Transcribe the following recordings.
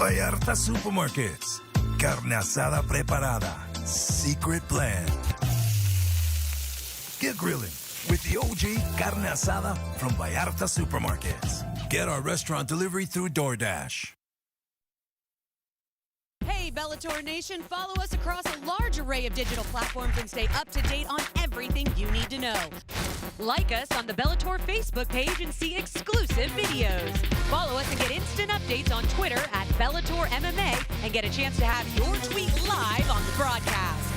Vallarta Supermarkets. Carne asada preparada. Secret blend. Get grilling with the OG carne asada from Vallarta Supermarkets. Get our restaurant delivery through DoorDash. Hey, Bellator Nation, follow us across a large array of digital platforms and stay up to date on everything you need to know. Like us on the Bellator Facebook page and see exclusive videos. Follow us and get instant updates on Twitter at Bellator MMA and get a chance to have your tweet live on the broadcast.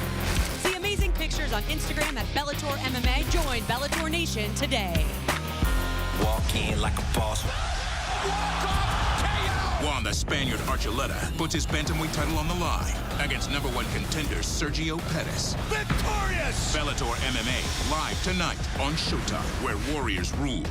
See amazing pictures on Instagram at Bellator MMA. Join Bellator Nation today. Walk in like a boss. While the Spaniard Archuleta puts his bantamweight title on the line against #1 contender Sergio Pettis. Victorious! Bellator MMA, live tonight on Showtime, where warriors rule.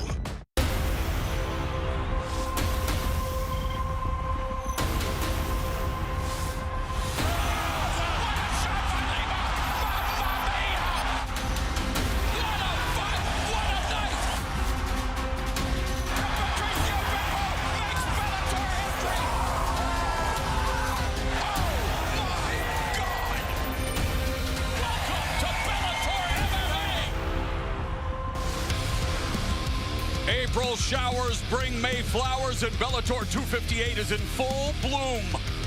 April showers bring May flowers, and Bellator 258 is in full bloom.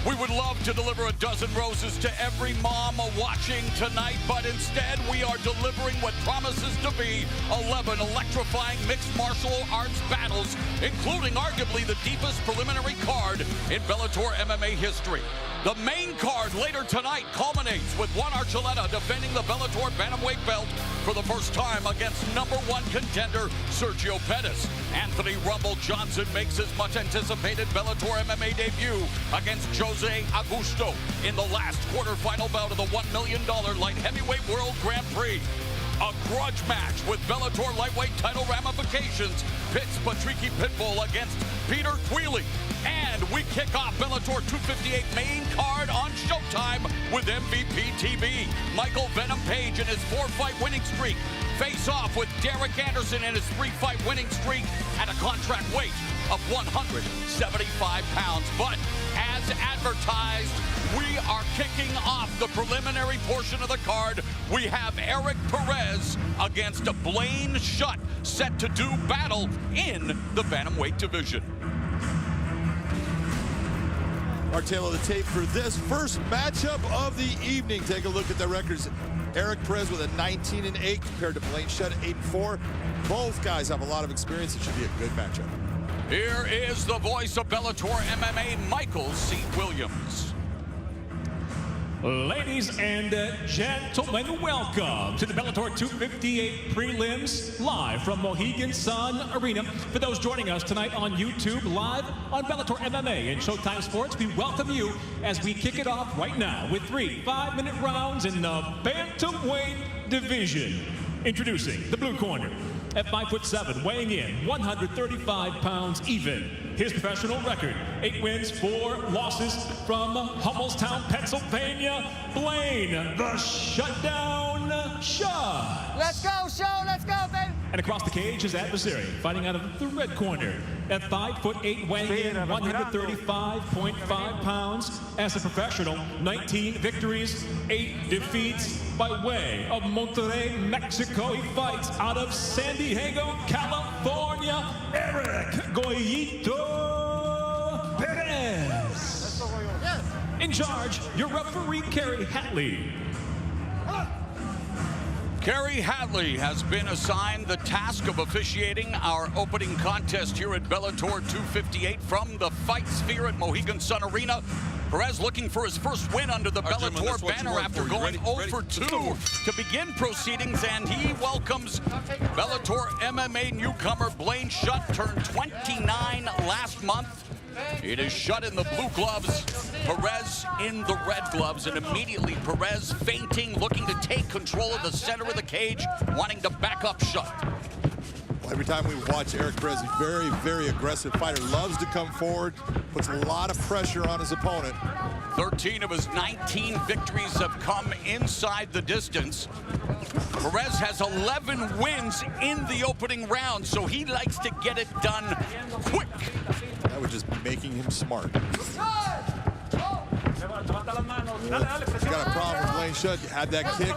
We would love to deliver a dozen roses to every mom watching tonight, but instead we are delivering what promises to be 11 electrifying mixed martial arts battles, including arguably the deepest preliminary card in Bellator MMA history. The main card later tonight culminates with one Archuleta defending the Bellator bantamweight belt for the first time against #1 contender Sergio Pettis. Anthony Rumble Johnson makes his much anticipated Bellator MMA debut against Jose Augusto in the last quarterfinal bout of the $1 million light heavyweight world Grand Prix. A grudge match with Bellator lightweight title ramifications pits Patricky Pitbull against Peter Queally. And we kick off Bellator 258 main card on Showtime with MVP TV. Michael Venom Page in his 4-fight winning streak face off with Derek Anderson in his 3-fight winning streak at a contract weight of 175 pounds. But as advertised, we are kicking off the preliminary portion of the card. We have Eric Perez against Blaine Shutt set to do battle in the bantamweight division. Our tail of the tape for this first matchup of the evening. Take a look at the records. Eric Perez with a 19-8 compared to Blaine Shutt 8-4. Both guys have a lot of experience. It should be a good matchup. Here is the voice of Bellator MMA, Michael C. Williams. Ladies and gentlemen, welcome to the Bellator 258 Prelims, live from Mohegan Sun Arena. For those joining us tonight on YouTube, live on Bellator MMA and Showtime Sports, we welcome you as we kick it off right now with 3 5-minute rounds in the bantamweight division. Introducing the blue corner, at 5'7", weighing in 135 pounds even. His professional record, 8 wins, 4 losses from Hummelstown, Pennsylvania, Blaine, the Shutdown Shutt. Let's go, show, let's go, baby. And across the cage, his adversary, fighting out of the red corner, at 5'8", weighing in 135.5 pounds. As a professional, 19 victories, 8 defeats. By way of Monterrey, Mexico, he fights out of San Diego, California, Eric Goyito Perez. In charge, your referee, Kerry Hatley. Kerry Hatley has been assigned the task of officiating our opening contest here at Bellator 258 from the Fight Sphere at Mohegan Sun Arena. Perez looking for his first win under the Bellator banner after going 0-2 to begin proceedings, and he welcomes Bellator MMA newcomer Blaine Shutt, turned 29 last month. It is Shutt in the blue gloves, Perez in the red gloves, and immediately Perez feinting, looking to take control of the center of the cage, wanting to back up Shutt. Every time we watch Eric Perez, he's very, very aggressive fighter. Loves to come forward, puts a lot of pressure on his opponent. 13 of his 19 victories have come inside the distance. Perez has 11 wins in the opening round, so he likes to get it done quick. That would just be making him smart. got a problem with Blaine Shutt. Had that kick.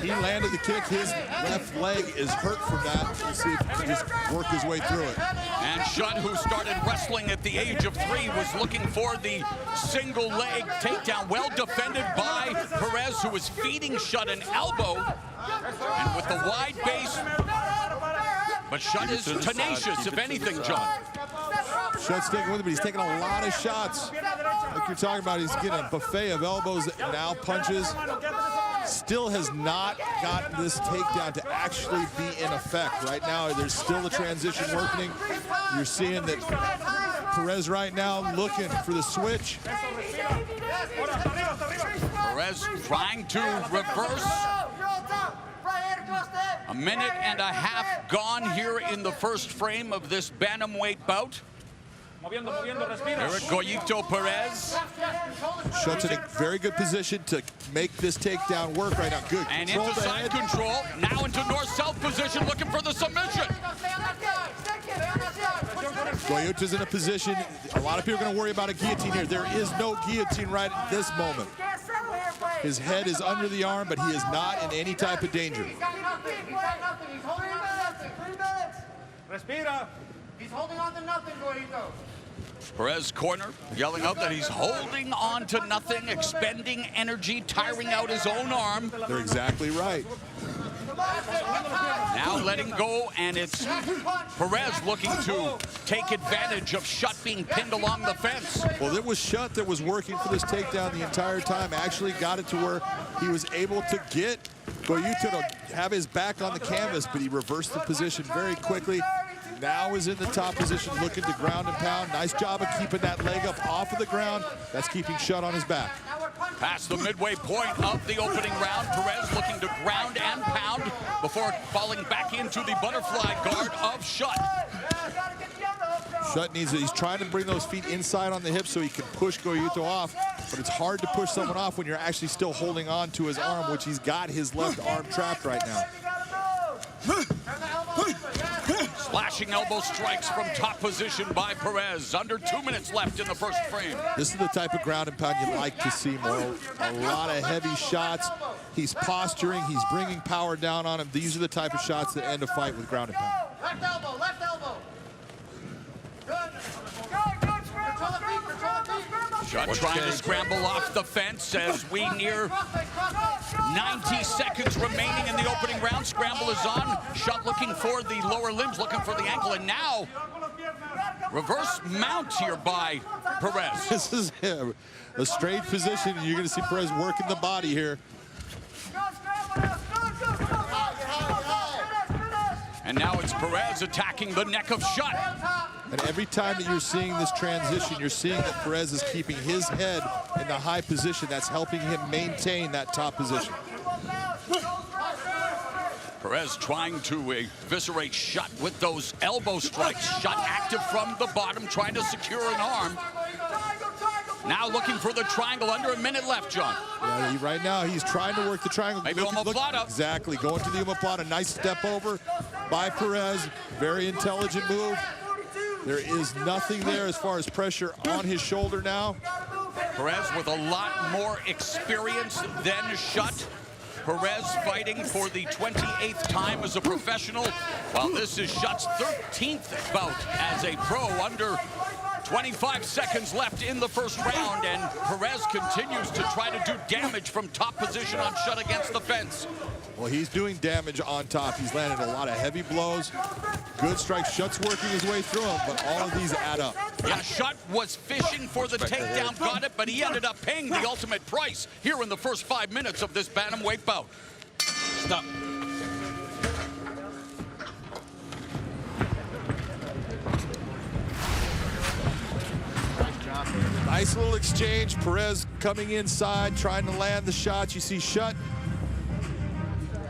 He landed the kick. His left leg is hurt from that. We'll see if he can just work his way through it. And Shutt, who started wrestling at the age of 3, was looking for the single leg takedown. Well defended by Perez, who was feeding Shutt an elbow. And with the wide base, but Shutt is tenacious, if anything, John. Shutt's sticking with it, but he's taking a lot of shots. Like you're talking about, he's getting a buffet of elbows, now punches. Still has not gotten this takedown to actually be in effect. Right now, there's still a transition working. You're seeing that Perez right now looking for the switch. Perez trying to reverse. A minute and a half gone here in the first frame of this bantamweight bout. Eric Goyito Perez. Shutt's in a very good position to make this takedown work right now. Good. And into side control. Now into north-south position, looking for the submission. Goyito's in a position. A lot of people are going to worry about a guillotine here. There is no guillotine right at this moment. His head is under the arm, but he is not in any type of danger. He's holding on to nothing, Goyito. Perez corner, yelling out that he's holding on to nothing, expending energy, tiring out his own arm. They're exactly right. Now letting go, and it's Perez looking to take advantage of Shutt being pinned along the fence. Well, it was Shutt that was working for this takedown the entire time. Actually got it to where he was able to get Goyito to have his back on the canvas, but he reversed the position very quickly. Now is in the top position, looking to ground and pound. Nice job of keeping that leg up off of the ground. That's keeping Shutt on his back. Past the midway point of the opening round, Perez looking to ground and pound before falling back into the butterfly guard of Shutt. Shutt needs it. He's trying to bring those feet inside on the hips so he can push Goyito off, but it's hard to push someone off when you're actually still holding on to his arm, which he's got his left arm trapped right now. Slashing elbow strikes from top position by Perez. Under 2 minutes left in the first frame. This is the type of ground and pound you like to see more. A lot of heavy shots. He's posturing. He's bringing power down on him. These are the type of shots that end a fight with ground and pound. Left elbow, left elbow. Shutt trying to scramble off the fence as we near 90 seconds remaining in the opening round. Scramble is on. Shutt looking for the lower limbs, looking for the ankle, and now reverse mount here by Perez. This is a straight position. You're going to see Perez working the body here. And now it's Perez attacking the neck of Shutt. And every time that you're seeing this transition, you're seeing that Perez is keeping his head in the high position. That's helping him maintain that top position. Perez trying to eviscerate Shutt with those elbow strikes. Shutt active from the bottom, trying to secure an arm. Now looking for the triangle, under a minute left, John. Yeah, right now he's trying to work the triangle. Maybe omoplata. Exactly, going to the omoplata. Nice step over by Perez. Very intelligent move. There is nothing there as far as pressure on his shoulder now. Perez with a lot more experience than Shutt. Perez fighting for the 28th time as a professional, while this is Shutt's 13th bout as a pro. Under 25 seconds left in the first round, and Perez continues to try to do damage from top position on Shutt against the fence. Well, he's doing damage on top. He's landed a lot of heavy blows. Good strikes. Shutt's working his way through them, but all of these add up. Yeah, Shutt was fishing for the takedown, got it, but he ended up paying the ultimate price here in the first 5 minutes of this bantamweight bout. Stop. Nice little exchange. Perez coming inside, trying to land the shots. You see Shutt.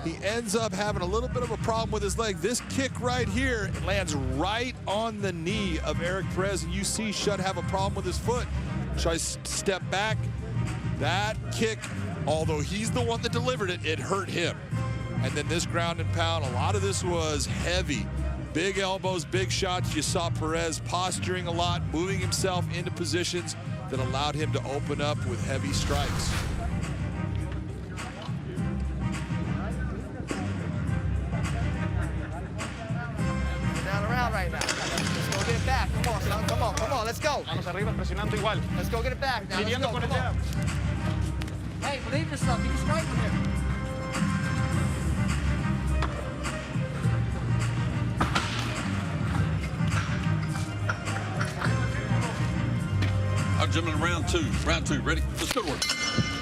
He ends up having a little bit of a problem with his leg. This kick right here lands right on the knee of Eric Perez, and you see Shutt have a problem with his foot. Tries to step back. That kick, although he's the one that delivered it, it hurt him. And then this ground and pound, a lot of this was heavy. Big elbows, big shots. You saw Perez posturing a lot, moving himself into positions, that allowed him to open up with heavy strikes. Down around right now. Let's go get it back. Come on, son. Come on, let's go. Vamos arriba, presionando igual. Let's go get it back now. Let's go. con el Come on. jab. Hey, believe in yourself. Keep striking here. Gentlemen, round two. Round two. Ready? Let's go to work.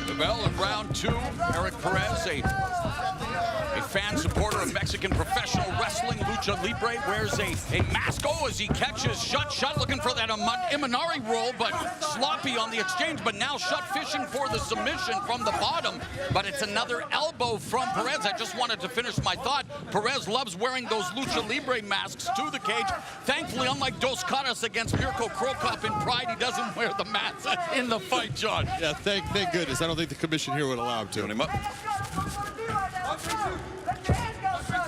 The bell in round two. Eric Perez, a fan supporter of Mexican professional wrestling, Lucha Libre, wears a mask. Oh, as he catches Shutt looking for that Imanari roll, but sloppy on the exchange. But now Shutt fishing for the submission from the bottom. But it's another elbow from Perez. I just wanted to finish my thought. Perez loves wearing those Lucha Libre masks to the cage. Thankfully, unlike Dos Caras against Mirko Krokop in Pride, he doesn't wear the mask in the fight, John. Yeah, thank goodness. I don't think the commission here would allow him to. Turn him up.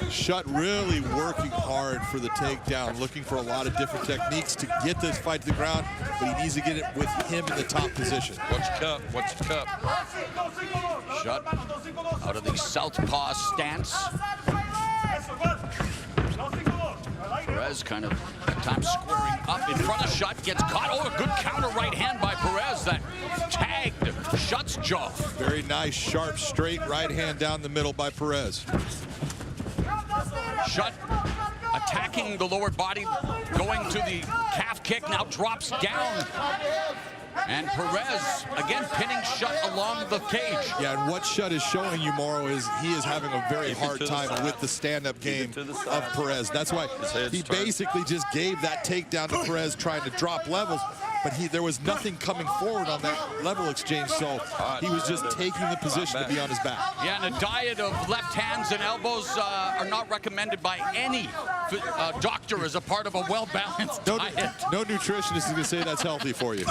Shutt really working hard for the takedown, looking for a lot of different techniques to get this fight to the ground, but he needs to get it with him in the top position. Watch the cup, watch the cup. Shutt out of the southpaw stance. Perez kind of at times squaring up in front of Shutt, gets caught. Oh, a good counter right hand by Perez that tagged Shutt's jaw. Very nice, sharp, straight right hand down the middle by Perez. Shutt attacking the lower body, going to the calf kick, now drops down. And Perez, again, pinning Shutt along the cage. Yeah, and what Shutt is showing you, Mauro, is he is having a very hard time with the stand-up game of Perez. That's why he basically just gave that takedown to Perez, trying to drop levels, but there was nothing coming forward on that level exchange, so he was just taking the position to be on his back. Yeah, and a diet of left hands and elbows are not recommended by any doctor as a part of a well-balanced diet. No nutritionist is going to say that's healthy for you.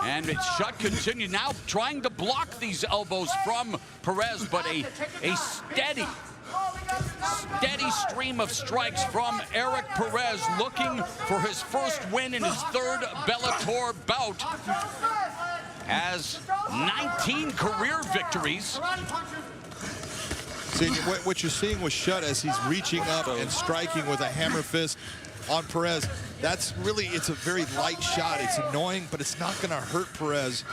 And Shutt continued now trying to block these elbows from Perez, but a steady stream of strikes from Eric Perez, looking for his first win in his third Bellator bout. Has 19 career victories. See, what you're seeing with Shutt as he's reaching up and striking with a hammer fist on Perez, that's really, it's a very light shot. It's annoying, but it's not gonna hurt Perez.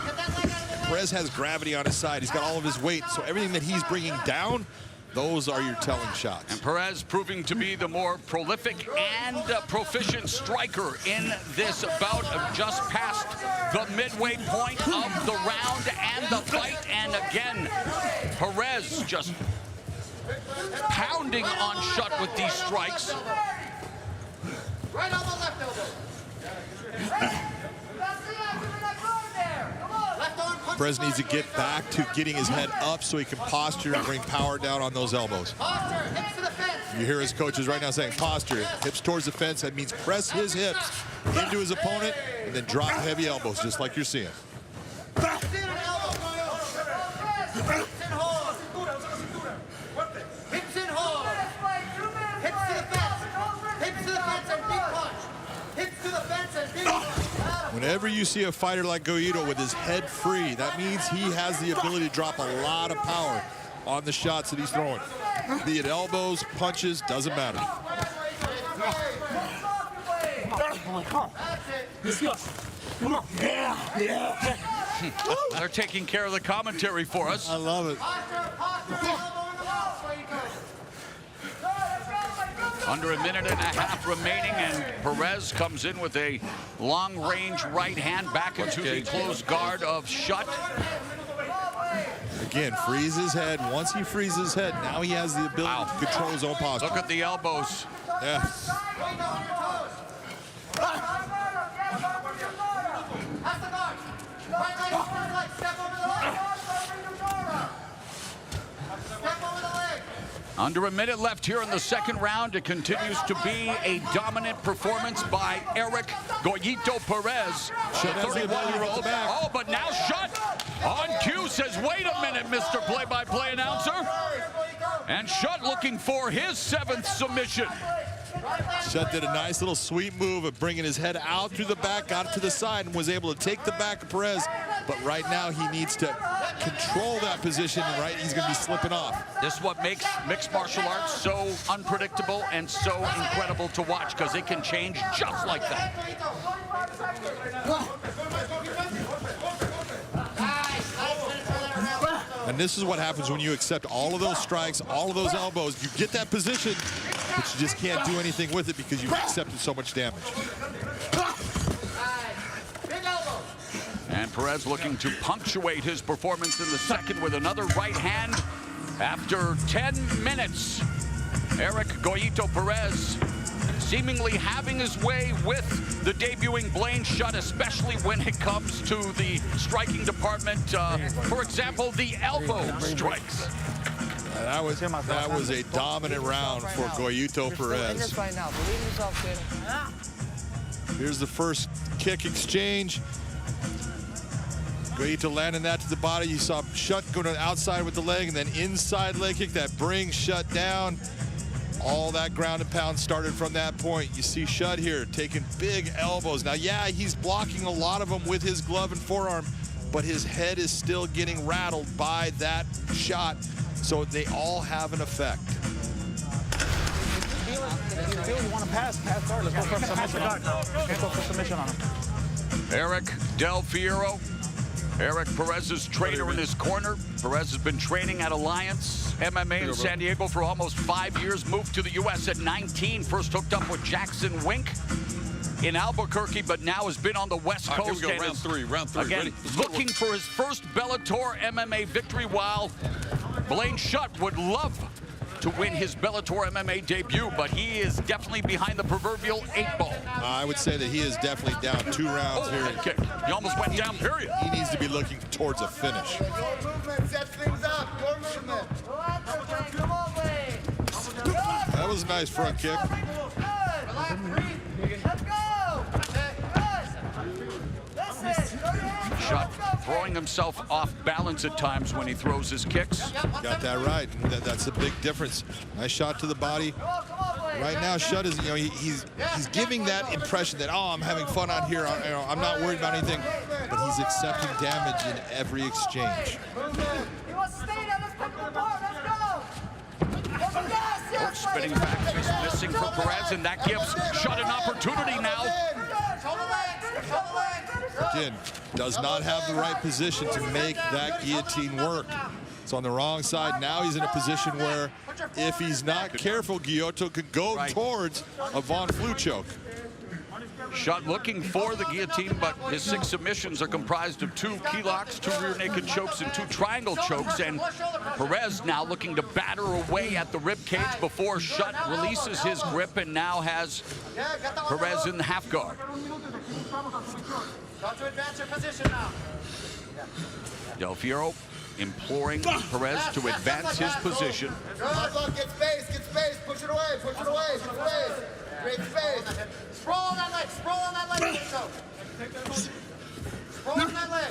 Perez has gravity on his side. He's got all of his weight, so everything that he's bringing down, those are your telling shots. And Perez proving to be the more prolific and proficient striker in this bout, of just past the midway point of the round and the fight. And again, Perez just pounding on Shutt with these strikes. Right elbow, left elbow. Perez needs to get back to getting his head up so he can posture and bring power down on those elbows. Posture, hips to the fence. You hear his coaches right now saying posture, hips towards the fence. That means press his hips into his opponent and then drop heavy elbows, just like you're seeing. Whenever you see a fighter like Goyito with his head free, that means he has the ability to drop a lot of power on the shots that he's throwing. Be it elbows, punches, doesn't matter. They're taking care of the commentary for us. I love it. Under a minute and a half remaining, and Perez comes in with a long-range right hand back into the closed guard of Shutt. Again, frees his head. Once he frees his head, now he has the ability to control his own posture. Look at the elbows. Yeah. Under a minute left here in the second round. It continues to be a dominant performance by Eric Goyito Perez, the 31-year-old. Oh, but now Shutt on cue says, wait a minute, Mr. Play-by-Play announcer. And Shutt looking for his 7th submission. Shutt did a nice little sweep move of bringing his head out through the back, got it to the side, and was able to take the back of Perez. But right now, he needs to control that position, and right, he's going to be slipping off. This is what makes mixed martial arts so unpredictable and so incredible to watch, because it can change just like that. And this is what happens when you accept all of those strikes, all of those elbows. You get that position, but you just can't do anything with it because you've accepted so much damage. And Perez looking to punctuate his performance in the second with another right hand after 10 minutes. Eric Goyito Perez seemingly having his way with the debuting Blaine Shutt, especially when it comes to the striking department. For example, the elbow strikes. That was a dominant round for Goyito Perez. Here's the first kick exchange. Goyito landing that to the body. You saw Shutt go to the outside with the leg, and then inside leg kick that brings Shutt down. All that ground and pound started from that point. You see Shutt here taking big elbows. Now, yeah, he's blocking a lot of them with his glove and forearm, but his head is still getting rattled by that shot, so they all have an effect. If you feel you want to pass hard. Let's go for submission on him. Let's go for submission on him. Eric Del Fierro, Eric Perez's trainer in his corner. Perez has been training at Alliance MMA in San Diego for almost 5 years. Moved to the U.S. at 19. First hooked up with Jackson Wink in Albuquerque, but now has been on the West Coast. Here we go, round three. Again, looking for his first Bellator MMA victory, while Blaine Shutt would love to win his Bellator MMA debut, but he is definitely behind the proverbial 8-ball. I would say that he is definitely down 2 rounds here. Head kick. He almost went down, period. He needs to be looking towards a finish. Your movement sets things up. Your movement. That was a nice front kick. Let's go. Shutt throwing himself off balance at times when he throws his kicks. Got that right. That's a big difference. Nice shot to the body. Right now, Shutt is, he's giving that impression that, oh, I'm having fun out here. I'm not worried about anything. But he's accepting damage in every exchange. Spinning back fist missing for Perez, and that gives Shutt an opportunity now. Again, does not have the right position to make that guillotine work. It's on the wrong side. Now he's in a position where if he's not careful, Goyito could go towards a Von Flue choke. Shutt looking for the guillotine, but his 6 submissions are comprised of 2 key locks, 2 rear naked chokes, and 2 triangle chokes. And Perez now looking to batter away at the rib cage before Shutt releases his grip and now has Perez in the half guard. Del Fierro imploring Perez to advance his position. Get space, push it away, space. Great space. Sprawl on that leg, Sprawl on that leg.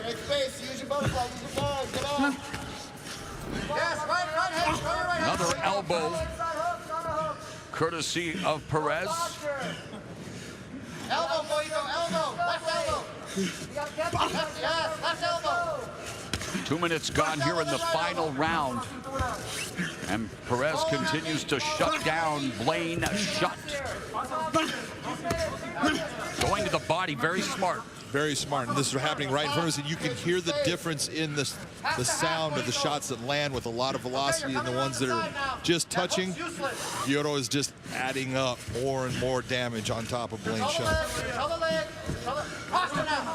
Great space, use your butterfly, use your balls, get off. Yes, right hand, throw your right hand. Another elbow, courtesy of Perez. Elbow, elbow, left elbow. Yes, left elbow. 2 minutes gone here in the final round. And Perez continues to shut down Blaine Shutt. Going to the body, very smart. Very smart, and this is happening right in front of us, and you can hear the difference in the sound of the shots that land with a lot of velocity and the ones that are just touching. Goyito is just adding up more and more damage on top of Blaine Shutt.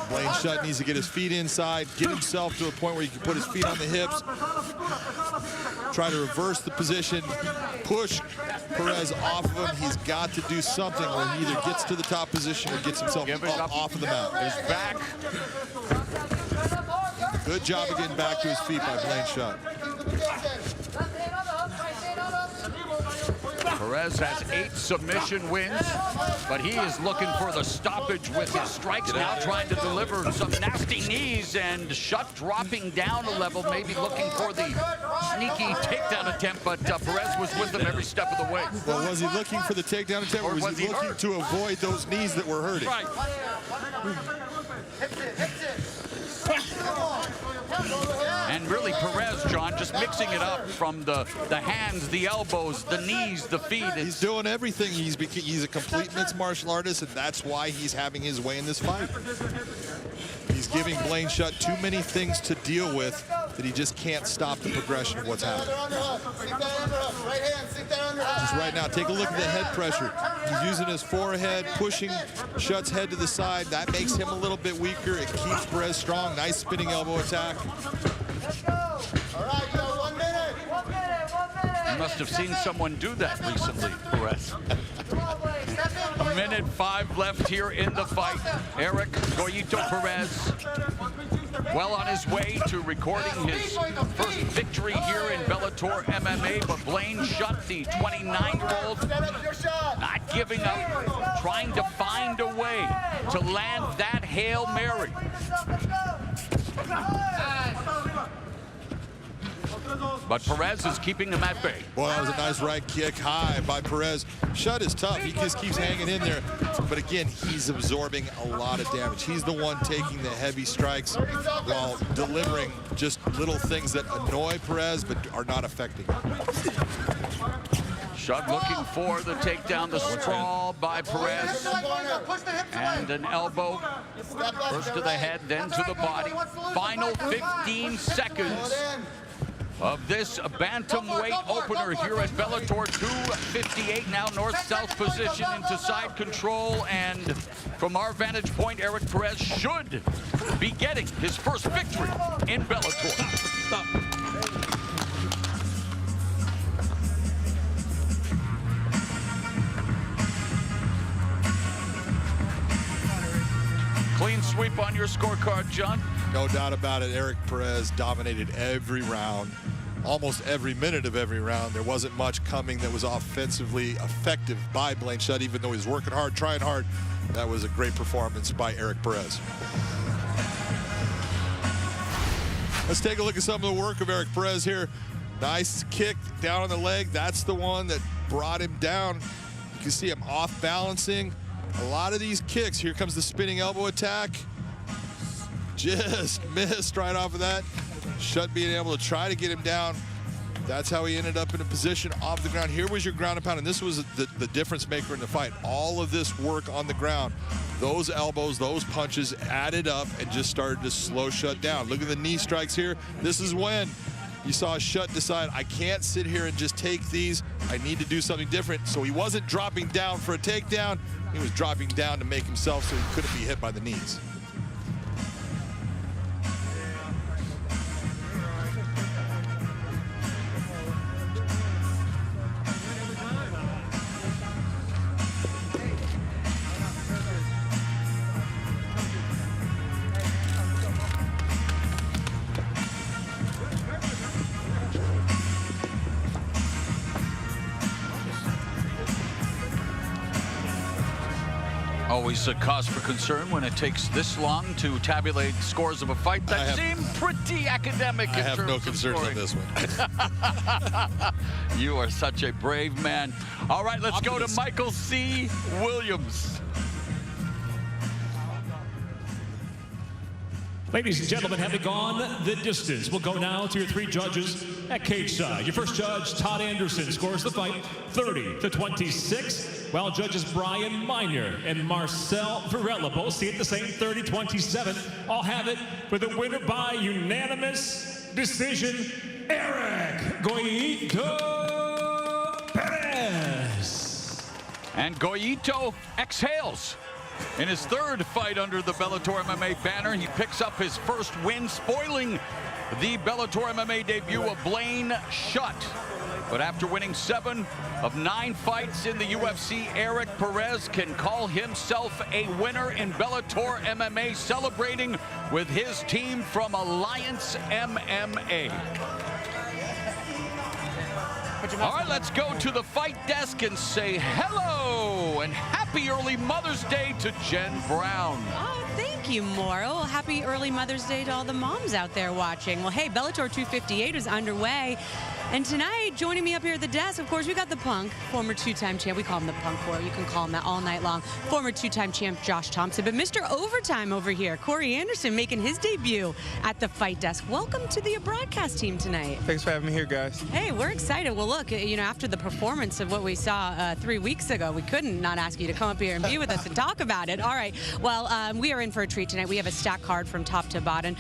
Blaine Shutt needs to get his feet inside, get himself to a point where he can put his feet on the hips, try to reverse the position, push Perez off of him. He's got to do something where he either gets to the top position or gets himself off of the mat. His back. Good job of getting back to his feet by Blaine Shutt. Perez has 8 submission wins, but he is looking for the stoppage with his strikes now, trying to deliver some nasty knees, and Shutt dropping down a level, maybe looking for the sneaky takedown attempt, but Perez was with him every step of the way. Well, was he looking for the takedown attempt, or was he looking to avoid those knees that were hurting? Right. And really, Perez, John, just mixing it up from the hands, the elbows, the knees, the feet. He's doing everything. He's a complete mixed martial artist, and that's why he's having his way in this fight. He's giving Blaine Shutt too many things to deal with that he just can't stop the progression of what's happening. Just right now, take a look at the head pressure. He's using his forehead, pushing Shutt's head to the side. That makes him a little bit weaker. It keeps Perez strong. Nice spinning elbow attack. You must have seen someone do that recently, Perez. A minute 5 left here in the fight. Eric Goyito Perez, well on his way to recording his first victory here in Bellator MMA, but Blaine Shutt, the 29-year-old, not giving up, trying to find a way to land that Hail Mary. But Perez is keeping him at bay. Boy, that was a nice right kick high by Perez. Shutt is tough. He just keeps hanging in there. But again, he's absorbing a lot of damage. He's the one taking the heavy strikes while delivering just little things that annoy Perez but are not affecting him. Shutt looking for the takedown, the sprawl by Perez. And an elbow, first to the head, then to the body. Final 15 seconds of this bantamweight opener here at Bellator 258. Now north-south position into side control, and from our vantage point, Eric Perez should be getting his first victory in Bellator. Stop. Clean sweep on your scorecard, John. No doubt about it. Eric Perez dominated every round, almost every minute of every round. There wasn't much coming that was offensively effective by Blaine Shutt, even though he's working hard, trying hard. That was a great performance by Eric Perez. Let's take a look at some of the work of Eric Perez here. Nice kick down on the leg. That's the one that brought him down. You can see him off balancing. A lot of these kicks. Here comes the spinning elbow attack. Just missed right off of that. Shutt being able to try to get him down. That's how he ended up in a position off the ground. Here was your ground and pound, and this was the difference maker in the fight. All of this work on the ground, those elbows, those punches added up and just started to slow Shutt down. Look at the knee strikes here. This is when you saw Shutt decide, I can't sit here and just take these. I need to do something different. So he wasn't dropping down for a takedown. He was dropping down to make himself so he couldn't be hit by the knees. Always a cause for concern when it takes this long to tabulate scores of a fight that seem pretty academic. I have no concerns on this one. You are such a brave man. All right, let's go to Michael C. Williams. Ladies and gentlemen, having gone the distance, we'll go now to your 3 judges at cage side. Your first judge, Todd Anderson, scores the fight 30-26, while judges Brian Miner and Marcel Varela both see it the same 30-27. I'll have it for the winner by unanimous decision, Eric Goyito Perez. And Goyito exhales. In his 3rd fight under the Bellator MMA banner, he picks up his first win, spoiling the Bellator MMA debut of Blaine Shutt. But after winning 7 of 9 fights in the UFC, Eric Perez can call himself a winner in Bellator MMA, celebrating with his team from Alliance MMA. All right, let's go to the fight desk and say hello and happy early Mother's Day to Jen Brown. Oh, thank you, Mauro. Well, happy early Mother's Day to all the moms out there watching. Well, hey, Bellator 258 is underway. And tonight, joining me up here at the desk, of course, we got the Punk, former two-time champ. We call him the Punk, Corey. You can call him that all night long. Former two-time champ Josh Thompson. But Mr. Overtime over here, Corey Anderson, making his debut at the fight desk. Welcome to the broadcast team tonight. Thanks for having me here, guys. Hey, we're excited. Well, look, you know, after the performance of what we saw 3 weeks ago, we couldn't not ask you to come up here and be with us and talk about it. All right. Well, we are in for a treat tonight. We have a stacked card from top to bottom.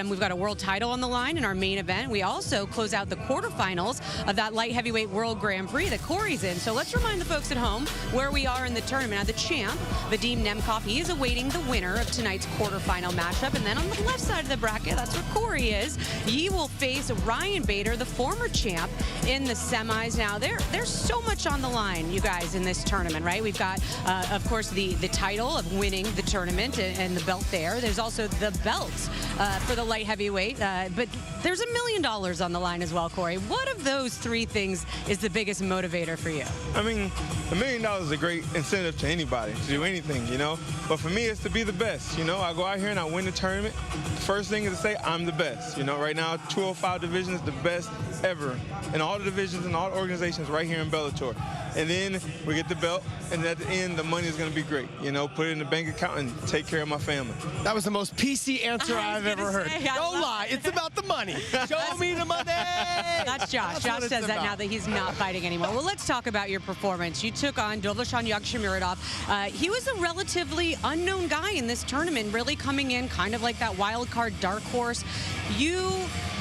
We've got a world title on the line in our main event. We also close out the quarterfinals of that light heavyweight world Grand Prix that Corey's in. So let's remind the folks at home where we are in the tournament. Now, the champ, Vadim Nemkov, he is awaiting the winner of tonight's quarterfinal matchup. And then on the left side of the bracket, that's where Corey is. He will face Ryan Bader, the former champ, in the semis. Now, there's so much on the line, you guys, in this tournament, right? We've got, of course, the title of winning the tournament and the belt there. There's also the belts for the light heavyweight. But there's $1 million on the line as well, Corey. What of those three things is the biggest motivator for you? I mean, $1 million is a great incentive to anybody to do anything, you know. But for me, it's to be the best, you know. I go out here and I win the tournament. The first thing is to say I'm the best, you know. Right now, 205 division is the best ever in all the divisions and all the organizations right here in Bellator. And then we get the belt, and at the end, the money is going to be great. You know, put it in the bank account and take care of my family. That was the most PC answer I've ever heard. Don't lie. It's about the money. Show me the money. That's Josh. Josh says that now that he's not fighting anymore. Well, let's talk about your performance. You took on Dovlashan Yagshimuradov. He was a relatively unknown guy in this tournament, really coming in kind of like that wild card dark horse. You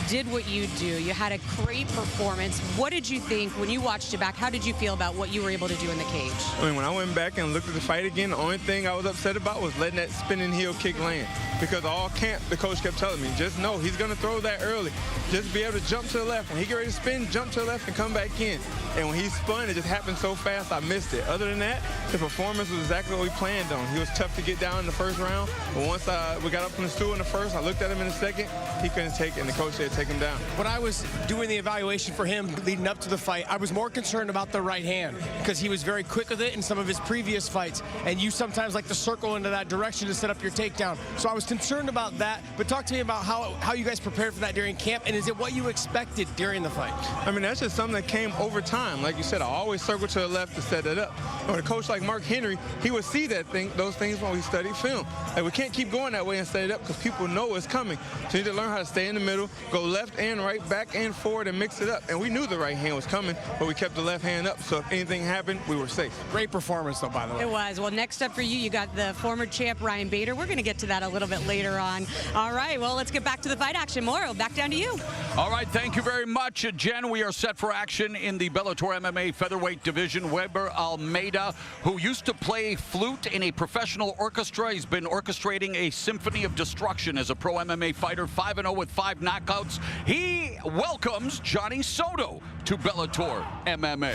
did what you do. You had a great performance. What did you think when you watched it back? How did you feel about what you were able to do in the cage? I mean, when I went back and looked at the fight again, the only thing I was upset about was letting that spinning heel kick land. Because all camp, the coach kept telling me, just know he's going to throw that early. Just be able to jump to the left. When he get ready to spin, jump to the left and come back in. And when he spun, it just happened so fast, I missed it. Other than that, the performance was exactly what we planned on. He was tough to get down in the first round. But once we got up from the stool in the first, I looked at him in the second, he couldn't take it, and the coach said, take him down. When I was doing the evaluation for him leading up to the fight, I was more concerned about the right hand because he was very quick with it in some of his previous fights. And you sometimes like to circle into that direction to set up your takedown. So I was concerned about that. But talk to me about how you guys prepared for that during camp, and is it what you expected during the fight? I mean, that's just something that came over time. Like you said, I always circle to the left to set it up. Or a coach like Mark Henry, he would see those things when we studied film. Like, we can't keep going that way and set it up because people know it's coming. So you need to learn how to stay in the middle, go left and right, back and forward, and mix it up. And we knew the right hand was coming, but we kept the left hand up. So if anything happened, we were safe. Great performance, though, by the way. It was. Well, next up for you, you got the former champ, Ryan Bader. We're going to get to that a little bit later on. All right, well, let's get back to the fight action. Mauro, back down to you. All right, thank you very much, Jen. We are set for action in the Bellator MMA featherweight division. Weber Almeida, who used to play flute in a professional orchestra. He's been orchestrating a symphony of destruction as a pro MMA fighter, 5-0 with 5 knockouts. He welcomes Johnny Soto to Bellator MMA.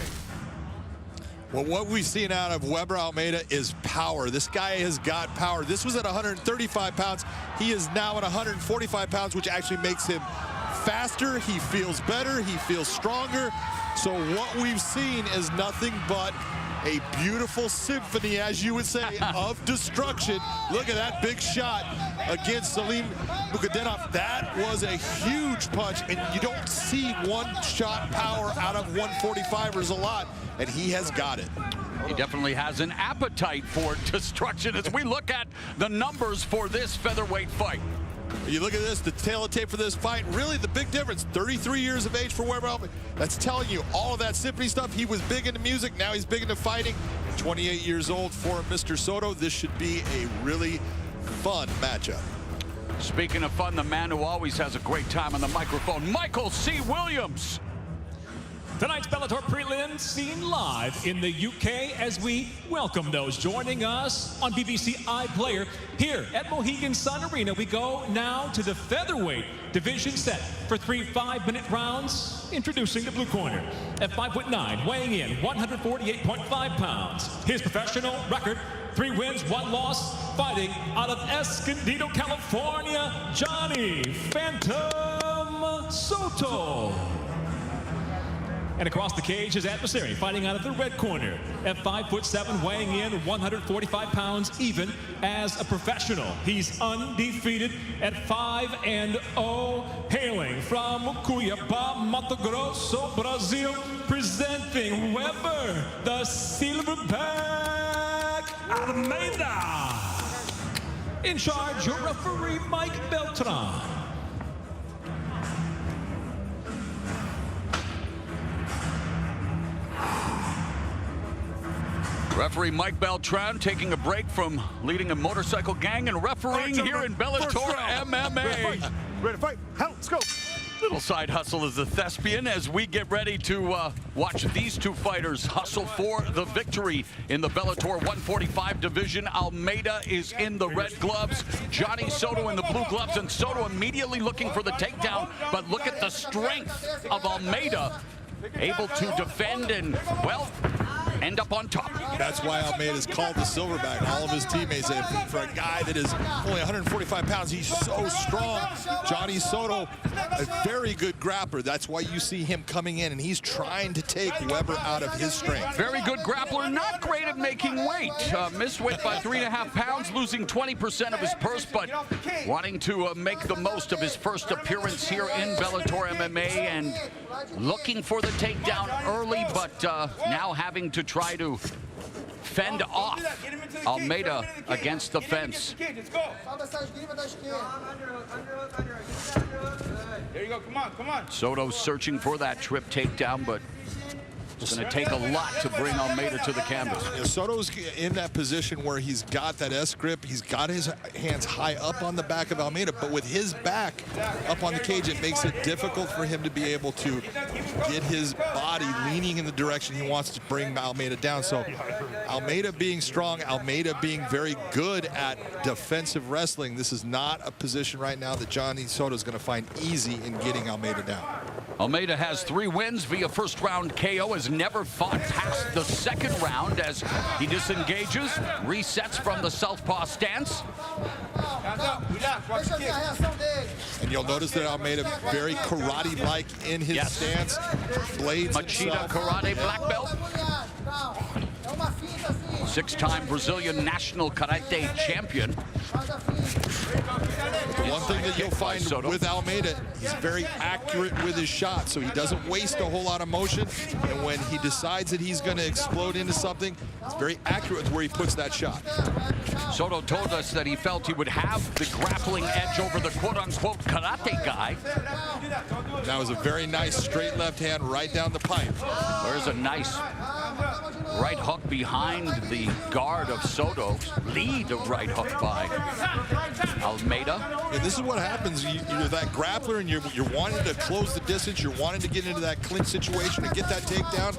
Well, what we've seen out of Weber Almeida is power. This guy has got power. This was at 135 pounds. He is now at 145 pounds, which actually makes him faster. He feels better. He feels stronger. So what we've seen is nothing but a beautiful symphony, as you would say, of destruction. Look at that big shot against Salim Mukadenov. That was a huge punch, and you don't see one-shot power out of 145ers a lot, and he has got it. He definitely has an appetite for destruction as we look at the numbers for this featherweight fight. You look at this, the tail of tape for this fight, really the big difference, 33 years of age for Weber Almeida. That's telling you all of that symphony stuff. He was big into music, now he's big into fighting. 28 years old for Mr. Soto. This should be a really fun matchup. Speaking of fun, the man who always has a great time on the microphone, Michael C. Williams. Tonight's Bellator Prelims seen live in the UK as we welcome those joining us on BBC iPlayer. Here at Mohegan Sun Arena, we go now to the featherweight division set for 3 5-minute rounds. Introducing the blue corner at 5'9", weighing in 148.5 pounds. His professional record, 3 wins, 1 loss, fighting out of Escondido, California, Johnny Phantom Soto. And across the cage, his adversary fighting out of the red corner at 5'7", weighing in 145 pounds, even as a professional. He's undefeated at 5-0, hailing from Cuiabá, Mato Grosso, Brazil, presenting Weber, the silverback Almeida. In charge, your referee, Mike Beltran. Referee Mike Beltran taking a break from leading a motorcycle gang and refereeing here in Bellator MMA. Ready to fight. Let's go. Little side hustle as a thespian as we get ready to watch these two fighters hustle for the victory in the Bellator 145 division. Almeida is in the red gloves, Johnny Soto in the blue gloves, and Soto immediately looking for the takedown. But look at the strength of Almeida, able to defend and, well, end up on top. That's why Almeida is called the silverback. All of his teammates say for a guy that is only 145 pounds, he's so strong. Johnny Soto, a very good grappler. That's why you see him coming in, and he's trying to take Weber out of his strength. Very good grappler, not great at making weight. Missed weight by 3.5 pounds, losing 20% of his purse, but wanting to make the most of his first appearance here in Bellator MMA and looking for the takedown early, but now having to try to fend off Almeida against the fence. There you go, come on. Soto searching for that trip takedown, but it's going to take a lot to bring Almeida to the canvas. Yeah, Soto's in that position where he's got that S grip. He's got his hands high up on the back of Almeida, but with his back up on the cage, it makes it difficult for him to be able to get his body leaning in the direction he wants to bring Almeida down. So Almeida being strong, Almeida being very good at defensive wrestling, this is not a position right now that Johnny Soto is going to find easy in getting Almeida down. Almeida has 3 wins via first-round KO, has never fought past the second round as he disengages, resets from the southpaw stance. And you'll notice that Almeida very karate-like in his stance. Blades Machida karate black belt. 6-time Brazilian national karate champion. One thing that you'll find with Almeida, he's very accurate with his shot, so he doesn't waste a whole lot of motion. And when he decides that he's going to explode into something, it's very accurate with where he puts that shot. Soto told us that he felt he would have the grappling edge over the quote-unquote karate guy. That was a very nice straight left hand right down the pipe. There's a nice right hook behind the guard of Soto. Lead of right hook by Almeida. And this is what happens. You're that grappler and you're wanting to close the distance. You're wanting to get into that clinch situation and get that takedown.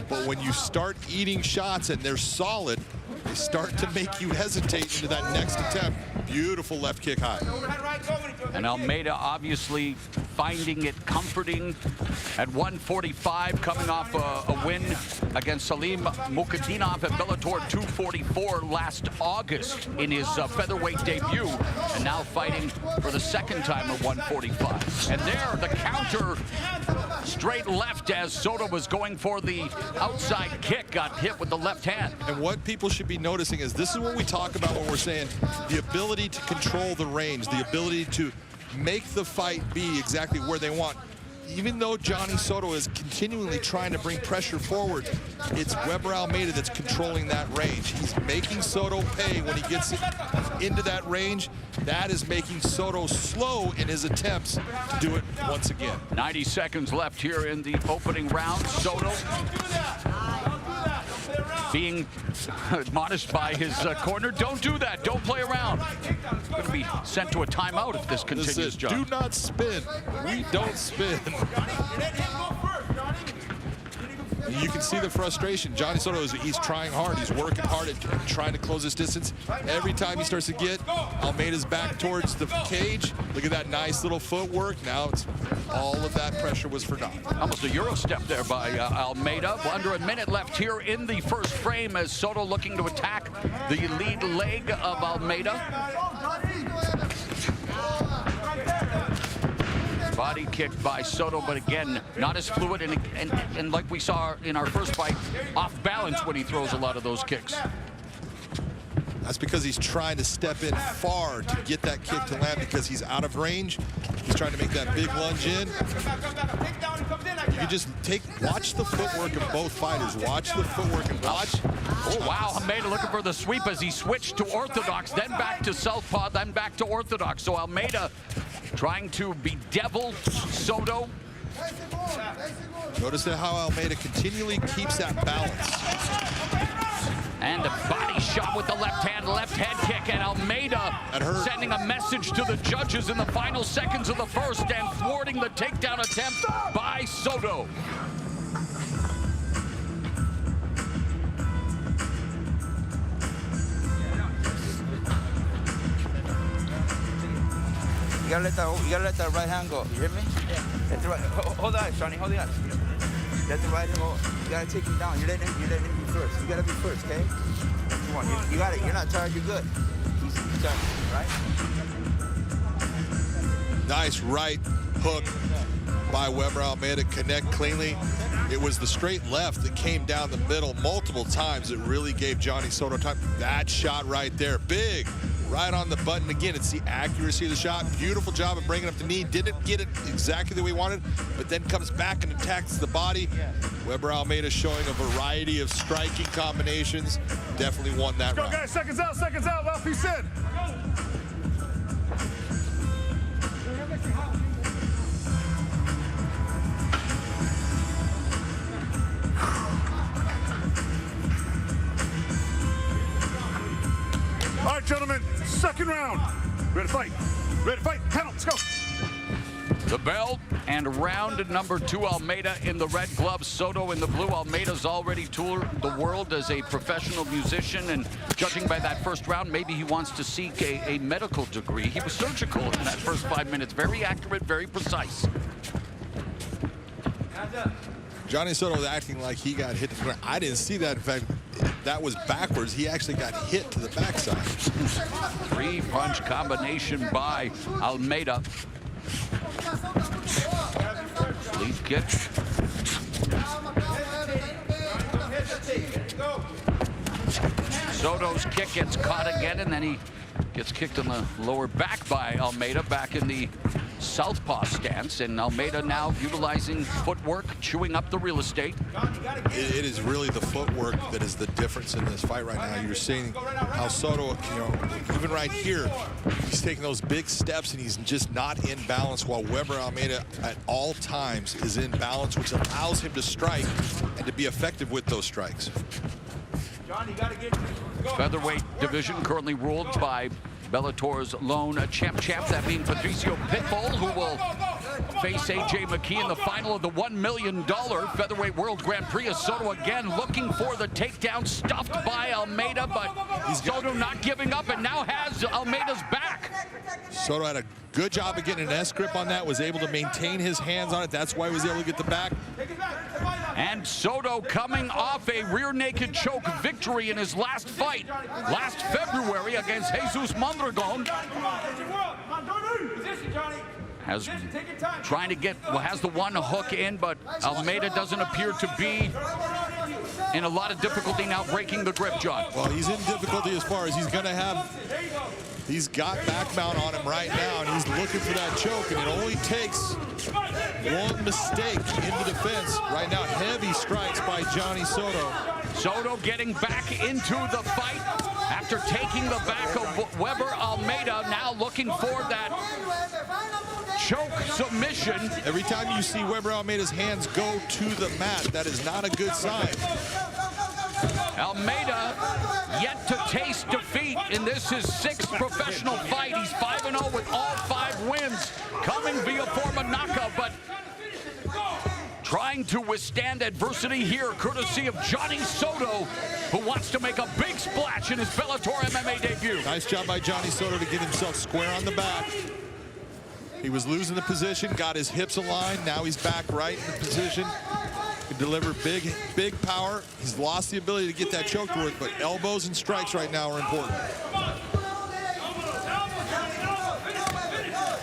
But when you start eating shots and they're solid, they start to make you hesitate into that next attempt. Beautiful left kick high. And Almeida obviously finding it comforting at 145, coming off a win against Salim Mukadinov at Bellator 244 last August in his featherweight debut, and now fighting for the second time at 145. And there, the counter straight left as Soto was going for the outside kick, got hit with the left hand. And what people should be noticing is this is what we talk about when we're saying the ability to control the range, the ability to make the fight be exactly where they want. Even though Johnny Soto is continually trying to bring pressure forward, it's Weber Almeida that's controlling that range. He's making Soto pay when he gets into that range. That is making Soto slow in his attempts to do it once again. 90 seconds left here in the opening round. Soto being admonished by his corner. Don't do that. Don't play around. Going to be sent to a timeout if this continues, John. Do not spin. We don't spin. You can see the frustration. Johnny Soto, he's trying hard. He's working hard at trying to close his distance. Every time he starts to get Almeida's back towards the cage, look at that nice little footwork. Now it's all of that pressure was for naught. Almost a Euro step there by Almeida. Under a minute left here in the first frame as Soto looking to attack the lead leg of Almeida. Body kick by Soto, but again, not as fluid, and like we saw in our first fight, off balance when he throws a lot of those kicks. That's because he's trying to step in far to get that kick to land because he's out of range. He's trying to make that big lunge in. You just watch the footwork of both fighters. Watch the footwork and watch. Oh, wow, Almeida looking for the sweep as he switched to orthodox, then back to southpaw, then back to orthodox. So Almeida trying to bedevil Soto. Notice how Almeida continually keeps that balance. And a body shot with the left hand, left head kick, and Almeida sending a message to the judges in the final seconds of the first and thwarting the takedown attempt by Soto. You gotta let that right hand go. You hear me? Yeah. Let the right, hold on, Johnny, hold on. Let the right hand go. You gotta take him down. You let him be first. You gotta be first, okay? Come on, you got it. You're not tired. You're good. He's tired, right? Nice right hook by Weber Almeida. Connect cleanly. It was the straight left that came down the middle multiple times. It really gave Johnny Soto time. That shot right there, big. Right on the button again. It's the accuracy of the shot. Beautiful job of bringing up the knee. Didn't get it exactly the way we wanted, but then comes back and attacks the body. Weber Almeida showing a variety of striking combinations. Definitely won that round. Go, guys. Seconds out. Well, peace in. All right, gentlemen, second round. Ready to fight. Ready to fight. Count, let's go. The bell and round number 2, Almeida in the red gloves, Soto in the blue. Almeida's already toured the world as a professional musician, and judging by that first round, maybe he wants to seek a medical degree. He was surgical in that first 5 minutes. Very accurate, very precise. Johnny Soto was acting like he got hit to the ground. I didn't see that. In fact, that was backwards. He actually got hit to the backside. 3-punch combination by Almeida. Lead kick. Soto's kick gets caught again, and then he gets kicked in the lower back by Almeida, back in the southpaw stance, and Almeida now utilizing footwork, chewing up the real estate. It is really the footwork that is the difference in this fight right now. You're seeing how Soto, even right here, he's taking those big steps and he's just not in balance, while Weber Almeida at all times is in balance, which allows him to strike and to be effective with those strikes. Featherweight division currently ruled by Bellator's lone champ, that being Patricio Pitbull, who will face A.J. McKee in the final of the $1 million Featherweight World Grand Prix. Soto again looking for the takedown, stuffed by Almeida, but Soto not giving up and now has Almeida's back. Soto had a good job of getting an S-grip on that, was able to maintain his hands on it. That's why he was able to get the back. And Soto coming off a rear naked choke victory in his last fight last February against Jesus Mondragon. Has trying to get, has the one hook in, but Almeida doesn't appear to be in a lot of difficulty now breaking the grip, John. Well, he's in difficulty as far as he's going to have. He's got back mount on him right now, and he's looking for that choke, and it only takes one mistake in the defense. Right now, heavy strikes by Johnny Soto. Soto getting back into the fight after taking the back of Weber Almeida, now looking for that choke submission. Every time you see Weber Almeida's hands go to the mat, that is not a good sign. Almeida yet to taste defeat in this his 6th professional fight. He's 5-0 with all 5 wins, coming via form of knockout, but trying to withstand adversity here, courtesy of Johnny Soto, who wants to make a big splash in his Bellator MMA debut. Nice job by Johnny Soto to get himself square on the back. He was losing the position, got his hips aligned. Now he's back right in the position. Can deliver big power. He's lost the ability to get that choke to work, but elbows and strikes right now are important.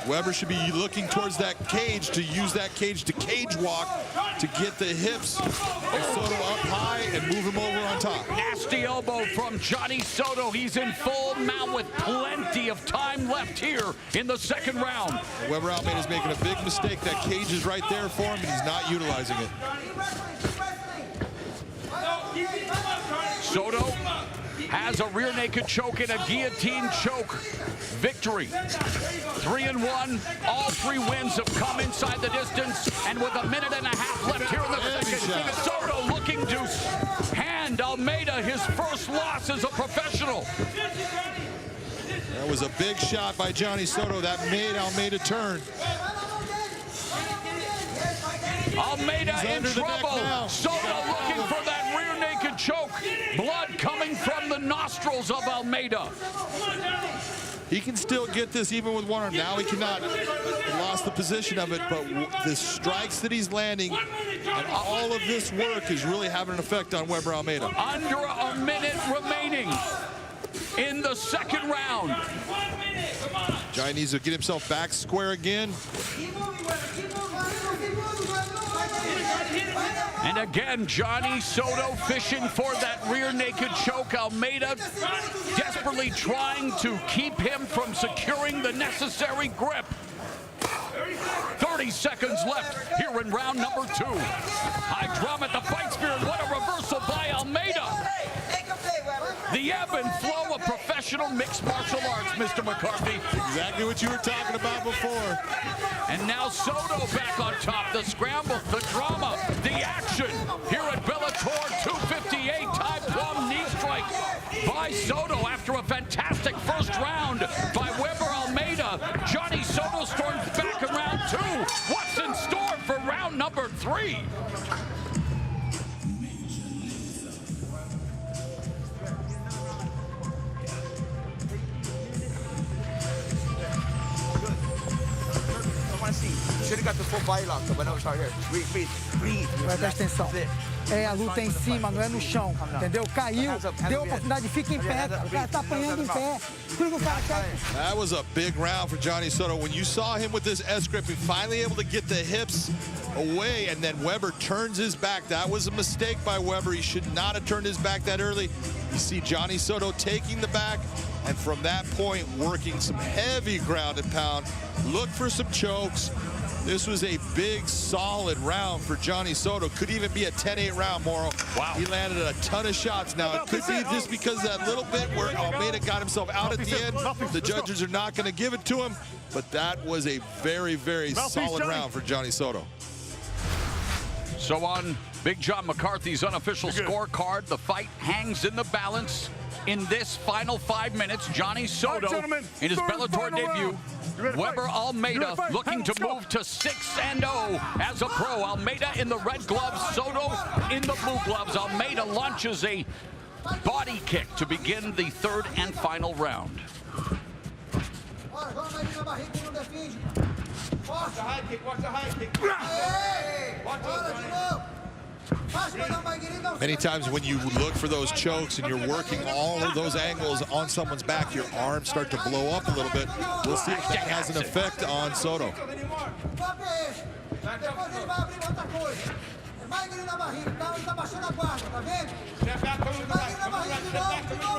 Weber should be looking towards that cage to use that cage to cage walk to get the hips of Soto up high and move him over on top. Nasty elbow from Johnny Soto. He's in full mount with plenty of time left here in the second round. Weber Almeida is making a big mistake. That cage is right there for him, and he's not utilizing it. Soto has a rear naked choke and a guillotine choke victory. 3-1. All 3 wins have come inside the distance, and with a minute and a half left here in the second, Soto looking to hand Almeida his first loss as a professional. That was a big shot by Johnny Soto that made Almeida turn. Almeida in trouble. Soto looking for that rear naked choke. Blood coming from the nostrils of Almeida. He can still get this even with one arm. Now he cannot. He lost the position of it, but the strikes that he's landing and all of this work is really having an effect on Weber Almeida. Under a minute remaining in the second round. Johnny needs to get himself back square again. And again, Johnny Soto fishing for that rear naked choke. Almeida desperately trying to keep him from securing the necessary grip. 30 seconds left here in round number 2. High drum at the fight spirit. What a reversal by Almeida. The ebb and flow of professional mixed martial arts, Mr. McCarthy. Exactly what you were talking about before. And now Soto back on top. The scramble, the drama, the action here at Bellator 258. Type-bomb knee strike by Soto after a fantastic first round by Weber Almeida. Johnny Soto storms back in round 2. What's in store for round number 3? Should have got the full body lock, but no, it's right here. Breathe. Presta atenção. É, a luta é em cima, não é no chão. Entendeu? Caiu, deu oportunidade, fica em pé. O cara tá apanhando em pé. Tudo que o cara quer. That was a big round for Johnny Soto. When you saw him with this S-grip, he finally able to get the hips away, and then Weber turns his back. That was a mistake by Weber. He should not have turned his back that early. You see Johnny Soto taking the back, and from that point, working some heavy ground and pound. Look for some chokes. This was a big, solid round for Johnny Soto. Could even be a 10-8 round, Morrow. Wow. He landed a ton of shots. Now, it could be just because of that little bit where Almeida got himself out at the end. The judges are not going to give it to him, but that was a very, very solid round for Johnny Soto. So on Big John McCarthy's unofficial scorecard, the fight hangs in the balance. In this final 5 minutes, Johnny Soto in his Bellator debut. Weber Almeida looking to move to 6-0 as a pro. Almeida in the red gloves, Soto in the blue gloves. Almeida launches a body kick to begin the third and final round. Watch the high kick, watch the high kick. Watch it, Many times when you look for those chokes and you're working all of those angles on someone's back, your arms start to blow up a little bit. We'll see if that has an effect on Soto.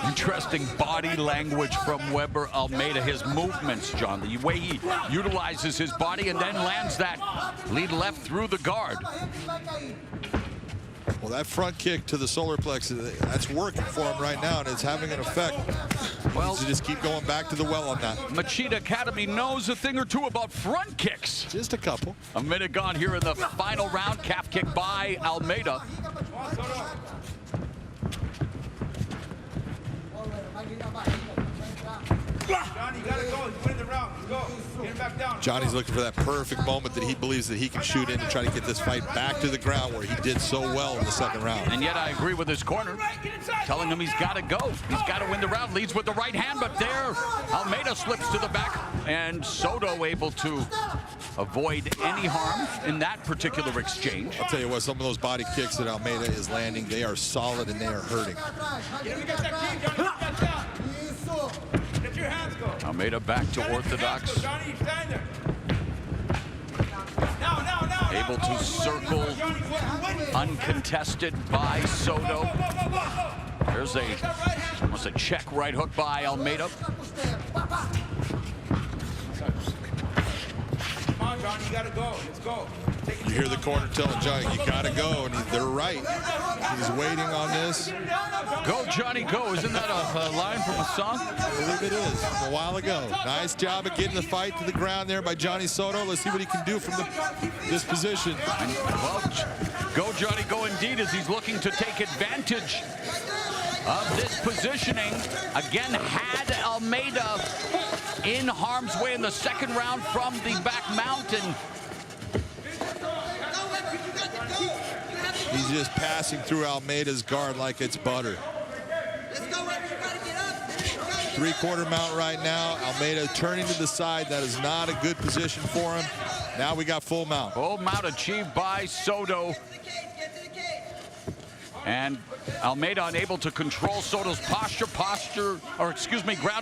Interesting body language from Weber Almeida. His movements, John, the way he utilizes his body and then lands that lead left through the guard. Well, that front kick to the solar plexus, that's working for him right now, and it's having an effect. Well, to just keep going back to the well on that. Machida Academy knows a thing or two about front kicks. Just a couple. A minute gone here in the final round. Calf kick by Almeida. Johnny, you gotta go. You win the round. You go. Get him back down. Johnny's looking for that perfect moment that he believes that he can shoot in to try to get this fight back to the ground where he did so well in the second round. And yet I agree with his corner, telling him he's got to go. He's got to win the round. Leads with the right hand, but there, Almeida slips to the back, and Soto able to avoid any harm in that particular exchange. I'll tell you what, some of those body kicks that Almeida is landing, they are solid and they are hurting. Almeida back to orthodox. Able to circle uncontested by Soto. There's almost a check right hook by Almeida. Come on, Johnny, you gotta go. Let's go. You hear the corner telling Johnny, you gotta go, and they're right. He's waiting on this. Go, Johnny, go. Isn't that a line from a song? I believe it is, from a while ago. Nice job of getting the fight to the ground there by Johnny Soto. Let's see what he can do from this position. Well, go, Johnny, go indeed, as he's looking to take advantage of this positioning. Again, had Almeida in harm's way in the second round from the back mountain. He's just passing through Almeida's guard like it's butter. Three-quarter mount right now. Almeida turning to the side. That is not a good position for him. Now we got full mount. Full mount achieved by Soto. And Almeida unable to control Soto's ground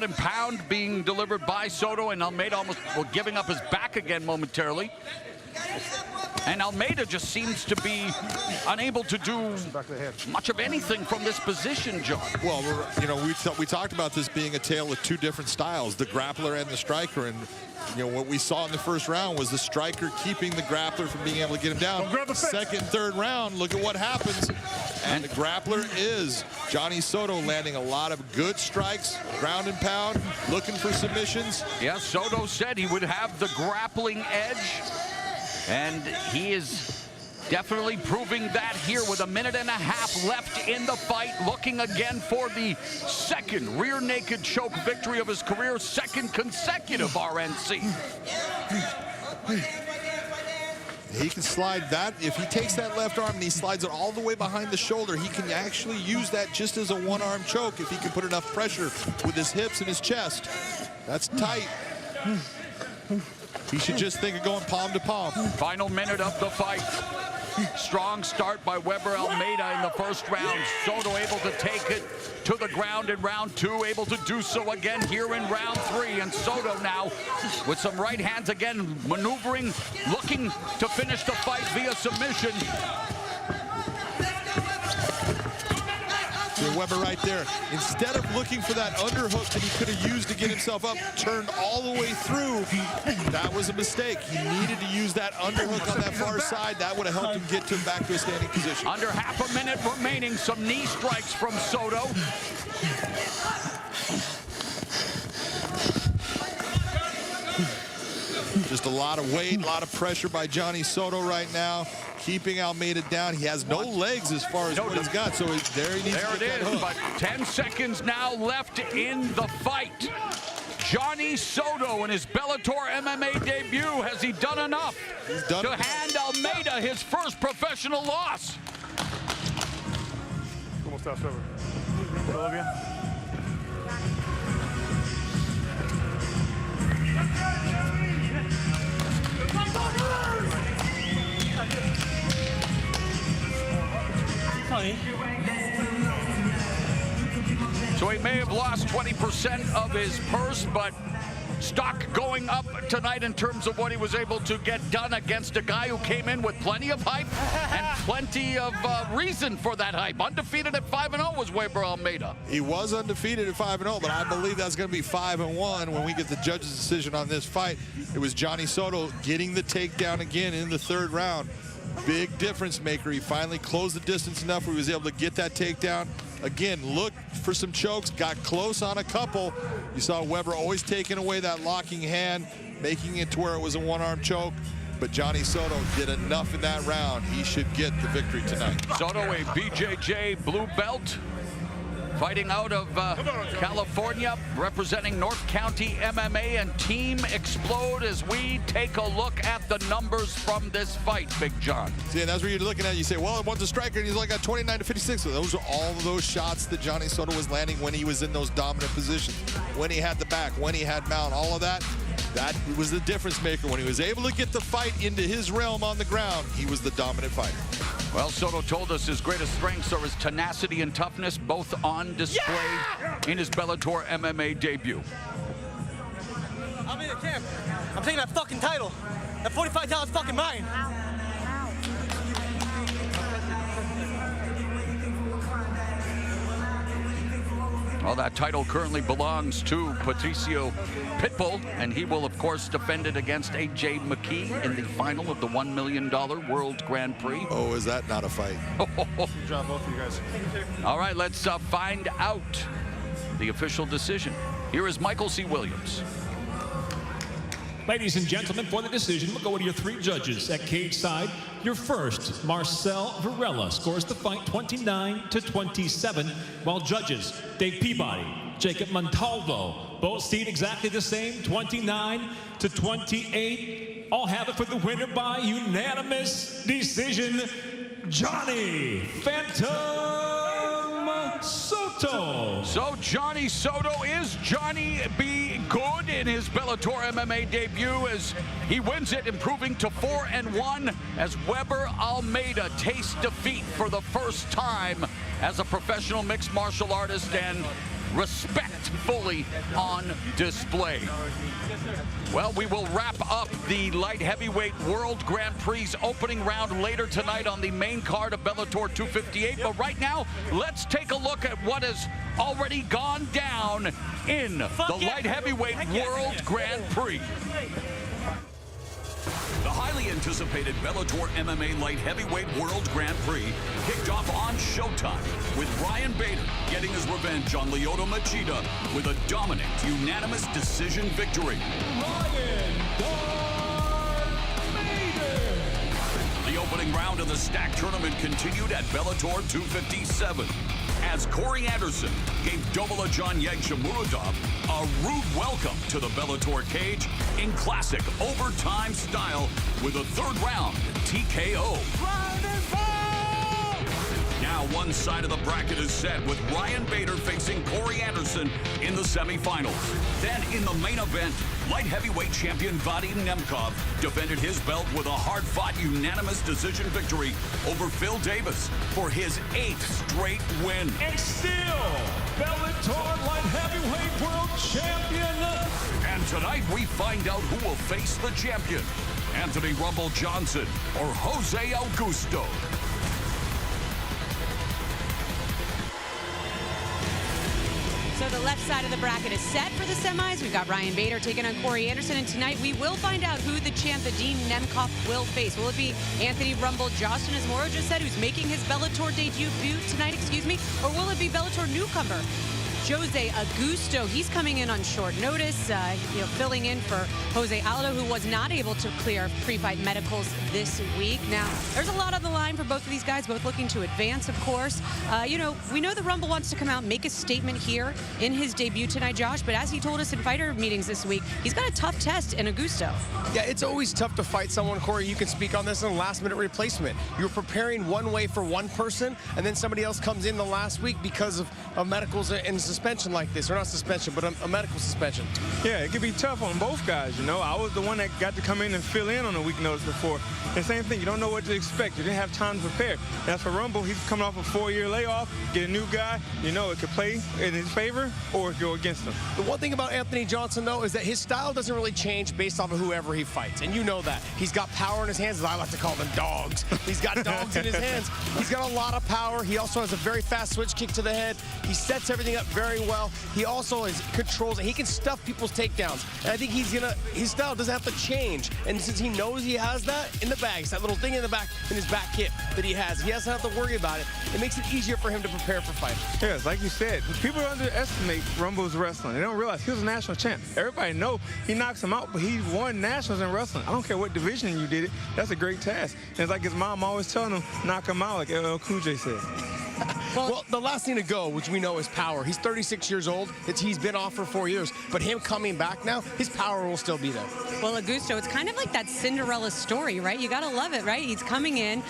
and pound being delivered by Soto, and Almeida almost giving up his back again momentarily. And Almeida just seems to be unable to do much of anything from this position, John. Well, you know, we talked about this being a tale of two different styles, the grappler and the striker. And you know what we saw in the first round was the striker keeping the grappler from being able to get him down. Second, third round, look at what happens. And the grappler is Johnny Soto, landing a lot of good strikes, ground and pound, looking for submissions. Yeah, Soto said he would have the grappling edge. And he is definitely proving that here with a minute and a half left in the fight, looking again for the second rear naked choke victory of his career, second consecutive RNC. He can slide that. If he takes that left arm and he slides it all the way behind the shoulder, he can actually use that just as a one-arm choke if he can put enough pressure with his hips and his chest. That's tight. He should just think of going palm to palm. Final minute of the fight. Strong start by Weber Almeida in the first round. Soto able to take it to the ground in round two, able to do so again here in round three. And Soto now with some right hands again, maneuvering, looking to finish the fight via submission. Weber right there. Instead of looking for that underhook that he could have used to get himself up, turned all the way through. That was a mistake. He needed to use that underhook on that far side. That would have helped him get to him back to a standing position. Under half a minute remaining. Some knee strikes from Soto. Just a lot of weight, a lot of pressure by Johnny Soto right now, keeping Almeida down. He has no legs as far as what he's got, so there he needs to get that hook. But 10 seconds now left in the fight. Johnny Soto in his Bellator MMA debut. Has he done enough to hand Almeida his first professional loss? ¿Cómo estás, Trevor? ¿Todo bien? So he may have lost 20% of his purse, but stock going up tonight in terms of what he was able to get done against a guy who came in with plenty of hype and plenty of reason for that hype. Undefeated at 5-0 was Weber Almeida. He was undefeated at 5-0, but I believe that's going to be 5-1 when we get the judge's decision on this fight. It was Johnny Soto getting the takedown again in the third round. Big difference maker. He finally closed the distance enough where he was able to get that takedown. Again, looked for some chokes, got close on a couple. You saw Weber always taking away that locking hand, making it to where it was a one-arm choke. But Johnny Soto did enough in that round. He should get the victory tonight. Soto, a BJJ blue belt, fighting out of California, representing North County MMA, and Team Explode as we take a look at the numbers from this fight, Big John. See, and that's where you're looking at. You say, well, one's a striker, and he's only got 29 to 56. So those are all of those shots that Johnny Soto was landing when he was in those dominant positions. When he had the back, when he had mount, all of that. That was the difference maker. When he was able to get the fight into his realm on the ground, he was the dominant fighter. Well, Soto told us his greatest strengths are his tenacity and toughness, both on display in his Bellator MMA debut. champ. I'm taking that fucking title. That $45 is fucking mine. Well, that title currently belongs to Patricio Pitbull, and he will, of course, defend it against A.J. McKee in the final of the $1 million World Grand Prix. Oh, is that not a fight? Good job, both of you guys. All right, let's find out the official decision. Here is Michael C. Williams. Ladies and gentlemen, for the decision, we'll go to your 3 judges. At cage side, your first, Marcel Varela, scores the fight 29-27, while judges Dave Peabody, Jacob Montalvo, both seed exactly the same, 29-28. All have it for the winner by unanimous decision, Johnny Phantom Soto. So Johnny Soto is Johnny B. Good in his Bellator MMA debut as he wins it, improving to 4-1 as Weber Almeida tastes defeat for the first time as a professional mixed martial artist, and respect fully on display. Well, we will wrap up the light heavyweight World Grand Prix opening round later tonight on the main card of Bellator 258. But right now, let's take a look at what has already gone down in the light heavyweight World Grand Prix. The highly anticipated Bellator MMA Light Heavyweight World Grand Prix kicked off on Showtime with Ryan Bader getting his revenge on Lyoto Machida with a dominant, unanimous decision victory. The opening round of the stacked tournament continued at Bellator 257 as Corey Anderson gave Dobolajan Yegchamuradov a rude welcome to the Bellator cage in classic overtime style with a 3rd round TKO. Now one side of the bracket is set with Ryan Bader facing Corey Anderson in the semifinals. Then in the main event, light heavyweight champion Vadim Nemkov defended his belt with a hard-fought unanimous decision victory over Phil Davis for his 8th straight win. And still, Bellator light heavyweight world champion. And tonight we find out who will face the champion, Anthony Rumble Johnson or Jose Augusto. So the left side of the bracket is set for the semis. We've got Ryan Bader taking on Corey Anderson, and tonight we will find out who the champ, Vadim Nemkov, will face. Will it be Anthony Rumble Johnson, as Mauro just said, who's making his Bellator debut tonight, or will it be Bellator newcomer Jose Augusto? He's coming in on short notice, filling in for Jose Aldo, who was not able to clear pre-fight medicals this week. Now, there's a lot on the line for both of these guys, both looking to advance, of course. We know that Rumble wants to come out and make a statement here in his debut tonight, Josh, but as he told us in fighter meetings this week, he's got a tough test in Augusto. Yeah, it's always tough to fight someone, Corey. You can speak on this in a last-minute replacement. You're preparing one way for one person, and then somebody else comes in the last week because of medicals and suspension like this, or not suspension, but a medical suspension. Yeah, it could be tough on both guys, you know. I was the one that got to come in and fill in on a week notice before. And same thing, you don't know what to expect. You didn't have time to prepare. As for Rumble, he's coming off a 4-year layoff, get a new guy, you know, it could play in his favor or go against him. The one thing about Anthony Johnson, though, is that his style doesn't really change based off of whoever he fights, and you know that. He's got power in his hands, as I like to call them dogs. He's got dogs in his hands. He's got a lot of power. He also has a very fast switch kick to the head. He sets everything up very well. He also controls it. He can stuff people's takedowns. And I think his style doesn't have to change. And since he knows he has that in the bag, it's that little thing in the back, in his back hip that he has, he doesn't have to worry about it. It makes it easier for him to prepare for fights. Yes, like you said, people underestimate Rumble's wrestling. They don't realize he was a national champ. Everybody know he knocks him out, but he won nationals in wrestling. I don't care what division you did it. That's a great task. And it's like his mom always telling him, knock him out, like LL Cool J said. Well, the last thing to go, which we know is power. He's 36 years old. He's been off for 4 years. But him coming back now, his power will still be there. Well, Augusto, it's kind of like that Cinderella story, right? You got to love it, right? He's coming in,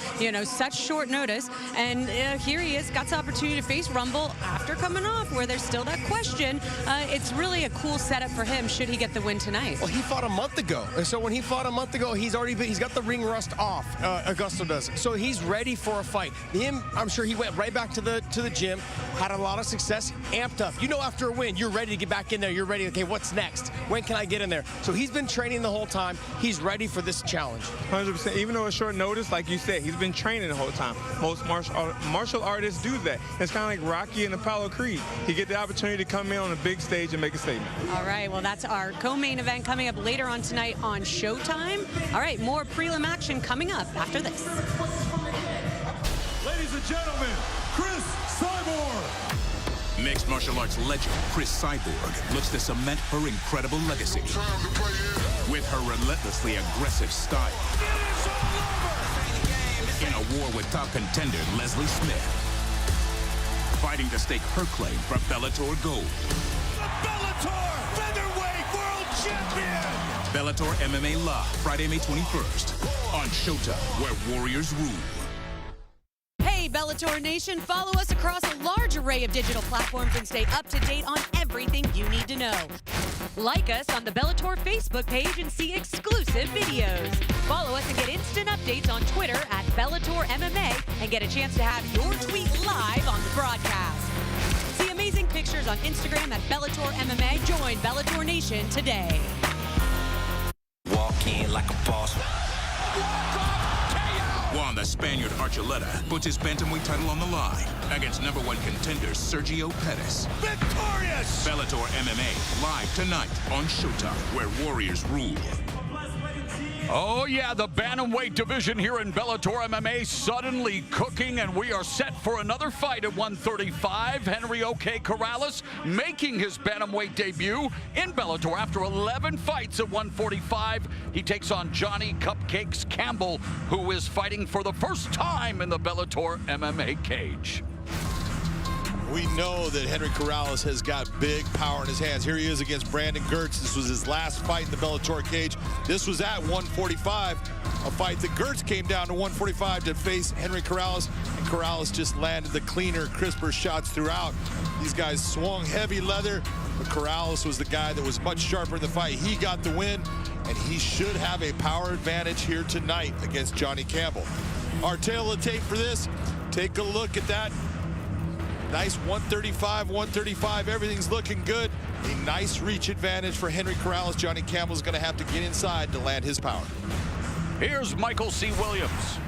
such short notice. And here he is, got the opportunity to face Rumble after coming off, where there's still that question. It's really a cool setup for him, should he get the win tonight. Well, he fought a month ago. And so when he fought a month ago, he's got the ring rust off, Augusto does. So he's ready for a fight. I'm sure he went right back to the the gym, had a lot of success, amped up. You know, after a win, you're ready to get back in there. You're ready, okay, what's next? When can I get in there? So he's been training the whole time. He's ready for this challenge. 100%. Even though it's short notice, like you said, he's been training the whole time. Most martial artists do that. It's kind of like Rocky and Apollo Creed. He get the opportunity to come in on a big stage and make a statement. All right, well, that's our co-main event coming up later on tonight on Showtime. All right, more prelim action coming up after this. Ladies and gentlemen, Chris Cyborg. Mixed martial arts legend Chris Cyborg looks to cement her incredible legacy with her relentlessly aggressive style. In a war with top contender Leslie Smith, fighting to stake her claim for Bellator Gold. The Bellator Featherweight World Champion. Bellator MMA Live, Friday, May 21st on Showtime, where warriors rule. Hey, Bellator Nation, follow us across a large array of digital platforms and stay up to date on everything you need to know. Like us on the Bellator Facebook page and see exclusive videos. Follow us and get instant updates on Twitter at Bellator MMA and get a chance to have your tweet live on the broadcast. See amazing pictures on Instagram at Bellator MMA. Join Bellator Nation today. Walk in like a boss. While the Spaniard Archuleta puts his bantamweight title on the line against #1 contender Sergio Pettis. Victorious! Bellator MMA live tonight on Showtime, where warriors rule. Oh yeah, the bantamweight division here in Bellator MMA suddenly cooking, and we are set for another fight at 135. Henry OK Corrales making his bantamweight debut in Bellator after 11 fights at 145. He takes on Johnny Cupcakes Campbell, who is fighting for the first time in the Bellator MMA cage. We know that Henry Corrales has got big power in his hands. Here he is against Brandon Gertz. This was his last fight in the Bellator cage. This was at 145, a fight that Gertz came down to 145 to face Henry Corrales, and Corrales just landed the cleaner, crisper shots throughout. These guys swung heavy leather, but Corrales was the guy that was much sharper in the fight. He got the win, and he should have a power advantage here tonight against Johnny Campbell. Our tail of the tape for this, take a look at that. Nice 135, 135. Everything's looking good. A nice reach advantage for Henry Corrales. Johnny Campbell's going to have to get inside to land his power. Here's Michael C. Williams.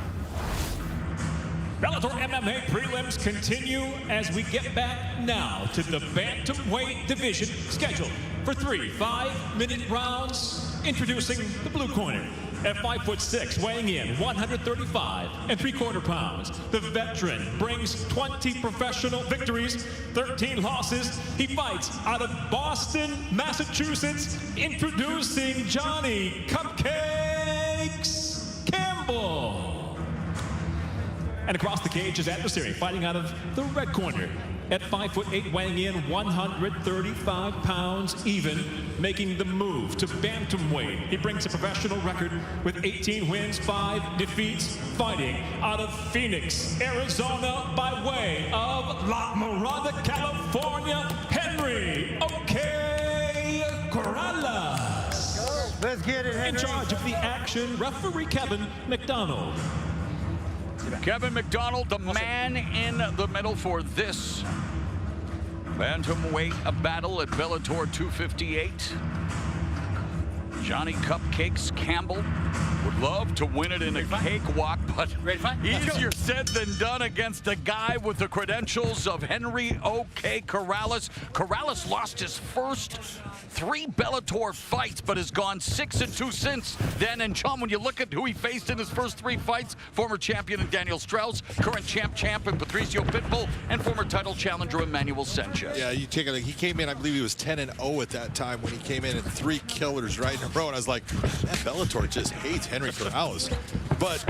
Bellator MMA prelims continue as we get back now to the bantamweight division, scheduled for 3 5-minute rounds. Introducing the blue corner. At 5'6", weighing in 135 3/4 pounds, the veteran brings 20 professional victories, 13 losses. He fights out of Boston, Massachusetts. Introducing Johnny Cupcakes Campbell. And across the cage is adversary, fighting out of the red corner. At 5'8", weighing in 135 pounds even, making the move to bantamweight. He brings a professional record with 18 wins, 5 defeats, fighting out of Phoenix, Arizona, by way of La Mirada, California, Henry OK Corrales. Let's get it, Henry. In charge of the action, referee Kevin McDonald. Kevin McDonald, the man in the middle for this bantamweight battle at Bellator 258. Johnny Cupcakes Campbell would love to win it in a cakewalk, but easier said than done against a guy with the credentials of Henry OK Corrales. Corrales lost his first 3 Bellator fights, but has gone 6-2 since then. And John, when you look at who he faced in his first 3 fights, former champion in Daniel Strauss, current champ in Patricio Pitbull, and former title challenger Emmanuel Sanchez. Yeah, you take a look. He came in, I believe he was 10-0 at that time when he came in, and 3 killers right in a row. And I was like, that Bellator just hates Henry Corrales. But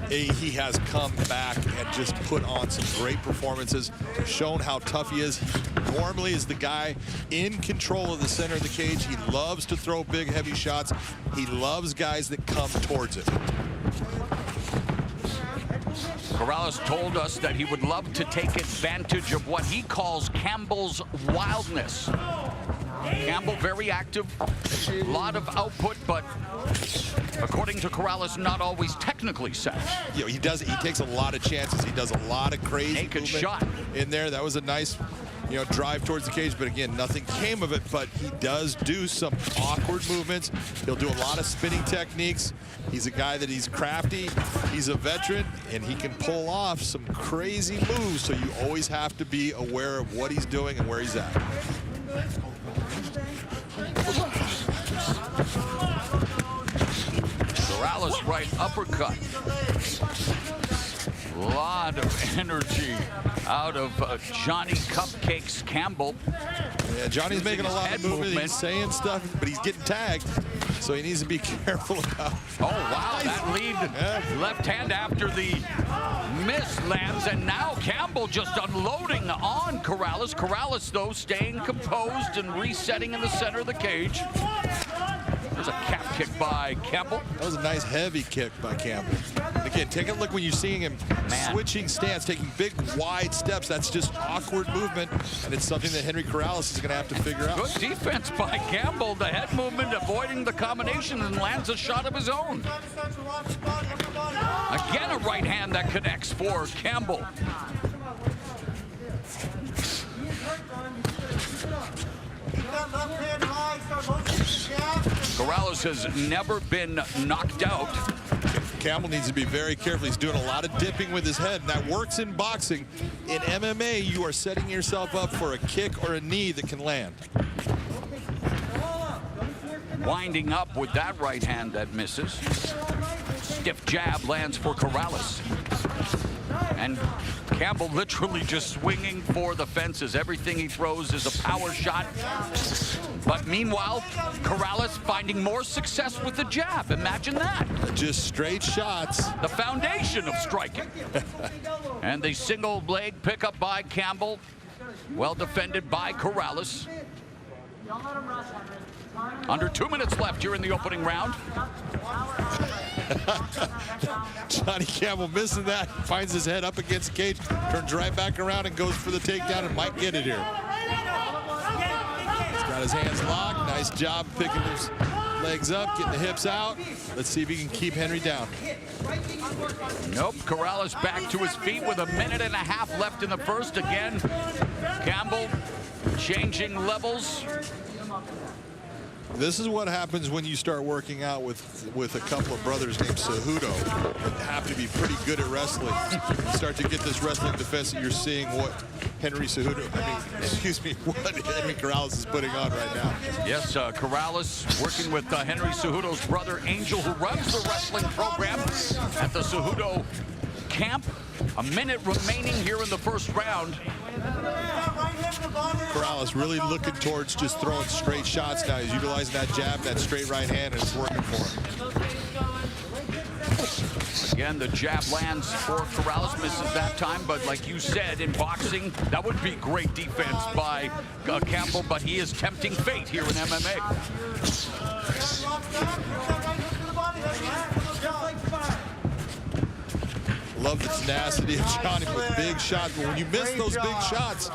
he has come back and just put on some great performances, shown how tough he is. He normally is the guy in control of the center of the cage. He loves to throw big, heavy shots. He loves guys that come towards him. Corrales told us that he would love to take advantage of what he calls Campbell's wildness. Campbell very active, a lot of output, but according to Corrales, not always technically sound. You know, he takes a lot of chances. He does a lot of crazy naked movement shot in there. That was a nice, you know, drive towards the cage, but again, nothing came of it. But he does do some awkward movements. He'll do a lot of spinning techniques. He's a guy that he's crafty. He's a veteran, and he can pull off some crazy moves. So you always have to be aware of what he's doing and where he's at. Corrales right uppercut. A lot of energy out of Johnny Cupcakes Campbell. Yeah, Johnny's making a lot of movement. He's saying stuff, but he's getting tagged, so he needs to be careful about. Oh, wow, that lead left hand after the miss lands, and now Campbell just unloading on Corrales. Corrales, though, staying composed and resetting in the center of the cage. There's a calf kick by Campbell. That was a nice heavy kick by Campbell. Again, take a look when you're seeing him switching stance, taking big, wide steps. That's just awkward movement, and it's something that Henry Corrales is going to have to figure out. Good defense by Campbell. The head movement, avoiding the combination, and lands a shot of his own. Again, a right hand that connects for Campbell. Corrales has never been knocked out. Campbell needs to be very careful. He's doing a lot of dipping with his head, and that works in boxing. In MMA, you are setting yourself up for a kick or a knee that can land. Winding up with that right hand that misses. Stiff jab lands for Corrales. And Campbell literally just swinging for the fences. Everything he throws is a power shot. But meanwhile, Corrales finding more success with the jab. Imagine that. Just straight shots. The foundation of striking. And the single leg pickup by Campbell. Well defended by Corrales. Under 2 minutes left here in the opening round. Johnny Campbell missing that, finds his head up against the cage, turns right back around and goes for the takedown and might get it here. He's got his hands locked. Nice job picking his legs up, getting the hips out. Let's see if he can keep Henry down. Nope, Corrales back to his feet with 1.5 minutes left in the first. Again, Campbell changing levels. This is what happens when you start working out with a couple of brothers named Cejudo that have to be pretty good at wrestling. You start to get this wrestling defense that you're seeing what what Henry Corrales is putting on right now. Yes, Corrales working with Henry Cejudo's brother Angel, who runs the wrestling program at the Cejudo camp. 1 minute remaining here in the first round. Corrales really looking towards just throwing straight shots now. He's utilizing that jab, that straight right hand, and it's working for him. Again, the jab lands for Corrales, misses that time, but like you said, in boxing, that would be great defense by Campbell, but he is tempting fate here in MMA. Love the tenacity of Johnny with big shots, but when you miss those big shots,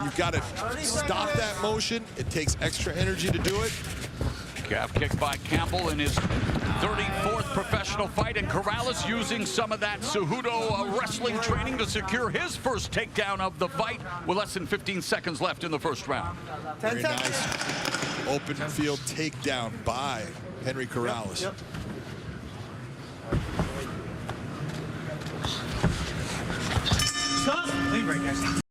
you've got to stop that motion. It takes extra energy to do it. Calf kick by Campbell in his 34th professional fight, and Corrales using some of that Cejudo wrestling training to secure his first takedown of the fight with less than 15 seconds left in the first round. Very nice open field takedown by Henry Corrales. Yep. Stop! Clean break, guys.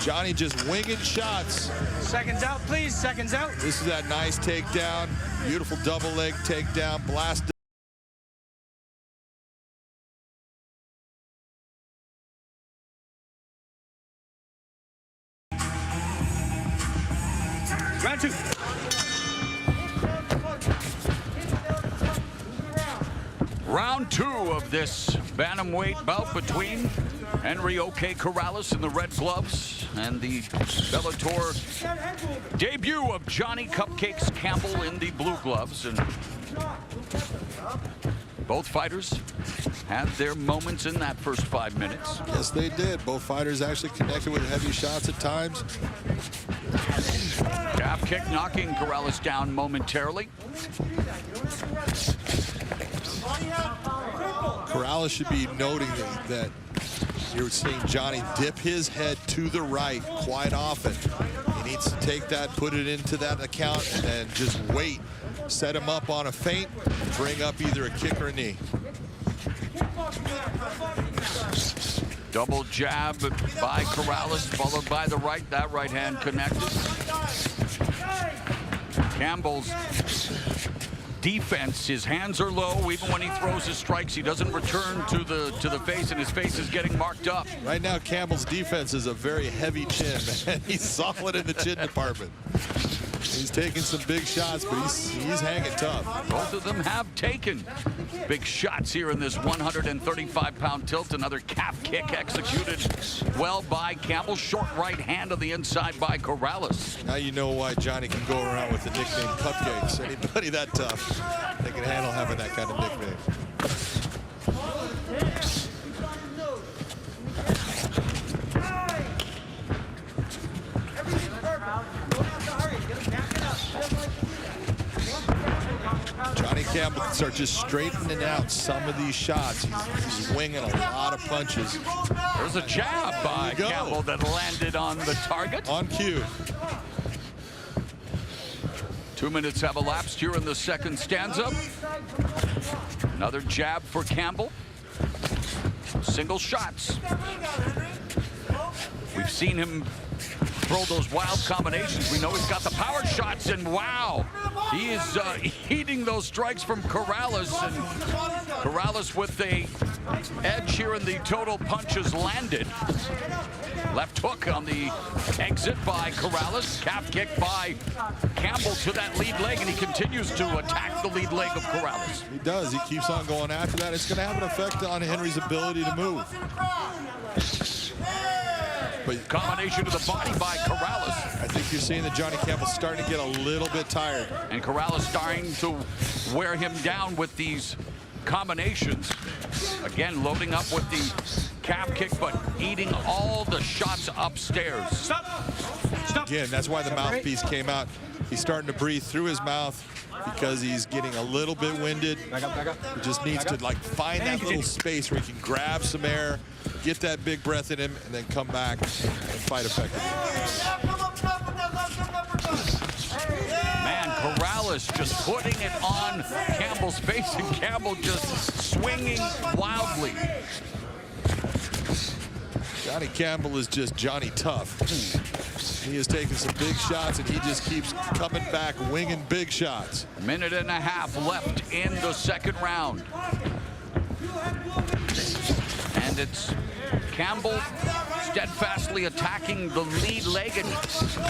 Johnny just winging shots. Seconds out, please. Seconds out. This is that nice takedown. Beautiful double leg takedown. Blast. Round 2. Round 2 of this bantamweight bout between Henrique Corrales in the red gloves and the Bellator debut of Johnny Cupcakes Campbell in the blue gloves. And both fighters had their moments in that first 5 minutes. Yes, they did. Both fighters actually connected with heavy shots at times. Calf kick knocking Corrales down momentarily. Corrales should be noting that you're seeing Johnny dip his head to the right quite often. He needs to take that, put it into that account, and then just wait. Set him up on a feint, bring up either a kick or a knee. Double jab by Corrales, followed by the right. That right hand connected. Campbell's defense, his hands are low. Even when he throws his strikes, he doesn't return to the face, and his face is getting marked up. Right now, Campbell's defense is a very heavy chin, man. He's solid in the chin department. He's taking some big shots, but he's hanging tough. Both of them have taken big shots here in this 135-pound tilt. Another calf kick executed well by Campbell. Short right hand on the inside by Corrales. Now you know why Johnny can go around with the nickname Cupcakes. Anybody that tough, they can handle having that kind of nickname. Johnny Campbell can start just straightening out some of these shots. He's winging a lot of punches. There's a jab by Campbell that landed on the target. On cue. 2 minutes have elapsed here in the second stanza. Another jab for Campbell. Single shots. We've seen him throw those wild combinations. We know he's got the power shots, and wow, he is eating those strikes from Corrales. And Corrales with the edge here in the total punches landed. Left hook on the exit by Corrales. Calf kick by Campbell to that lead leg, and he continues to attack the lead leg of Corrales. He does. He keeps on going after that. It's going to have an effect on Henry's ability to move. But combination to the body by Corrales. I think you're seeing that Johnny Campbell's starting to get a little bit tired. And Corrales starting to wear him down with these combinations. Again, loading up with the calf kick, but eating all the shots upstairs. Stop. Stop. Again, that's why the mouthpiece came out. He's starting to breathe through his mouth because he's getting a little bit winded. Back up, back up. He just needs to like find that little space where he can grab some air, get that big breath in him, and then come back and fight effectively. Man, Corrales just putting it on Campbell's face, and Campbell just swinging wildly. Johnny Campbell is just Johnny Tough. He is taking some big shots, and he just keeps coming back, winging big shots. Minute and a half left in the second round. And it's Campbell steadfastly attacking the lead leg, and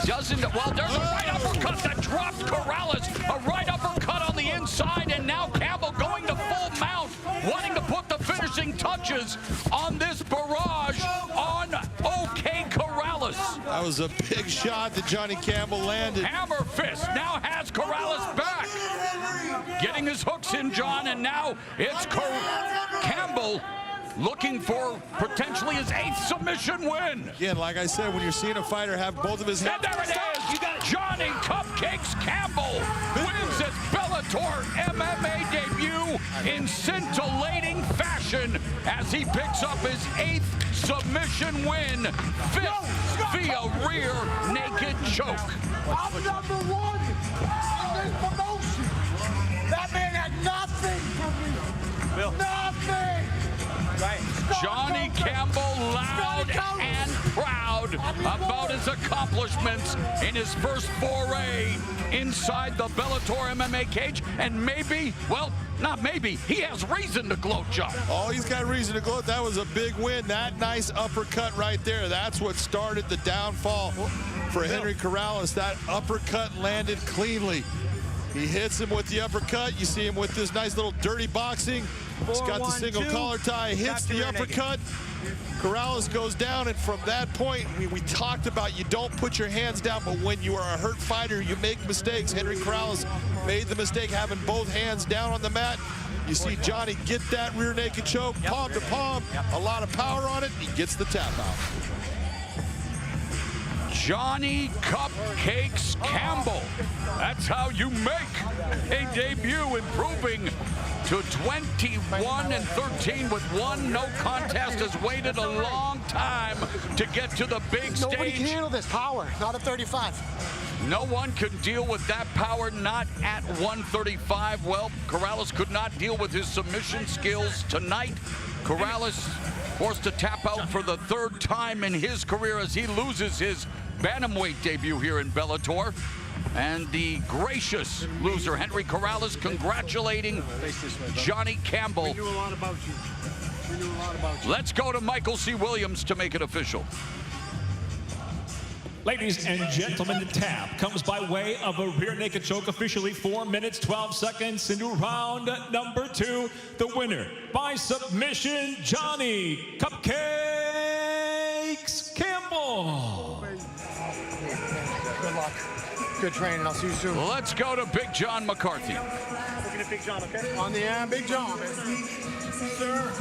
doesn't, well, there's a right uppercut that dropped Corrales. A right uppercut on the inside, and now Campbell going to full mount, wanting to put the finishing touches on this barrage on OK Corrales. That was a big shot that Johnny Campbell landed. Hammer fist now has Corrales back. Getting his hooks in, John, and now it's Campbell looking for potentially his 8th submission win. Again, like I said, when you're seeing a fighter have both of his hands. And there it is. You got it. Johnny Cupcakes Campbell wins his Bellator MMA debut in scintillating fashion as he picks up his 8th submission win, 5th via rear naked choke. I'm #1 in this promotion. That man had nothing for me. Bill. Nothing. Right. Johnny Campbell loud and proud about accomplishments in his first foray inside the Bellator MMA cage, and maybe, well, not maybe, he has reason to gloat, John. Oh, he's got reason to gloat. That was a big win. That nice uppercut right there, that's what started the downfall for Henry Corrales. That uppercut landed cleanly. He hits him with the uppercut. You see him with this nice little dirty boxing. He's got the single collar tie, hits the uppercut. Corrales goes down, and from that point, we talked about you don't put your hands down, but when you are a hurt fighter, you make mistakes. Henry Corrales made the mistake having both hands down on the mat. You see Johnny get that rear naked choke, palm to palm, a lot of power on it. He gets the tap out. Johnny Cupcakes Campbell. That's how you make a debut, improving to 21-13 with one no contest. Has waited a long time to get to the big stage. Nobody can handle this power, not at 35. No one can deal with that power, not at 135. Well, Corrales could not deal with his submission skills tonight. Corrales forced to tap out for the third time in his career as he loses his bantamweight debut here in Bellator. And the gracious loser, Henry Corrales, congratulating Johnny Campbell. We knew a lot about you. We knew a lot about you. Let's go to Michael C. Williams to make it official. Ladies and gentlemen, the tap comes by way of a rear naked choke, officially 4 minutes, 12 seconds into round number 2. The winner by submission, Johnny Cupcakes Campbell. Good luck. Good training. I'll see you soon. Let's go to Big John McCarthy. Looking at Big John, okay? On the end, Big John. Sir.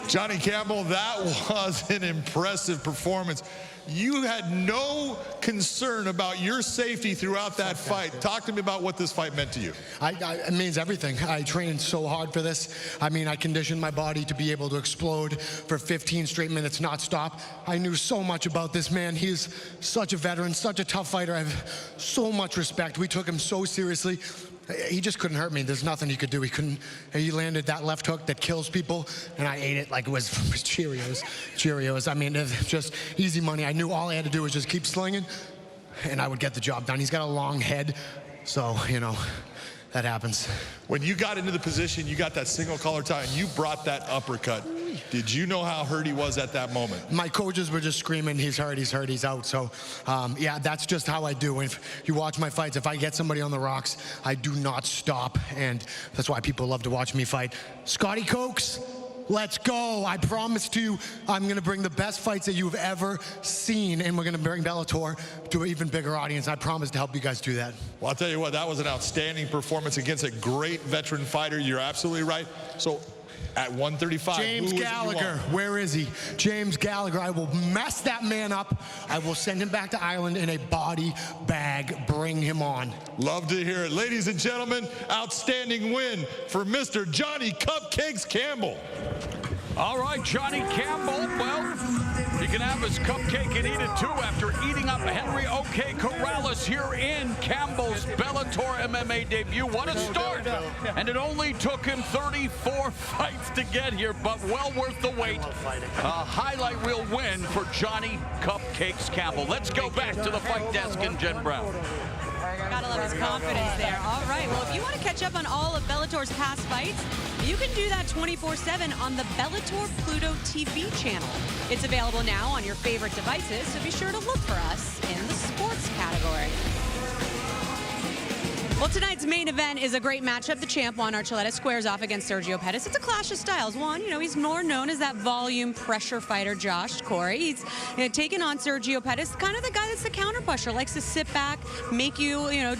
Johnny Campbell, that was an impressive performance. You had no concern about your safety throughout that fight. Talk to me about what this fight meant to you. It means everything. I trained so hard for this. I mean, I conditioned my body to be able to explode for 15 straight minutes, not stop. I knew so much about this man. He's such a veteran, such a tough fighter. I have so much respect. We took him so seriously. He just couldn't hurt me. There's nothing he could do. He landed that left hook that kills people, and I ate it like it was Cheerios. Cheerios. I mean, it's just easy money. I knew all I had to do was just keep slinging, and I would get the job done. He's got a long head, so, you know, that happens. When you got into the position, you got that single collar tie, and you brought that uppercut. Did you know how hurt he was at that moment? My coaches were just screaming, he's hurt, he's hurt, he's out. So, yeah, that's just how I do. If you watch my fights, if I get somebody on the rocks, I do not stop. And that's why people love to watch me fight. Scotty Cokes, let's go. I promise to you, I'm going to bring the best fights that you've ever seen, and we're going to bring Bellator to an even bigger audience. I promise to help you guys do that. Well, I'll tell you what, that was an outstanding performance against a great veteran fighter. You're absolutely right. So, at 135, James Gallagher, where is he? James Gallagher, I will mess that man up. I will send him back to Ireland in a body bag. Bring him on. Love to hear it. Ladies and gentlemen, outstanding win for Mr. Johnny Cupcakes Campbell. All right, Johnny Campbell, well, he can have his cupcake and eat it too after eating up Henry O.K. Corrales here in Campbell's Bellator MMA debut. What a start! And it only took him 34 fights to get here, but well worth the wait. A highlight reel win for Johnny Cupcakes Campbell. Let's go back to the fight desk and Jen Brown. Gotta love his confidence there. All right, well, if you want to catch up on all of Bellator's past fights, you can do that 24/7 on the Bellator Pluto TV channel. It's available now on your favorite devices, so be sure to look for us in the sports category. Well, tonight's main event is a great matchup. The champ, Juan Archuleta, squares off against Sergio Pettis. It's a clash of styles. Juan, you know, he's more known as that volume pressure fighter. Josh, Corey, he's taking on Sergio Pettis, kind of the guy that's the counter pusher, likes to sit back, make you,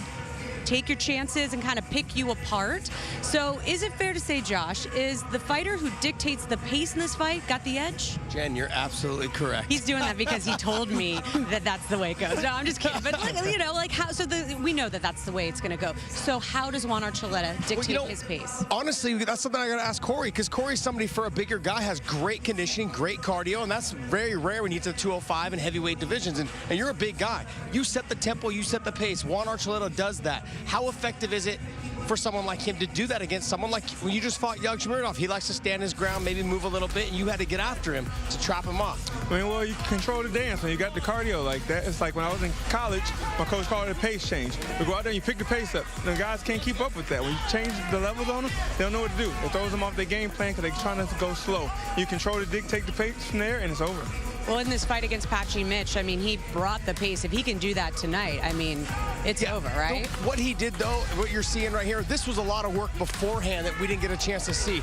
take your chances and kind of pick you apart. So is it fair to say, Josh, is the fighter who dictates the pace in this fight got the edge? Jen, you're absolutely correct. He's doing that because he told me that that's the way it goes. No, I'm just kidding. But we know that that's the way it's going to go. So how does Juan Archuleta dictate his pace? Honestly, that's something I got to ask Corey, because Corey's somebody, for a bigger guy, has great conditioning, great cardio, and that's very rare when you get to 205 and heavyweight divisions. And you're a big guy. You set the tempo, you set the pace. Juan Archuleta does that. How effective is it for someone like him to do that against someone like when you just fought Young Smirnoff. He likes to stand his ground, maybe move a little bit, and you had to get after him to trap him off. I mean, well, you control the dance when you got the cardio like that. It's like when I was in college, my coach called it a pace change. You go out there and you pick the pace up. The guys can't keep up with that. When you change the levels on them, they don't know what to do. It throws them off their game plan because they're trying to go slow. You control the dictate the pace from there, and it's over. Well, in this fight against Patchy Mitch, I mean, he brought the pace. If he can do that tonight, I mean, it's over, right? What he did, though, what you're seeing right here, this was a lot of work beforehand that we didn't get a chance to see.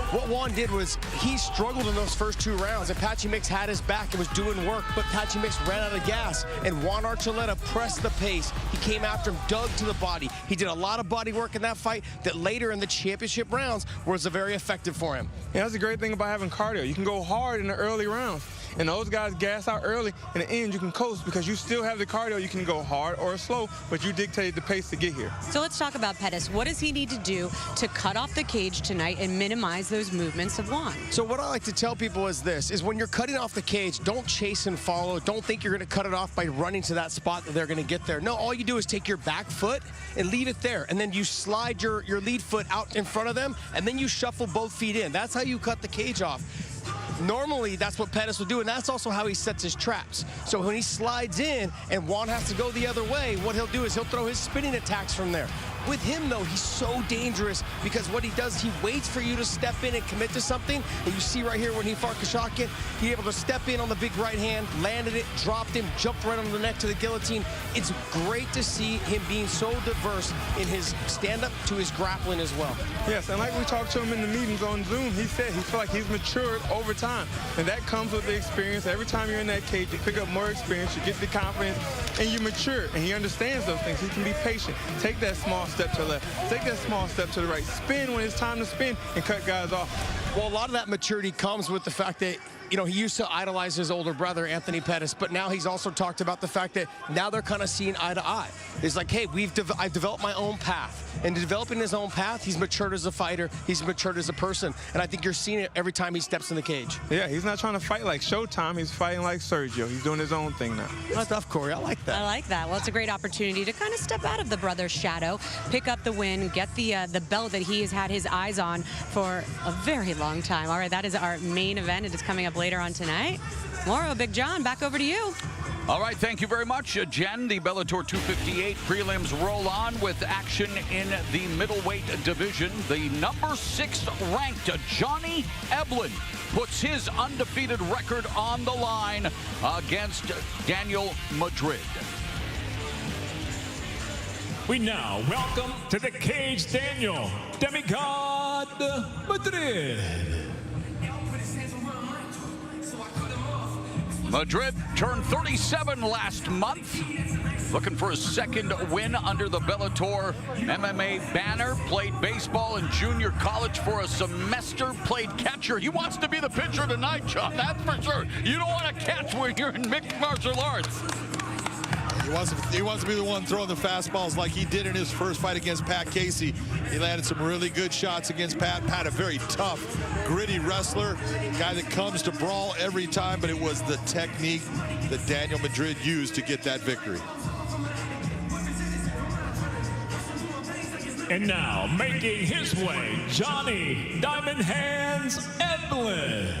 What Juan did was he struggled in those first 2 rounds, and Patchy Mix had his back and was doing work, but Patchy Mix ran out of gas, and Juan Archuleta pressed the pace. He came after him, dug to the body. He did a lot of body work in that fight that later in the championship rounds was very effective for him. Yeah, that's the great thing about having cardio. You can go hard in the early rounds. And those guys gas out early. In the end, you can coast because you still have the cardio. You can go hard or slow, but you dictated the pace to get here. So let's talk about Pettis. What does he need to do to cut off the cage tonight and minimize those movements of Juan? So what I like to tell people is this, is when you're cutting off the cage, don't chase and follow. Don't think you're going to cut it off by running to that spot that they're going to get there. No, all you do is take your back foot and leave it there. And then you slide your lead foot out in front of them, and then you shuffle both feet in. That's how you cut the cage off. Normally, that's what Pettis will do, and that's also how he sets his traps. So when he slides in and Juan has to go the other way, what he'll do is he'll throw his spinning attacks from there. With him, though, he's so dangerous because what he does, he waits for you to step in and commit to something. And you see right here when he fought Kashakin, he able to step in on the big right hand, landed it, dropped him, jumped right on the neck to the guillotine. It's great to see him being so diverse in his stand-up to his grappling as well. Yes, and like we talked to him in the meetings on Zoom, he said he feels like he's matured over time. And that comes with the experience. Every time you're in that cage, you pick up more experience, you get the confidence, and you mature. And he understands those things. He can be patient. Take that small step to the left. Take that small step to the right. Spin when it's time to spin and cut guys off. Well, a lot of that maturity comes with the fact that, you know, he used to idolize his older brother, Anthony Pettis, but now he's also talked about the fact that now they're kind of seeing eye to eye. It's like, hey, I've developed my own path. And developing his own path, he's matured as a fighter, he's matured as a person. And I think you're seeing it every time he steps in the cage. Yeah, he's not trying to fight like Showtime, he's fighting like Sergio. He's doing his own thing now. Good stuff, Corey, I like that. I like that. Well, it's a great opportunity to kind of step out of the brother's shadow, pick up the win, get the belt that he has had his eyes on for a very long time. All right, that is our main event. It is coming up later on tonight. Moro, Big John, back over to you. All right, thank you very much, Jen. The Bellator 258 prelims roll on with action in the middleweight division. The number 6 ranked Johnny Eblin puts his undefeated record on the line against Daniel Madrid. We now welcome to the cage Daniel Demigod Madrid. Madrid turned 37 last month. Looking for his second win under the Bellator MMA banner. Played baseball in junior college for a semester. Played catcher. He wants to be the pitcher tonight, John. That's for sure. You don't want to catch when you're in mixed martial arts. He wants to be the one throwing the fastballs like he did in his first fight against Pat Casey. He landed some really good shots against Pat. Pat, a very tough, gritty wrestler, guy that comes to brawl every time, but it was the technique that Daniel Madrid used to get that victory. And now, making his way, Johnny Diamond Hands Eblin.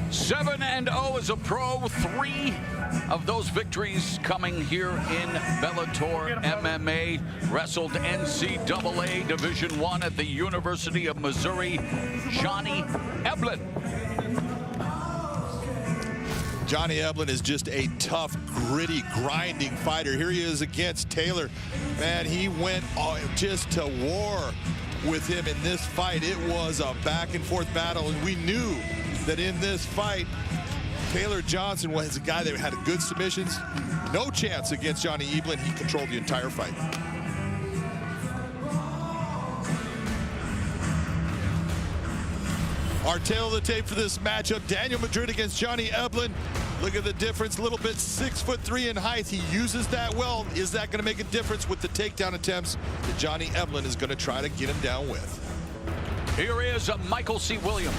7-0 as a pro. 3 of those victories coming here in Bellator MMA. Wrestled NCAA Division I at the University of Missouri. Johnny Eblin. Johnny Eblin is just a tough, gritty, grinding fighter. Here he is against Taylor. Man, he went just to war with him in this fight. It was a back-and-forth battle, and we knew that in this fight, Taylor Johnson was a guy that had good submissions. No chance against Johnny Eblin. He controlled the entire fight. Our tail of the tape for this matchup, Daniel Madrid against Johnny Eblin. Look at the difference, a little bit, 6'3" in height. He uses that well. Is that going to make a difference with the takedown attempts that Johnny Eblin is going to try to get him down with? Here is Michael C. Williams.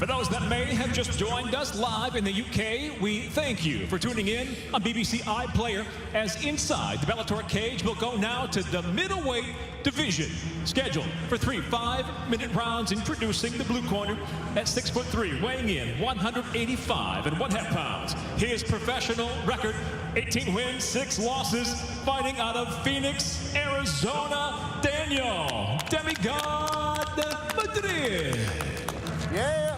For those that may have just joined us live in the UK, we thank you for tuning in on BBC iPlayer as inside the Bellator cage will go now to the middleweight division. Scheduled for 3 5-minute rounds, introducing the blue corner at 6'3", weighing in 185.5 pounds. His professional record, 18 wins, 6 losses, fighting out of Phoenix, Arizona, Daniel Demigod Madrid. Yeah.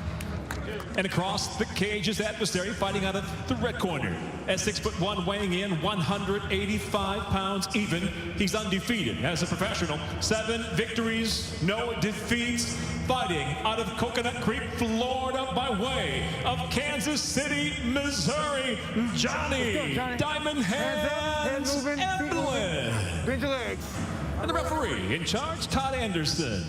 And across the cage, his adversary fighting out of the red corner. At 6'1", weighing in 185 pounds even, he's undefeated as a professional. 7 victories, no defeats, fighting out of Coconut Creek, Florida, by way of Kansas City, Missouri, Johnny Diamond Hands Eblin. Bend your legs. And the referee in charge, Todd Anderson.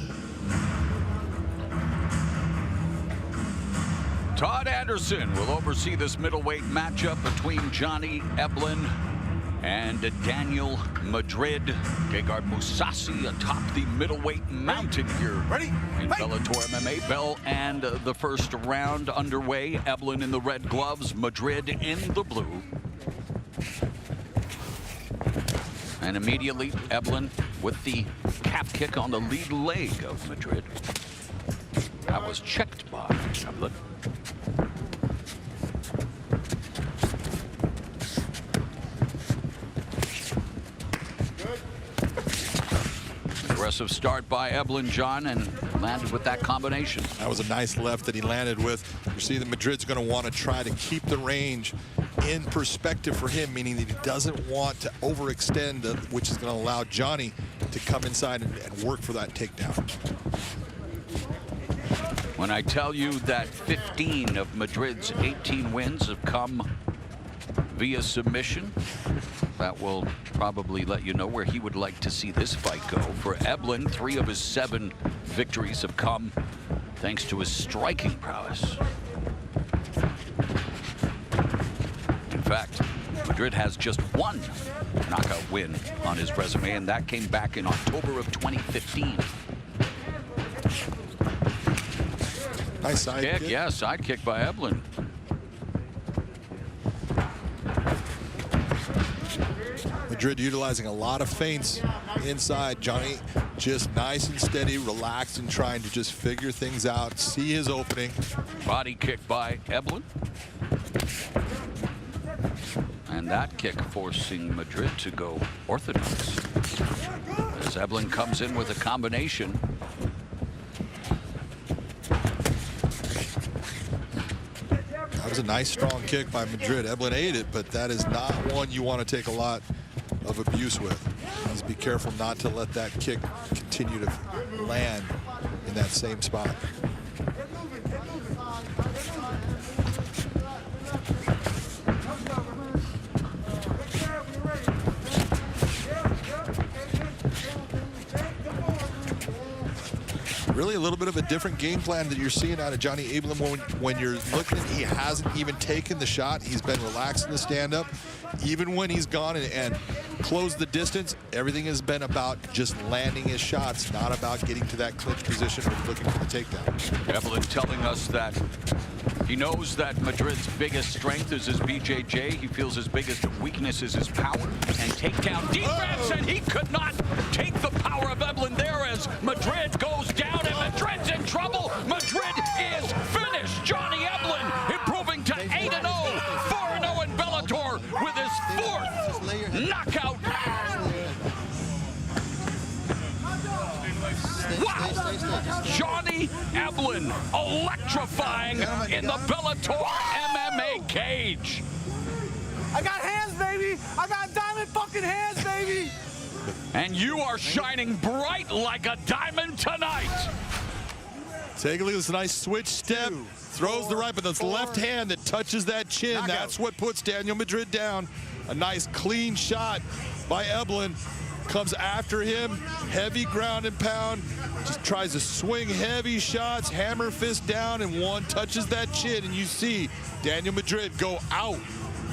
Todd Anderson will oversee this middleweight matchup between Johnny Eblin and Daniel Madrid. Gegard Mousasi atop the middleweight mountain here in Bellator MMA. Bell and the first round underway. Eblin in the red gloves, Madrid in the blue. And immediately Eblin with the calf kick on the lead leg of Madrid. That was checked by Eblin. Aggressive start by Eblin, John, and landed with that combination. That was a nice left that he landed with. You see that Madrid's going to want to try to keep the range in perspective for him, meaning that he doesn't want to overextend, which is going to allow Johnny to come inside and work for that takedown. When I tell you that 15 of Madrid's 18 wins have come via submission, that will probably let you know where he would like to see this fight go. For Eblin, 3 of his 7 victories have come thanks to his striking prowess. In fact, Madrid has just 1 knockout win on his resume, and that came back in October of 2015. Nice side kick. Yeah, side kick by Eblin. Madrid utilizing a lot of feints inside. Johnny just nice and steady, relaxed, and trying to just figure things out, see his opening. Body kick by Eblin. And that kick forcing Madrid to go orthodox. As Eblin comes in with a combination. That was a nice, strong kick by Madrid. Eblin ate it, but that is not one you want to take a lot of abuse with. Just be careful not to let that kick continue to land in that same spot. Really a little bit of a different game plan that you're seeing out of Johnny Eblin when you're looking at he hasn't even taken the shot. He's been relaxed in the stand-up. Even when he's gone and closed the distance, everything has been about just landing his shots, not about getting to that clinch position or looking for the takedown. Eblin telling us that he knows that Madrid's biggest strength is his BJJ. He feels his biggest weakness is his power and takedown defense, and he could not take the power of Eblin there as Madrid goes down, and Madrid's in trouble. Madrid is finished. Johnny Eblin improving to 8-0, 4-0 in Bellator with his 4th knockout. Wow! Johnny Eblin electrifying in the Bellator MMA cage. I got hands, baby. I got diamond fucking hands, baby. And you are shining bright like a diamond tonight. Take a look at this nice switch step. Throws the right, but that's left hand that touches that chin. Knockout. That's what puts Daniel Madrid down. A nice clean shot by Eblin. Comes after him, heavy ground and pound. Just tries to swing heavy shots, hammer fist down, and one touches that chin. And you see Daniel Madrid go out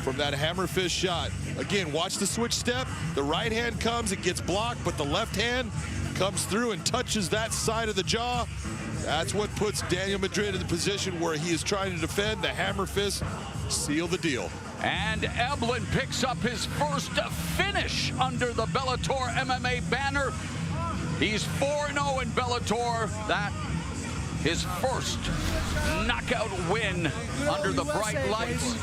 from that hammer fist shot. Again, watch the switch step. The right hand comes, it gets blocked, but the left hand comes through and touches that side of the jaw. That's what puts Daniel Madrid in the position where he is trying to defend. The hammer fist seal the deal. And Eblin picks up his first finish under the Bellator MMA banner. He's 4-0 in Bellator. That his first knockout win under the bright lights.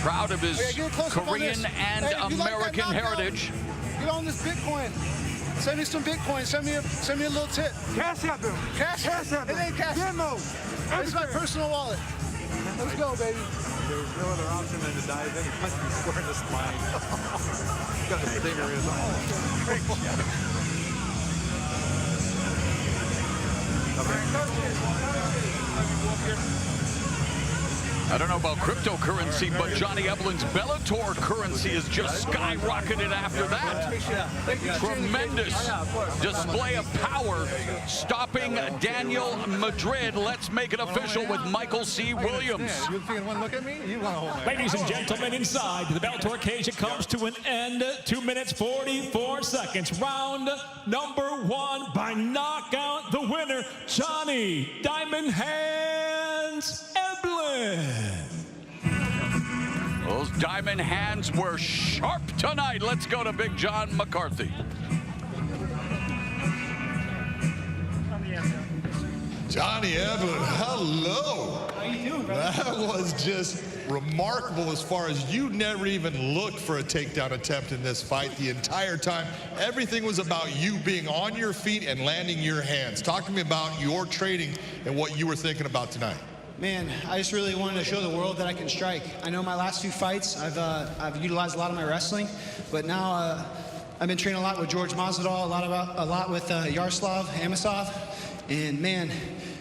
Proud of his Korean and American heritage. Get on this Bitcoin. Send me some Bitcoin. Send me a little tip. Cash out them. Cash out them. It ain't cash. Venmo. It's my personal wallet. Let's go, baby. There's no other option than to dive in. He punched me square in the spine. Got a stinger in his eye. I don't know about cryptocurrency, but Johnny Eblin's Bellator currency has just skyrocketed after that. Tremendous display of power, stopping Daniel Madrid. Let's make it official with Michael C. Williams. Ladies and gentlemen, inside the Bellator cage, it comes to an end. 2 minutes, 44 seconds. Round number 1 by knockout. The winner, Johnny Diamond Hands Eblin. Those diamond hands were sharp tonight. Let's go to Big John McCarthy. Johnny Eblin, hello. How you doing, brother? That was just remarkable as far as you never even looked for a takedown attempt in this fight the entire time. Everything was about you being on your feet and landing your hands. Talk to me about your training and what you were thinking about tonight. Man, I just really wanted to show the world that I can strike. I know my last 2 fights, I've utilized a lot of my wrestling, but now I've been training a lot with George Masvidal, a lot with Yaroslav Amosov, and man,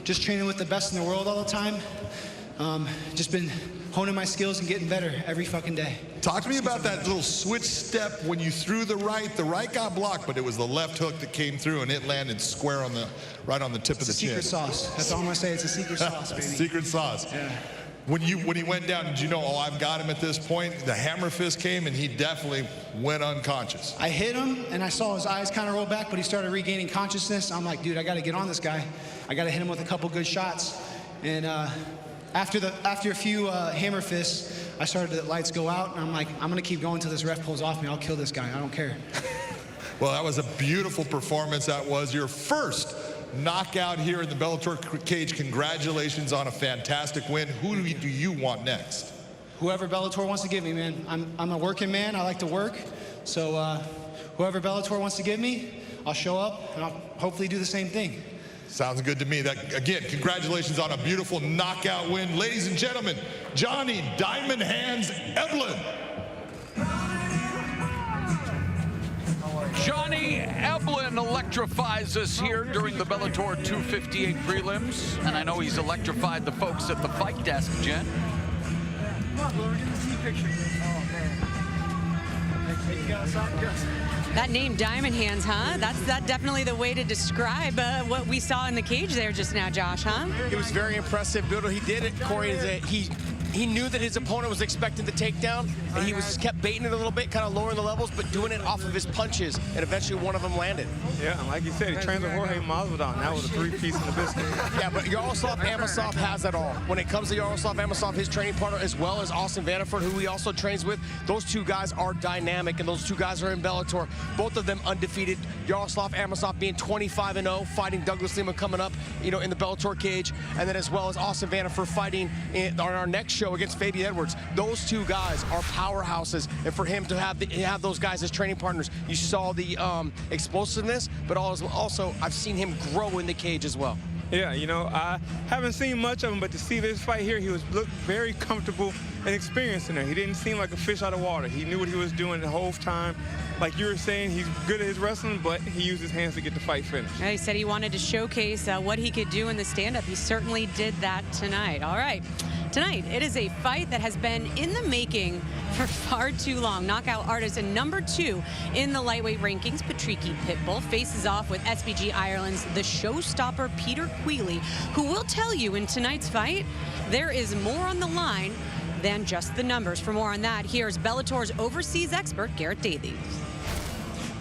just training with the best in the world all the time. Just been honing my skills and getting better every fucking day. Talk to me about that little switch step when you threw the right. The right got blocked, but it was the left hook that came through, and it landed square on the right on the tip of the chin. Secret sauce. That's all I'm gonna say. It's a secret sauce, baby. Secret sauce. Yeah. When he went down, did you know, oh, I've got him at this point? The hammer fist came, and he definitely went unconscious. I hit him, and I saw his eyes kind of roll back, but he started regaining consciousness. I'm like, dude, I got to get on this guy. I got to hit him with a couple good shots. And after a few hammer fists, I started to let lights go out, and I'm like, I'm going to keep going until this ref pulls off me. I'll kill this guy. I don't care. Well, that was a beautiful performance. That was your first knockout here in the Bellator cage. Congratulations on a fantastic win. Who do you want next? Whoever Bellator wants to give me, man. I'm a working man. I like to work. So whoever Bellator wants to give me, I'll show up, and I'll hopefully do the same thing. Sounds good to me. That, again, congratulations on a beautiful knockout win. Ladies and gentlemen, Johnny Diamond Hands Eblin. Johnny Eblin electrifies us here during the Bellator 258 prelims, and I know he's electrified the folks at the fight desk, Jen. Come on, Lurin, get the team picture. Oh, man. That name, Diamond Hands, huh? That's definitely the way to describe what we saw in the cage there just now, Josh, huh? It was very impressive. He did it, Corey, is that he knew that his opponent was expecting the takedown, and he was kept baiting it a little bit, kind of lowering the levels, but doing it off of his punches, and eventually one of them landed. Yeah, like you said, he trains with Jorge Masvidal, and that was a 3-piece in the biscuit. Yeah, but Yaroslav Amosov has it all. When it comes to Yaroslav Amosov, his training partner, as well as Austin Vanderford, who he also trains with, those two guys are dynamic, and those two guys are in Bellator. Both of them undefeated. Yaroslav Amosov being 25-0, fighting Douglas Lima coming up, in the Bellator cage, and then as well as Austin Vanderford fighting on our next show against Fabian Edwards. Those two guys are powerhouses, and for him to have those guys as training partners, you saw the explosiveness, but also I've seen him grow in the cage as well. Yeah, I haven't seen much of him, but to see this fight here, he looked very comfortable and experienced in there. He didn't seem like a fish out of water. He knew what he was doing the whole time. Like you were saying, he's good at his wrestling, but he used his hands to get the fight finished. Yeah, he said he wanted to showcase what he could do in the stand-up. He certainly did that tonight. All right. Tonight, it is a fight that has been in the making for far too long. Knockout artist and #2 in the lightweight rankings, Patricky Pitbull, faces off with SBG Ireland's the showstopper Peter Queally, who will tell you in tonight's fight, there is more on the line than just the numbers. For more on that, here's Bellator's overseas expert, Garrett Davies.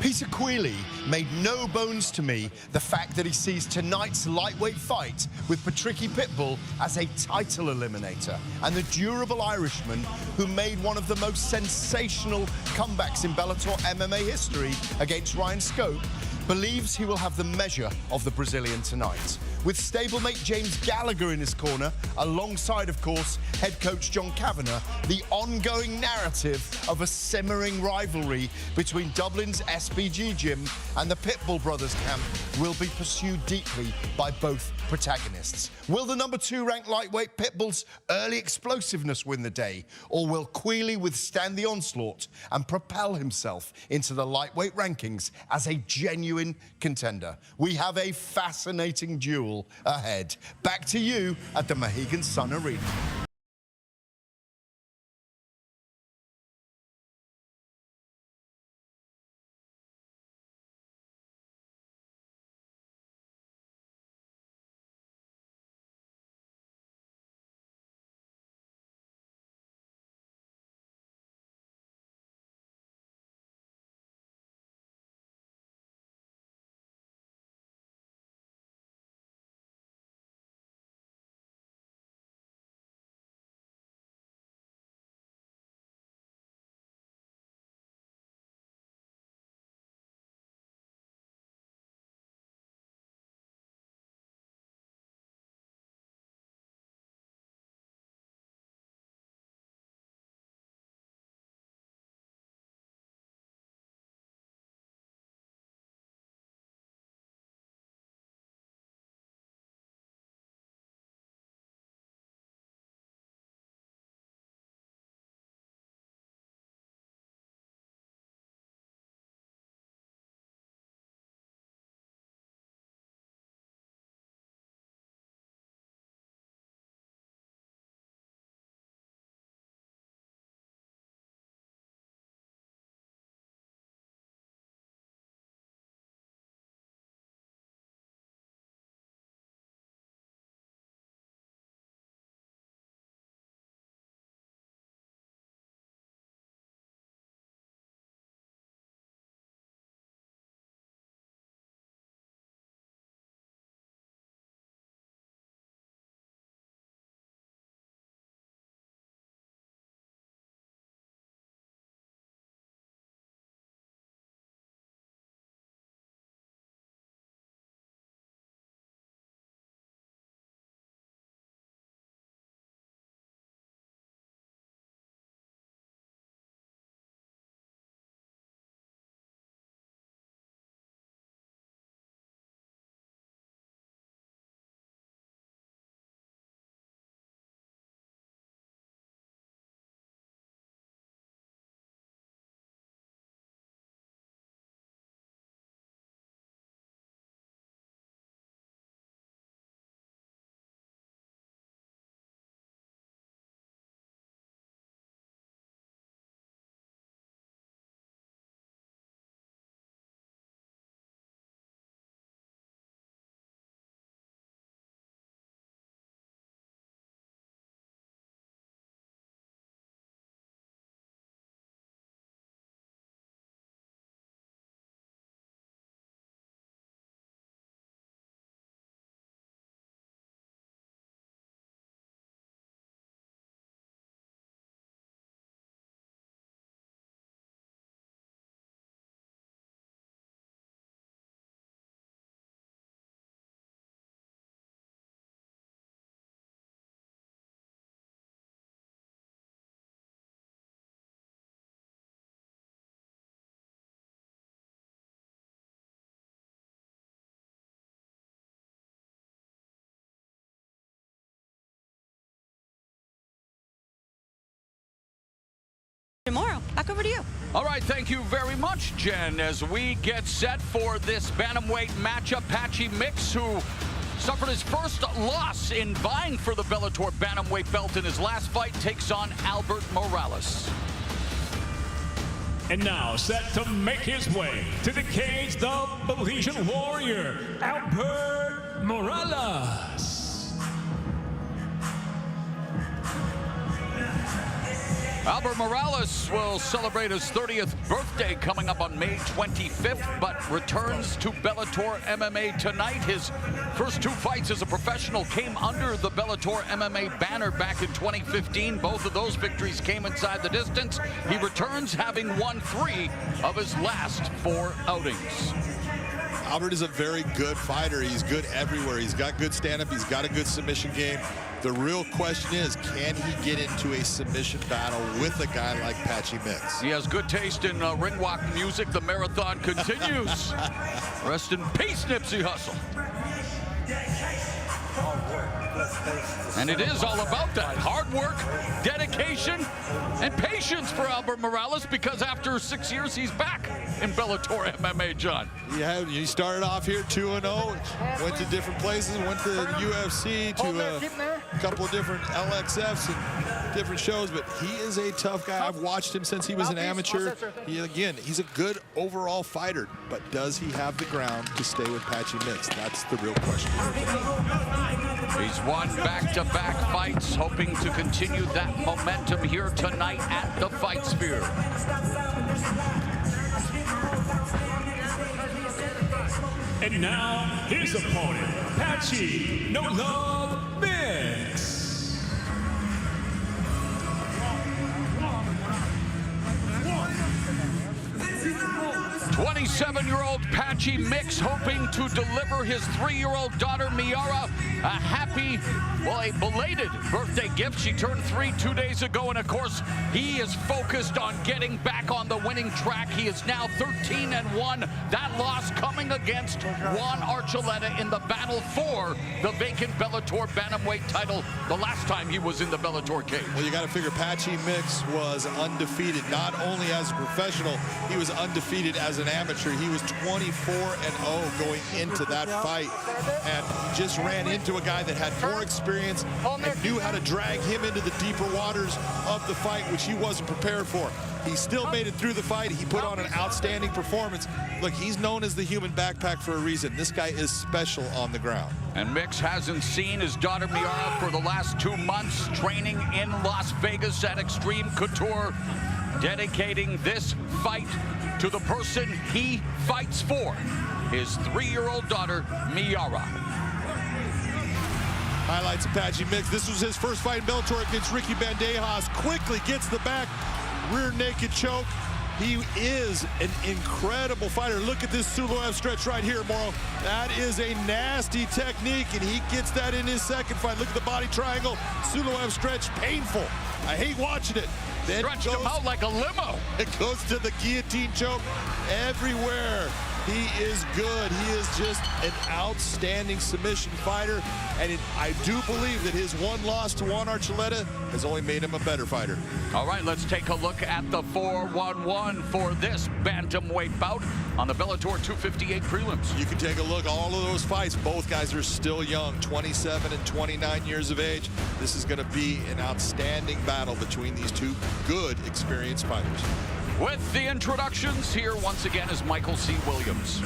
Peter Queally made no bones to me the fact that he sees tonight's lightweight fight with Patricky Pitbull as a title eliminator, and the durable Irishman who made one of the most sensational comebacks in Bellator MMA history against Ryan Scope believes he will have the measure of the Brazilian tonight. With stablemate James Gallagher in his corner, alongside, of course, head coach John Kavanagh, the ongoing narrative of a simmering rivalry between Dublin's SBG gym and the Pitbull brothers camp will be pursued deeply by both protagonists. Will the number 2 ranked lightweight Pitbull's early explosiveness win the day, or will Queally withstand the onslaught and propel himself into the lightweight rankings as a genuine contender? We have a fascinating duel ahead. Back to you at the Mohegan Sun Arena. Tomorrow, back over to you. All right, thank you very much, Jen. As we get set for this bantamweight matchup, Patchy Mix, who suffered his first loss in vying for the Bellator bantamweight belt in his last fight, takes on Albert Morales. And now set to make his way to the cage, the Belizean warrior, Albert Morales. Albert Morales will celebrate his 30th birthday coming up on May 25th, but returns to Bellator MMA tonight. His first 2 fights as a professional came under the Bellator MMA banner back in 2015. Both of those victories came inside the distance. He returns having won 3 of his last 4 outings. Albert is a very good fighter. He's good everywhere. He's got good stand-up. He's got a good submission game. The real question is, can he get into a submission battle with a guy like Patchy Mix? He has good taste in ring walk music. The marathon continues. Rest in peace, Nipsey Hussle. And it is all about that. Hard work, dedication, and patience for Albert Morales, because after 6 years, he's back in Bellator MMA, John. Yeah, he started off here 2-0, went to different places, went to the UFC, to a couple of different LXFs and different shows, but he is a tough guy. I've watched him since he was an amateur. He's a good overall fighter, but does he have the ground to stay with Patchy Mix? That's the real question. He's won back-to-back fights, hoping to continue that momentum here tonight at the Fight Sphere. And now, his opponent, Patchy No Love Mix. 27-year-old Patchy Mix hoping to deliver his 3-year-old daughter, Miara, a happy, well, a belated birthday gift. She turned 3 2 days ago, and of course, he is focused on getting back on the winning track. He is now 13-1. That loss coming against Juan Archuleta in the battle for the vacant Bellator bantamweight title the last time he was in the Bellator cage. Well, you got to figure Patchy Mix was undefeated, not only as a professional, he was undefeated as an amateur. He was 24-0 going into that fight, and he just ran into a guy that had more experience and knew how to drag him into the deeper waters of the fight, which he wasn't prepared for. He still made it through the fight. He put on an outstanding performance. Look, he's known as the human backpack for a reason. This guy is special on the ground. And Mix hasn't seen his daughter Miara for the last 2 months, training in Las Vegas at Extreme Couture, dedicating this fight to the person he fights for, his 3-year-old daughter, Miara. Highlights of Patchy Mix. This was his first fight in Bellator against Ricky Bandejas. Quickly gets the back, rear naked choke. He is an incredible fighter. Look at this Suloev stretch right here, Morrow. That is a nasty technique, and he gets that in his second fight. Look at the body triangle. Suloev stretch, painful. I hate watching it. Then stretched him out like a limo. It goes to the guillotine choke everywhere. He is good. He is just an outstanding submission fighter. And I do believe that his one loss to Juan Archuleta has only made him a better fighter. All right, let's take a look at the 4-1-1 for this bantamweight bout on the Bellator 258 prelims. You can take a look, all of those fights, both guys are still young, 27 and 29 years of age. This is going to be an outstanding battle between these two good, experienced fighters. With the introductions, here once again is Michael C. Williams.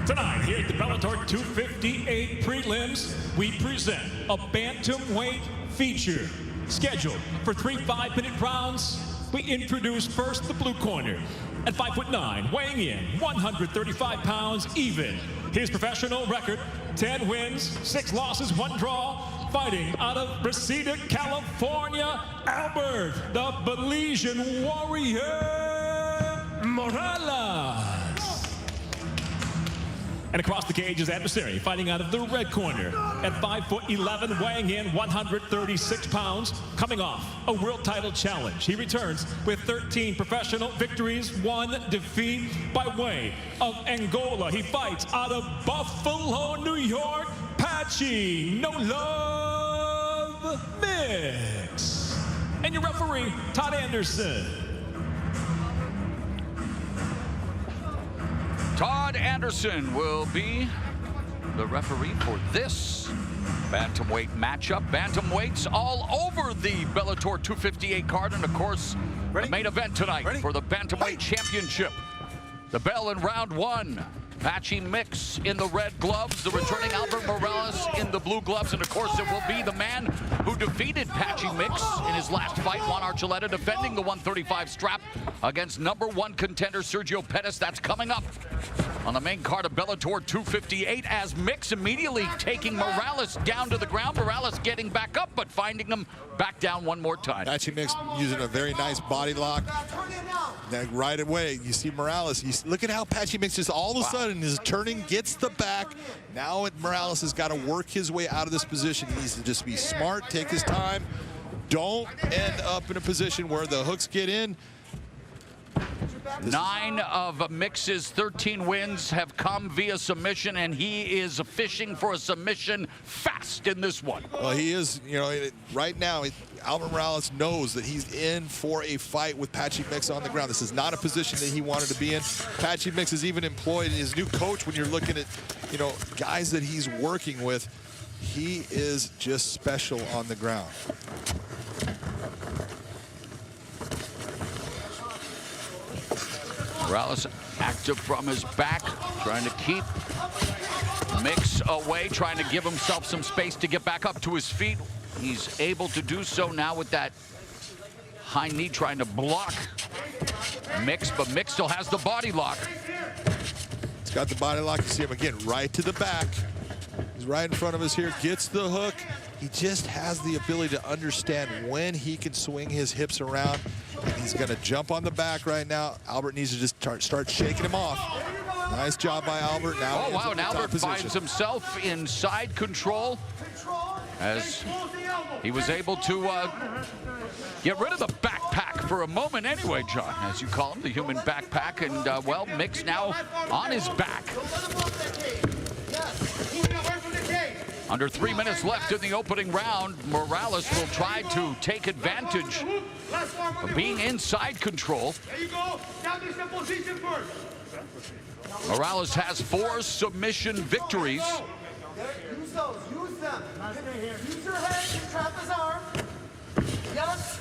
Tonight, here at the Bellator 258 prelims, we present a bantamweight feature. Scheduled for 3 5-minute rounds, we introduce first the blue corner. At 5'9", weighing in 135 pounds even. His professional record, 10 wins, 6 losses, 1 draw. Fighting out of Reseda, California, Albert, the Belizean warrior, Morales. And across the cage, his adversary, fighting out of the red corner. At 5'11", weighing in 136 pounds, coming off a world title challenge. He returns with 13 professional victories, 1 defeat by way of Angola. He fights out of Buffalo, New York, Patchy No Love Mix. And your referee, Todd Anderson. Todd Anderson will be the referee for this bantamweight matchup. Bantamweights all over the Bellator 258 card, and of course, the main event tonight for the bantamweight championship. The bell in round 1. Patchy Mix in the red gloves, the returning Albert Morales in the blue gloves, and of course it will be the man who defeated Patchy Mix in his last fight. Juan Archuleta defending the 135 strap against #1 contender Sergio Pettis. That's coming up on the main card of Bellator 258 as Mix immediately taking Morales down to the ground. Morales getting back up, but finding him back down one more time. Patchy Mix using a very nice body lock. Now, right away, you see Morales. Look at how Patchy Mix just all of a sudden is turning, gets the back. Now Morales has got to work his way out of this position. He needs to just be smart, take his time. Don't end up in a position where the hooks get in. 9 of Mix's 13 wins have come via submission, and he is fishing for a submission fast in this one. Well, he is, you know, right now, Albert Morales knows that he's in for a fight with Patchy Mix on the ground. This is not a position that he wanted to be in. Patchy Mix has even employed his new coach. When you're looking at, you know, guys that he's working with, he is just special on the ground. Corrales active from his back, trying to keep Mix away, trying to give himself some space to get back up to his feet. He's able to do so now with that high knee, trying to block Mix, but Mix still has the body lock. He's got the body lock. You see him again, right to the back. He's right in front of us here, gets the hook. He just has the ability to understand when he can swing his hips around. And he's going to jump on the back right now. Albert needs to just start shaking him off. Nice job by Albert. Now oh, wow, and Albert finds himself in side control as he was able to get rid of the backpack for a moment anyway, John, as you call him, the human backpack. And, well, Mix now on his back. Under 3 minutes left in the opening round, Morales will try to take advantage of being inside control. Morales has 4 submission victories. Use those, use them. Use your head to trap his arm. Yes.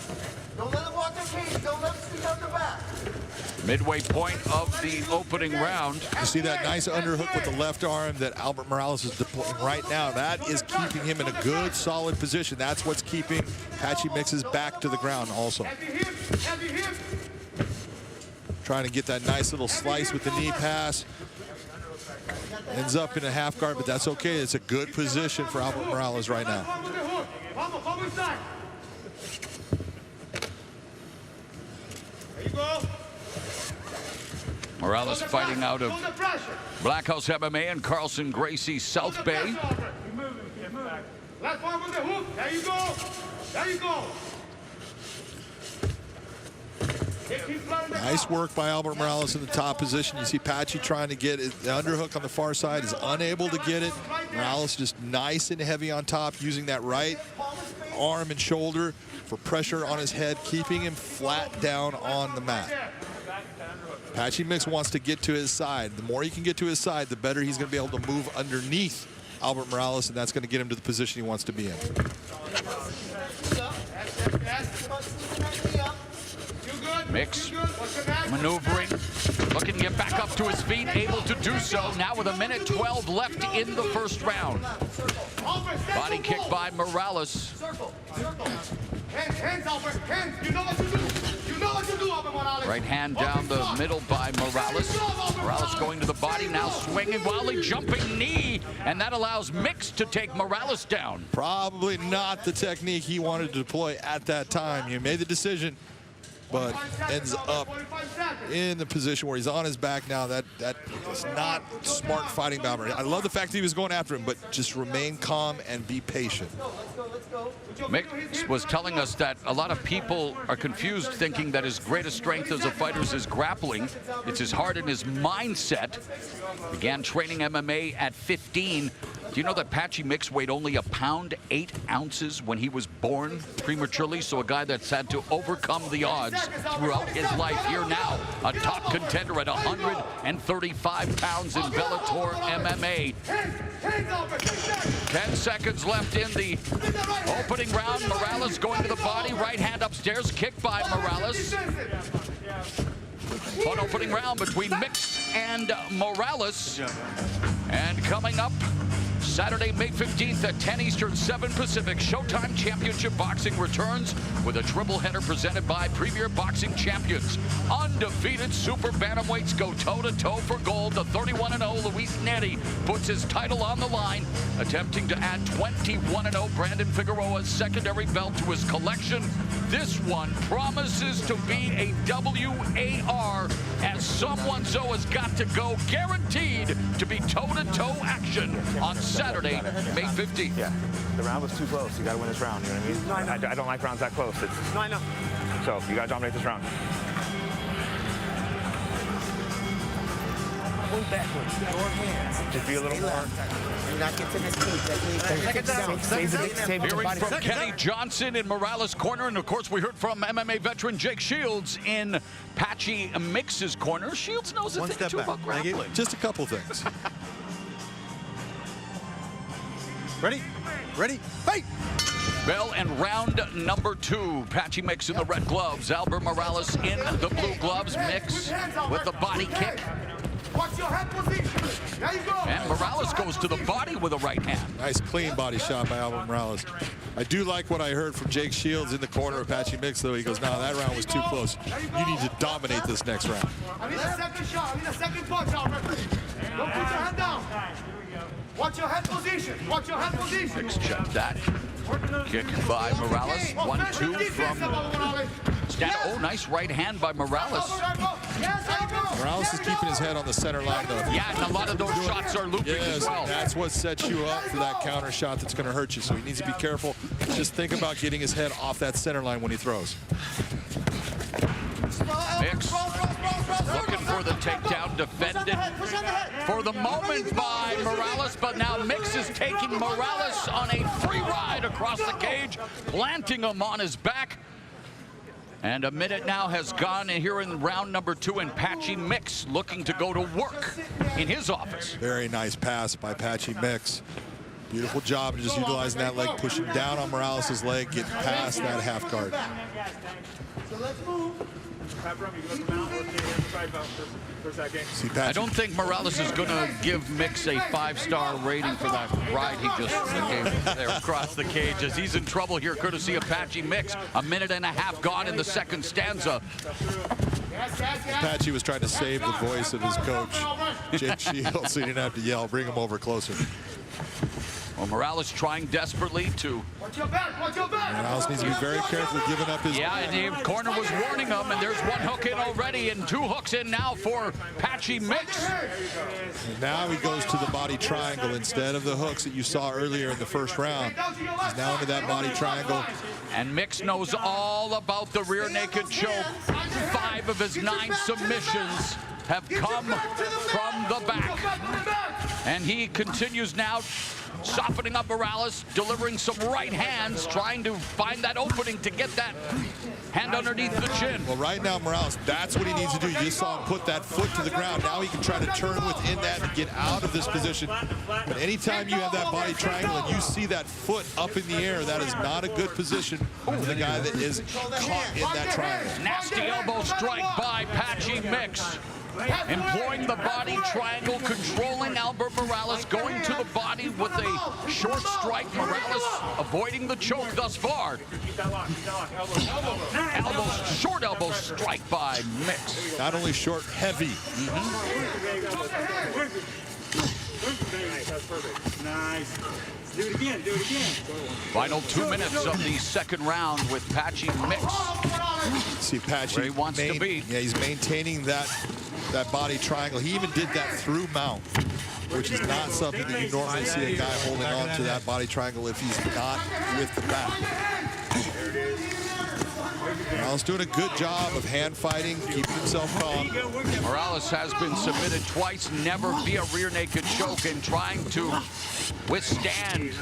Don't let him walk the cage. Don't let him sneak out the back. Midway point of the opening round. You see that nice underhook with the left arm that Albert Morales is deploying right now. That is keeping him in a good, solid position. That's what's keeping Patchy Mix's back to the ground also. Trying to get that nice little slice with the knee pass. Ends up in a half guard, but that's okay. It's a good position for Albert Morales right now. There you go. Morales fighting out of Black House MMA and Carlson Gracie South Bay. Last one with the hook. There you go. There you go. Nice work by Albert Morales in the top position. You see Patchy trying to get it. The underhook on the far side is unable to get it. Morales just nice and heavy on top, using that right arm and shoulder for pressure on his head, keeping him flat down on the mat. Patchy Mix wants to get to his side. The more he can get to his side, the better he's going to be able to move underneath Albert Morales, and that's going to get him to the position he wants to be in. Mix maneuvering, looking to get back up to his feet, able to do so now with 1:12 left in the first round. Body kick by Morales. Hands, Albert, hands. You know what to do. You know what to do, Albert Morales. Right hand down the middle by Morales. Morales going to the body, now swinging wildly, jumping knee, and that allows Mix to take Morales down. Probably not the technique he wanted to deploy at that time. He made the decision, but ends up in the position where he's on his back now. That is not smart fighting by Albert. I love the fact that he was going after him, but just remain calm and be patient. Mix was telling us that a lot of people are confused, thinking that his greatest strength as a fighter is his grappling. It's his heart and his mindset. Began training MMA at 15. Do you know that Patchy Mix weighed only 1 pound 8 ounces when he was born prematurely? So a guy that's had to overcome the odds throughout his life. Here now, a top contender at 135 pounds in Bellator MMA. 10 seconds left in the opening round. Morales going to the body, right hand upstairs, kick by Morales. Fun opening round between Mix and Morales. And coming up, Saturday, May 15th at 10 Eastern, 7 Pacific, Showtime Championship Boxing returns with a triple header presented by Premier Boxing Champions. Undefeated super bantamweights go toe-to-toe for gold. The 31-0 Luis Neri puts his title on the line, attempting to add 21-0 Brandon Figueroa's secondary belt to his collection. This one promises to be a WAR, as someone so has got to go, guaranteed to be toe-to-toe action on Saturday, May 15th. Yeah, the round was too close. You got to win this round, you know what I mean? No, I know. I don't like rounds that close. No, I know. So you got to dominate this round. Move backwards. Your hands. Just be a little more. Do not get to this cage. Hearing from Kenny Johnson in Morales' corner, and of course we heard from MMA veteran Jake Shields in Patchy Mix's corner. Shields knows a thing or two about grappling. Just a couple things. Ready? Ready? Fight! Bell and round number 2. Patchy Mix in the red gloves. Albert Morales in the blue gloves. Mix with the body kick. Watch your head position. There you go. And Morales goes to the body with a right hand. Nice clean body shot by Albert Morales. I do like what I heard from Jake Shields in the corner of Patchy Mix, though. He goes, no, that round was too close. You need to dominate this next round. I need a second shot. I need a second punch, Albert. Don't put your head down. Watch your head position. Watch your head position. Mix check that. Kick by Morales. 1-2 from Stan. Oh, nice right hand by Morales. Morales is keeping his head on the center line, though. Yeah, and a lot of those shots are looping as well. That's what sets you up for that counter shot that's going to hurt you. So he needs to be careful. Just think about getting his head off that center line when he throws. Mix looking for the takedown, defended for the moment by Morales, but now Mix is taking Morales on a free ride across the cage, planting him on his back. And a minute now has gone here in round number 2, and Patchy Mix looking to go to work in his office. Very nice pass by Patchy Mix. Beautiful job of just utilizing that leg, pushing down on Morales' leg, getting past that half guard. So let's move. I don't think Morales is going to give Mix a 5-star rating for that ride he just gave there across the cage, as he's in trouble here courtesy of Patchy Mix. A minute and a half gone in the second stanza. Patchy was trying to save the voice of his coach, Jake Shields, so he didn't have to yell, bring him over closer. Well, Morales trying desperately to... Watch your back, watch your back! Morales needs to be very careful giving up his... Yeah, and the corner was warning him, and there's one hook in already, and 2 hooks in now for Patchy Mix. And now he goes to the body triangle instead of the hooks that you saw earlier in the first round. He's now into that body triangle. And Mix knows all about the rear naked choke. 5 of his 9 submissions have come from the back. And he continues now, softening up Morales, delivering some right hands, trying to find that opening to get that hand underneath the chin. Well, right now, Morales, that's what he needs to do. You just saw him put that foot to the ground. Now he can try to turn within that and get out of this position. But anytime you have that body triangle and you see that foot up in the air, that is not a good position for the guy that is caught in that triangle. Nasty elbow strike by Patchy Mix. Employing the body triangle, controlling Albert Morales, going to the body with a short strike. Morales avoiding the choke thus far. Short elbow strike by Mix. Not only short, heavy. That's perfect. Nice. Do it again, do it again. Final 2 minutes of the second round with Patchy Mix. See Patchy where he wants to be. Yeah, he's maintaining that body triangle. He even did that through mount, which is not something that you normally see a guy holding on to that body triangle if he's not with the back. Morales doing a good job of hand fighting, keeping himself calm. Morales has been submitted twice, never via rear naked choke, and trying to withstand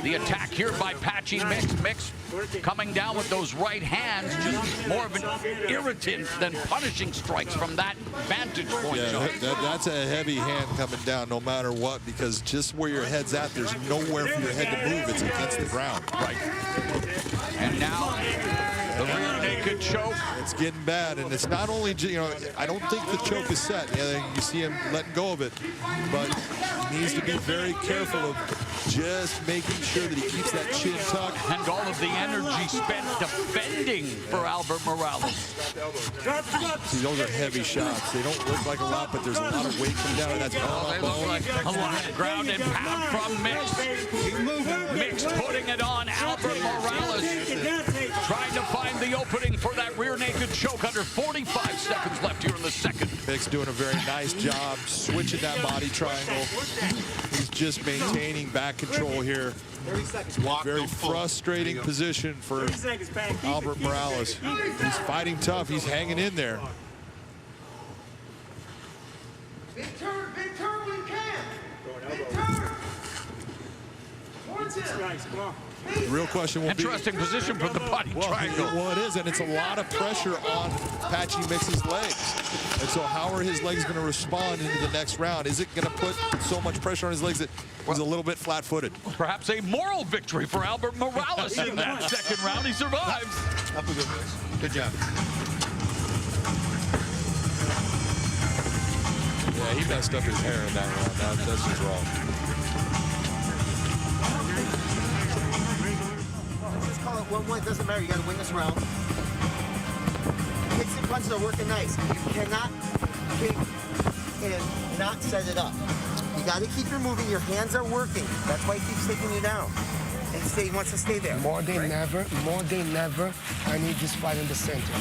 the attack here by Patchy Mix. Mix coming down with those right hands, just more of an irritant than punishing strikes from that vantage point. Yeah, that's a heavy hand coming down no matter what, because just where your head's at, there's nowhere for your head to move. It's against the ground. Right. And now the rear naked choke. It's getting bad, and it's not only, I don't think the choke is set. Yeah, you see him letting go of it, but He needs to be very careful of just making sure that he keeps that chin tucked. And all of the energy spent defending for Albert Morales. See, those are heavy shots. They don't look like a lot, but there's a lot of weight coming down, and that's all They look like a lot of ground and pound from Mix. Mix putting it on Albert Morales. Trying to find the opening for that rear naked choke under 45 seconds left here in the second. Mix doing a very nice job switching that body triangle. He's just maintaining back control here. Very frustrating position for Albert Morales. He's fighting tough. He's hanging in there. Big turn when you can. Big turn. Towards him. Come on. The real question will be... Interesting position for the body triangle. Well, it is, and it's a lot of pressure on Patchy Mix's legs. And so how are his legs going to respond into the next round? Is it going to put so much pressure on his legs that he's a little bit flat-footed? Perhaps a moral victory for Albert Morales in that second round. He survives. Up a good boys. Good job. Yeah, he messed up his hair in that round. That's just wrong. Just call it 1-1. It doesn't matter. You got to win this round. Kicks and punches are working nice. You cannot kick and not set it up. You got to keep your moving. Your hands are working. That's why he keeps taking you down. And he wants to stay there. More than never, I need this fight in the center.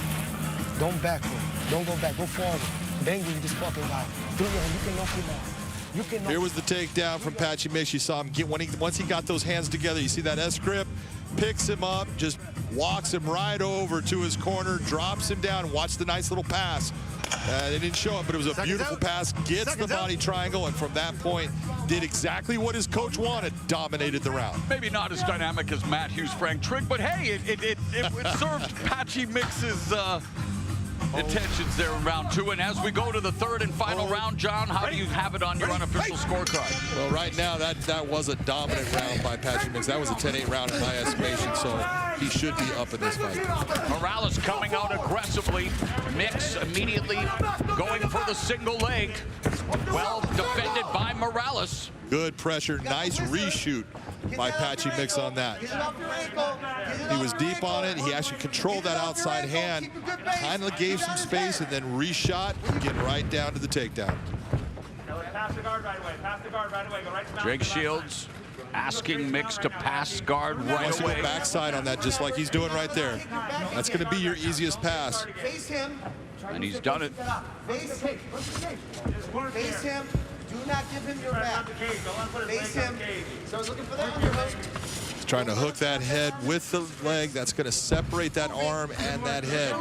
Don't backward. Don't go back. Go forward. Bang with this fucking guy. You can knock him out. Here was the takedown from Patchy Mix. You saw him get once he got those hands together. You see that S grip, picks him up, just walks him right over to his corner, drops him down. Watch the nice little pass. They didn't show it, but it was a beautiful pass. Gets the body triangle, and from that point, did exactly what his coach wanted. Dominated the round. Maybe not as dynamic as Matt Hughes, Frank Trigg, but hey, it served Patchy Mix's intentions there in round two. And as we go to the third and final round, John, how do you have it on your unofficial scorecard? Well, right now, that was a dominant round by Patchy Mix. That was a 10-8 round in my estimation, so he should be up in this fight. Morales coming out aggressively. Mix immediately going for the single leg. Well defended by Morales. Good pressure, nice reshoot by Patchy Mix on that. He was deep on it. He actually controlled that outside hand, kind of gave some space, and then reshot, getting right down to the takedown. Pass the guard right away. Pass the guard right away. Go right to Jake Shields asking Mix to pass guard right away. Go backside on that, just like he's doing right there. That's going to be your easiest pass. Face him. And he's done it. Face him. Do not give him your back. Face him. So he's looking for the underhook. He's trying to hook that head with the leg. That's going to separate that arm and that head.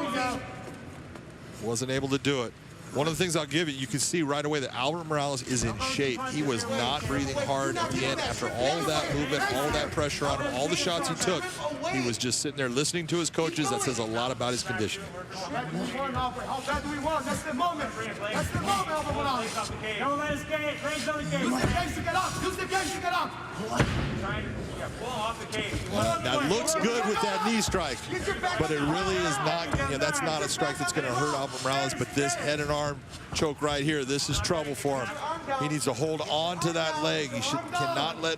Wasn't able to do it. One of the things I'll give you, you can see right away that Albert Morales is in shape. He was not breathing hard at the end after all that movement, all that pressure on him, all the shots he took. He was just sitting there listening to his coaches. That says a lot about his condition. How bad do we want? That's the moment. That's the moment, Albert Morales. Don't let us gauge. Raise on the gauge. Use the gauge to get up. Use the gauge to get up. Pull off the cage. That looks good with that knee strike, but it really is not, that's not a strike that's going to hurt Albert Morales, but this head and arm choke right here, this is trouble for him. He needs to hold on to that leg. He cannot let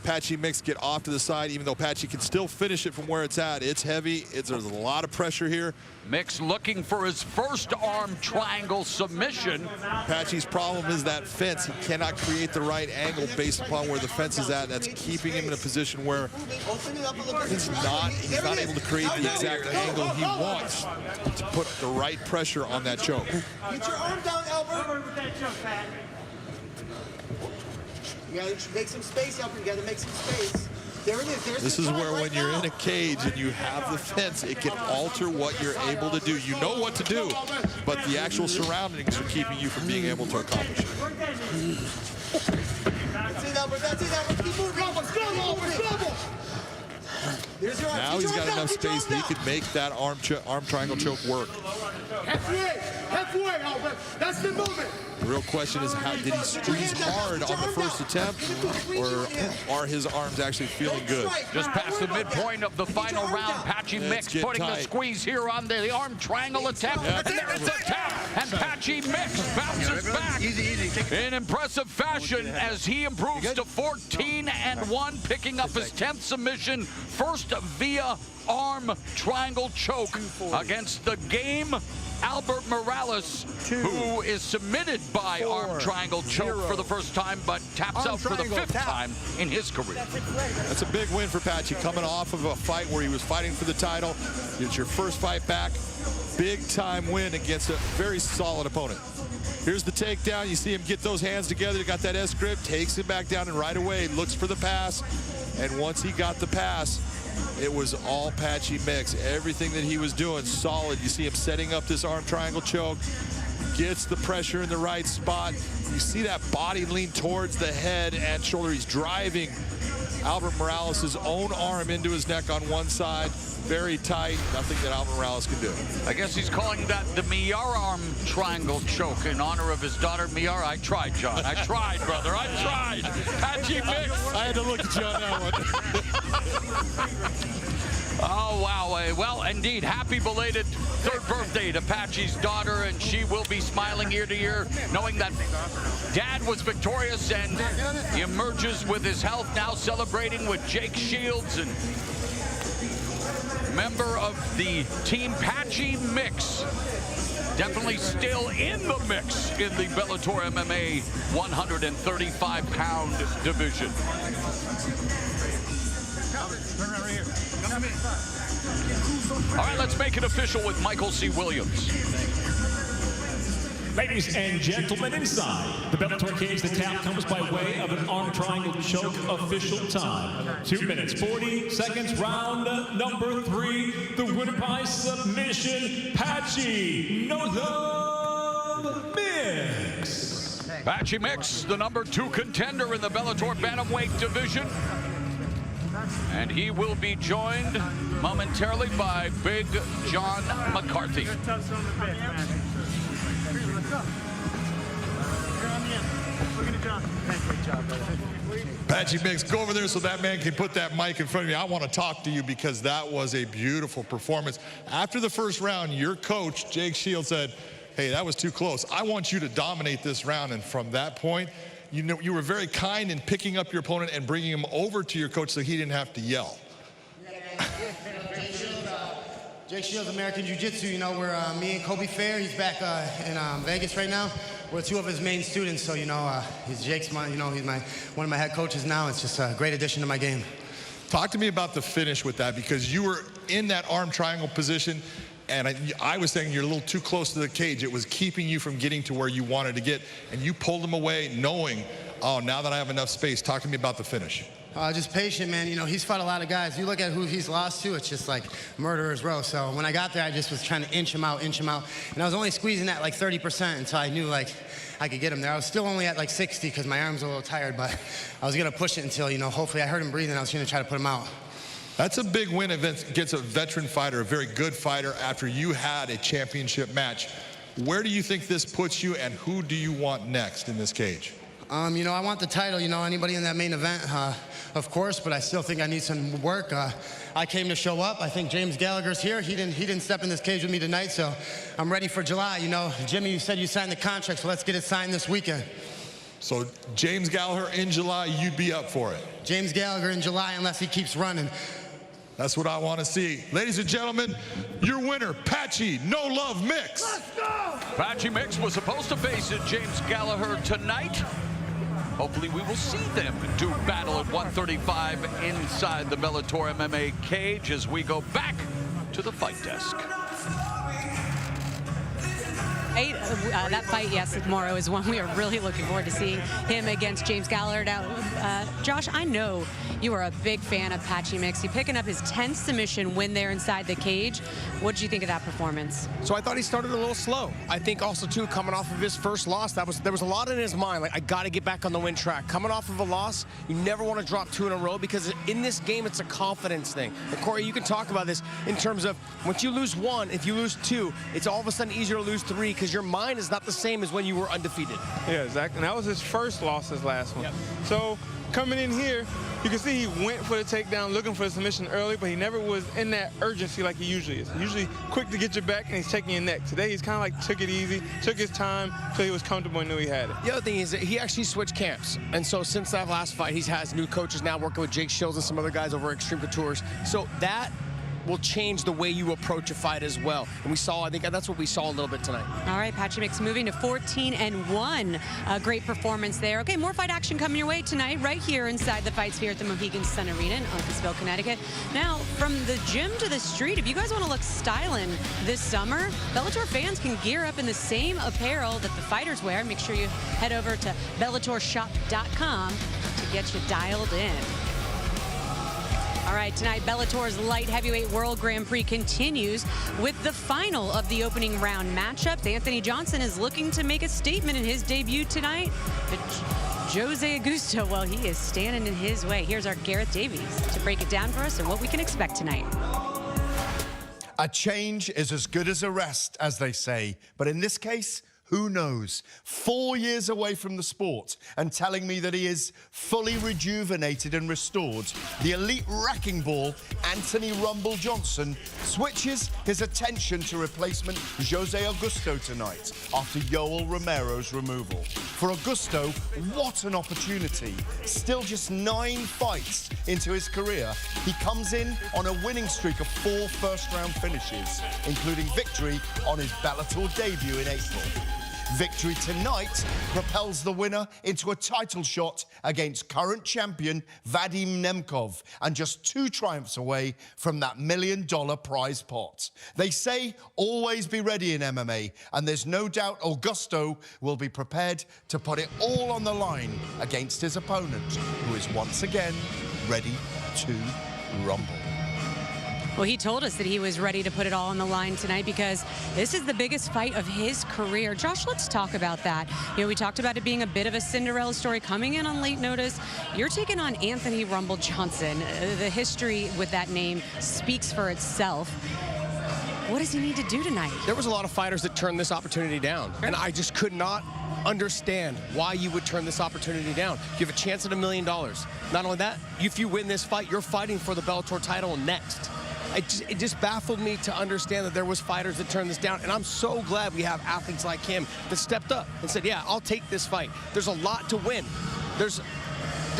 Patchy Mix get off to the side, even though Patchy can still finish it from where it's at. It's heavy. There's a lot of pressure here. Mix looking for his first arm triangle submission. Patchy's problem is that fence. He cannot create the right angle based upon where the fence is at. That's keeping him in a position where he's not able to create the exact angle he wants to put the right pressure on that choke. Get your arm down, Albert. You gotta make some space, Albert. You gotta make some space. There it is. This is where when you're in a cage and you have the fence, it can alter what you're able to do. You know what to do, but the actual surroundings are keeping you from being able to accomplish it. That's it, Albert. That's it, Albert. Keep moving. Double. Now he's got enough space that he could make that arm triangle choke work. Halfway, Albert. That's the movement. The real question is, how did he squeeze hard on the first attempt, or are his arms actually feeling good? Just past the midpoint of the final round, Patchy Mix putting the squeeze here on the arm triangle attempt. And there's a tap, and Patchy Mix bounces back in impressive fashion as he improves to 14-1, picking up his 10th submission, first via arm triangle choke against the game Albert Morales, who is submitted by arm triangle choke for the first time, but taps out for the 5th time in his career. That's a big win for Patchy, coming off of a fight where he was fighting for the title. It's your first fight back. Big time win against a very solid opponent. Here's the takedown. You see him get those hands together, got that S grip, takes it back down, and right away looks for the pass. And once he got the pass, it was all Patchy Mix. Everything that he was doing, solid. You see him setting up this arm triangle choke, gets the pressure in the right spot. You see that body lean towards the head and shoulder. He's driving Albert Morales' own arm into his neck on one side. Very tight, nothing that Albert Morales can do. I guess he's calling that the Miara arm triangle choke in honor of his daughter, Miara. I tried, John. I tried, brother. I tried. Patchy Mix. I had to look at you on that one. Oh, wow. Well, indeed, happy belated 3rd birthday to Patchy's daughter, and she will be smiling ear to ear, knowing that Dad was victorious and he emerges with his health, now celebrating with Jake Shields, and member of the team Patchy Mix. Definitely still in the mix in the Bellator MMA 135-pound division. All right, let's make it official with Michael C. Williams. Ladies and gentlemen, inside the Bellator cage, the tap comes by way of an arm triangle choke. Official time, 2 minutes, 40 seconds, round number 3. The winner by submission, Patchy Mix. Patchy Mix, the number 2 contender in the Bellator bantamweight division. And he will be joined momentarily by Big John McCarthy. Patchy Mix, go over there so that man can put that mic in front of me. I want to talk to you because that was a beautiful performance. After the first round, your coach, Jake Shields, said, hey, that was too close. I want you to dominate this round. And from that point, you were very kind in picking up your opponent and bringing him over to your coach so he didn't have to yell. Jake Shields, American Jiu-Jitsu, you know, we're me and Kobe Fair, he's back in Vegas right now. We're 2 of his main students, so, you know, Jake's my, you know, he's one of my head coaches now. It's just a great addition to my game. Talk to me about the finish with that, because you were in that arm triangle position, and I was saying you're a little too close to the cage. It was keeping you from getting to where you wanted to get, and you pulled him away knowing, oh, now that I have enough space. Talk to me about the finish. Just patient, man. You know, he's fought a lot of guys. You look at who he's lost to, it's just like murderer's row. So when I got there, I just was trying to inch him out. And I was only squeezing at like 30% until I knew like I could get him there. I was still only at like 60 because my arms were a little tired, but I was going to push it until, you know, hopefully I heard him breathing. I was going to try to put him out. That's a big win against a veteran fighter, a very good fighter, after you had a championship match. Where do you think this puts you, and who do you want next in this cage? You know, I want the title, you know, anybody in that main event, of course, but I still think I need some work. I came to show up. I think James Gallagher's here. He didn't step in this cage with me tonight, so I'm ready for July. You know, Jimmy, you said you signed the contract, so let's get it signed this weekend. So James Gallagher in July, you'd be up for it? James Gallagher in July, unless he keeps running. That's what I want to see. Ladies and gentlemen, your winner, Patchy No Love Mix. Let's go! Patchy Mix was supposed to face James Gallagher tonight. Hopefully we will see them do battle at 135 inside the Bellator MMA cage as we go back to the fight desk. That fight, yes, tomorrow is one we are really looking forward to seeing him against James Gallagher. Now, Josh, I know you are a big fan of Patchy Mix. He picking up his 10th submission win there inside the cage. What did you think of that performance? So I thought he started a little slow. I think also, too, coming off of his first loss, there was a lot in his mind. Like, I got to get back on the win track. Coming off of a loss, you never want to drop 2 in a row because in this game, it's a confidence thing. And Corey, you can talk about this in terms of once you lose 1, if you lose 2, it's all of a sudden easier to lose 3 because your mind is not the same as when you were undefeated. Yeah, exactly. And that was his first loss, his last one. Yep. So coming in here, you can see he went for the takedown, looking for the submission early, but he never was in that urgency like he usually is. He's usually quick to get your back, and he's taking your neck. Today, he's kind of like took it easy, took his time, so he was comfortable and knew he had it. The other thing is that he actually switched camps. And so since that last fight, he has new coaches now working with Jake Shields and some other guys over at Extreme Couture. So that will change the way you approach a fight as well. And we saw, I think that's what we saw a little bit tonight. All right, Patchy Mix moving to 14-1. A great performance there. Okay, more fight action coming your way tonight right here inside the fights here at the Mohegan Sun Arena in Uncasville, Connecticut. Now, from the gym to the street, if you guys want to look styling this summer, Bellator fans can gear up in the same apparel that the fighters wear. Make sure you head over to BellatorShop.com to get you dialed in. All right, tonight, Bellator's light heavyweight World Grand Prix continues with the final of the opening round matchups. Anthony Johnson is looking to make a statement in his debut tonight. But Jose Augusto, well, he is standing in his way. Here's our Gareth Davies to break it down for us and what we can expect tonight. A change is as good as a rest, as they say. But in this case, who knows? 4 years away from the sport and telling me that he is fully rejuvenated and restored. The elite wrecking ball, Anthony Rumble Johnson, switches his attention to replacement Jose Augusto tonight after Yoel Romero's removal. For Augusto, what an opportunity. Still just 9 fights into his career, he comes in on a winning streak of 4 first-round finishes, including victory on his Bellator debut in April. Victory tonight propels the winner into a title shot against current champion Vadim Nemkov and just 2 triumphs away from that $1 million prize pot. They say always be ready in MMA, and there's no doubt Augusto will be prepared to put it all on the line against his opponent, who is once again ready to rumble. Well, he told us that he was ready to put it all on the line tonight because this is the biggest fight of his career. Josh, let's talk about that. You know, we talked about it being a bit of a Cinderella story coming in on late notice. You're taking on Anthony Rumble Johnson. The history with that name speaks for itself. What does he need to do tonight? There was a lot of fighters that turned this opportunity down, and I just could not understand why you would turn this opportunity down. You have a chance at $1 million. Not only that, if you win this fight, you're fighting for the Bellator title next. It just baffled me to understand that there was fighters that turned this down, and I'm so glad we have athletes like him that stepped up and said, yeah, I'll take this fight. There's a lot to win. There's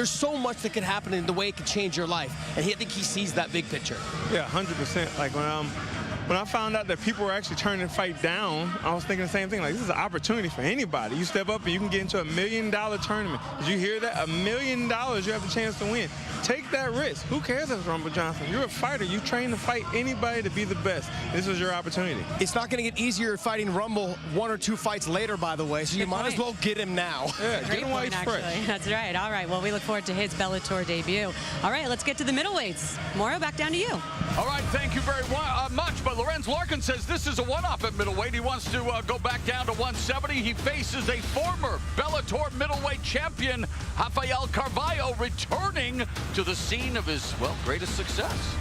so much that could happen in the way it could change your life, and I think he sees that big picture. Yeah, 100%. Like when I found out that people were actually turning the fight down, I was thinking the same thing. Like, this is an opportunity for anybody. You step up and you can get into a $1 million tournament. Did you hear that? $1 million you have the chance to win. Take that risk. Who cares if it's Rumble Johnson? You're a fighter. You train to fight anybody to be the best. This is your opportunity. It's not going to get easier fighting Rumble 1 or 2 fights later, by the way, so you might as well get him now. Yeah, get him while he's fresh. That's right. All right. Well, we look forward to his Bellator debut. All right, let's get to the middleweights. Mauro, back down to you. All right, thank you very much. But Lorenz Larkin says this is a one-off at middleweight. He wants to go back down to 170. He faces a former Bellator middleweight champion, Rafael Carvalho, returning to the scene of his, well, greatest success.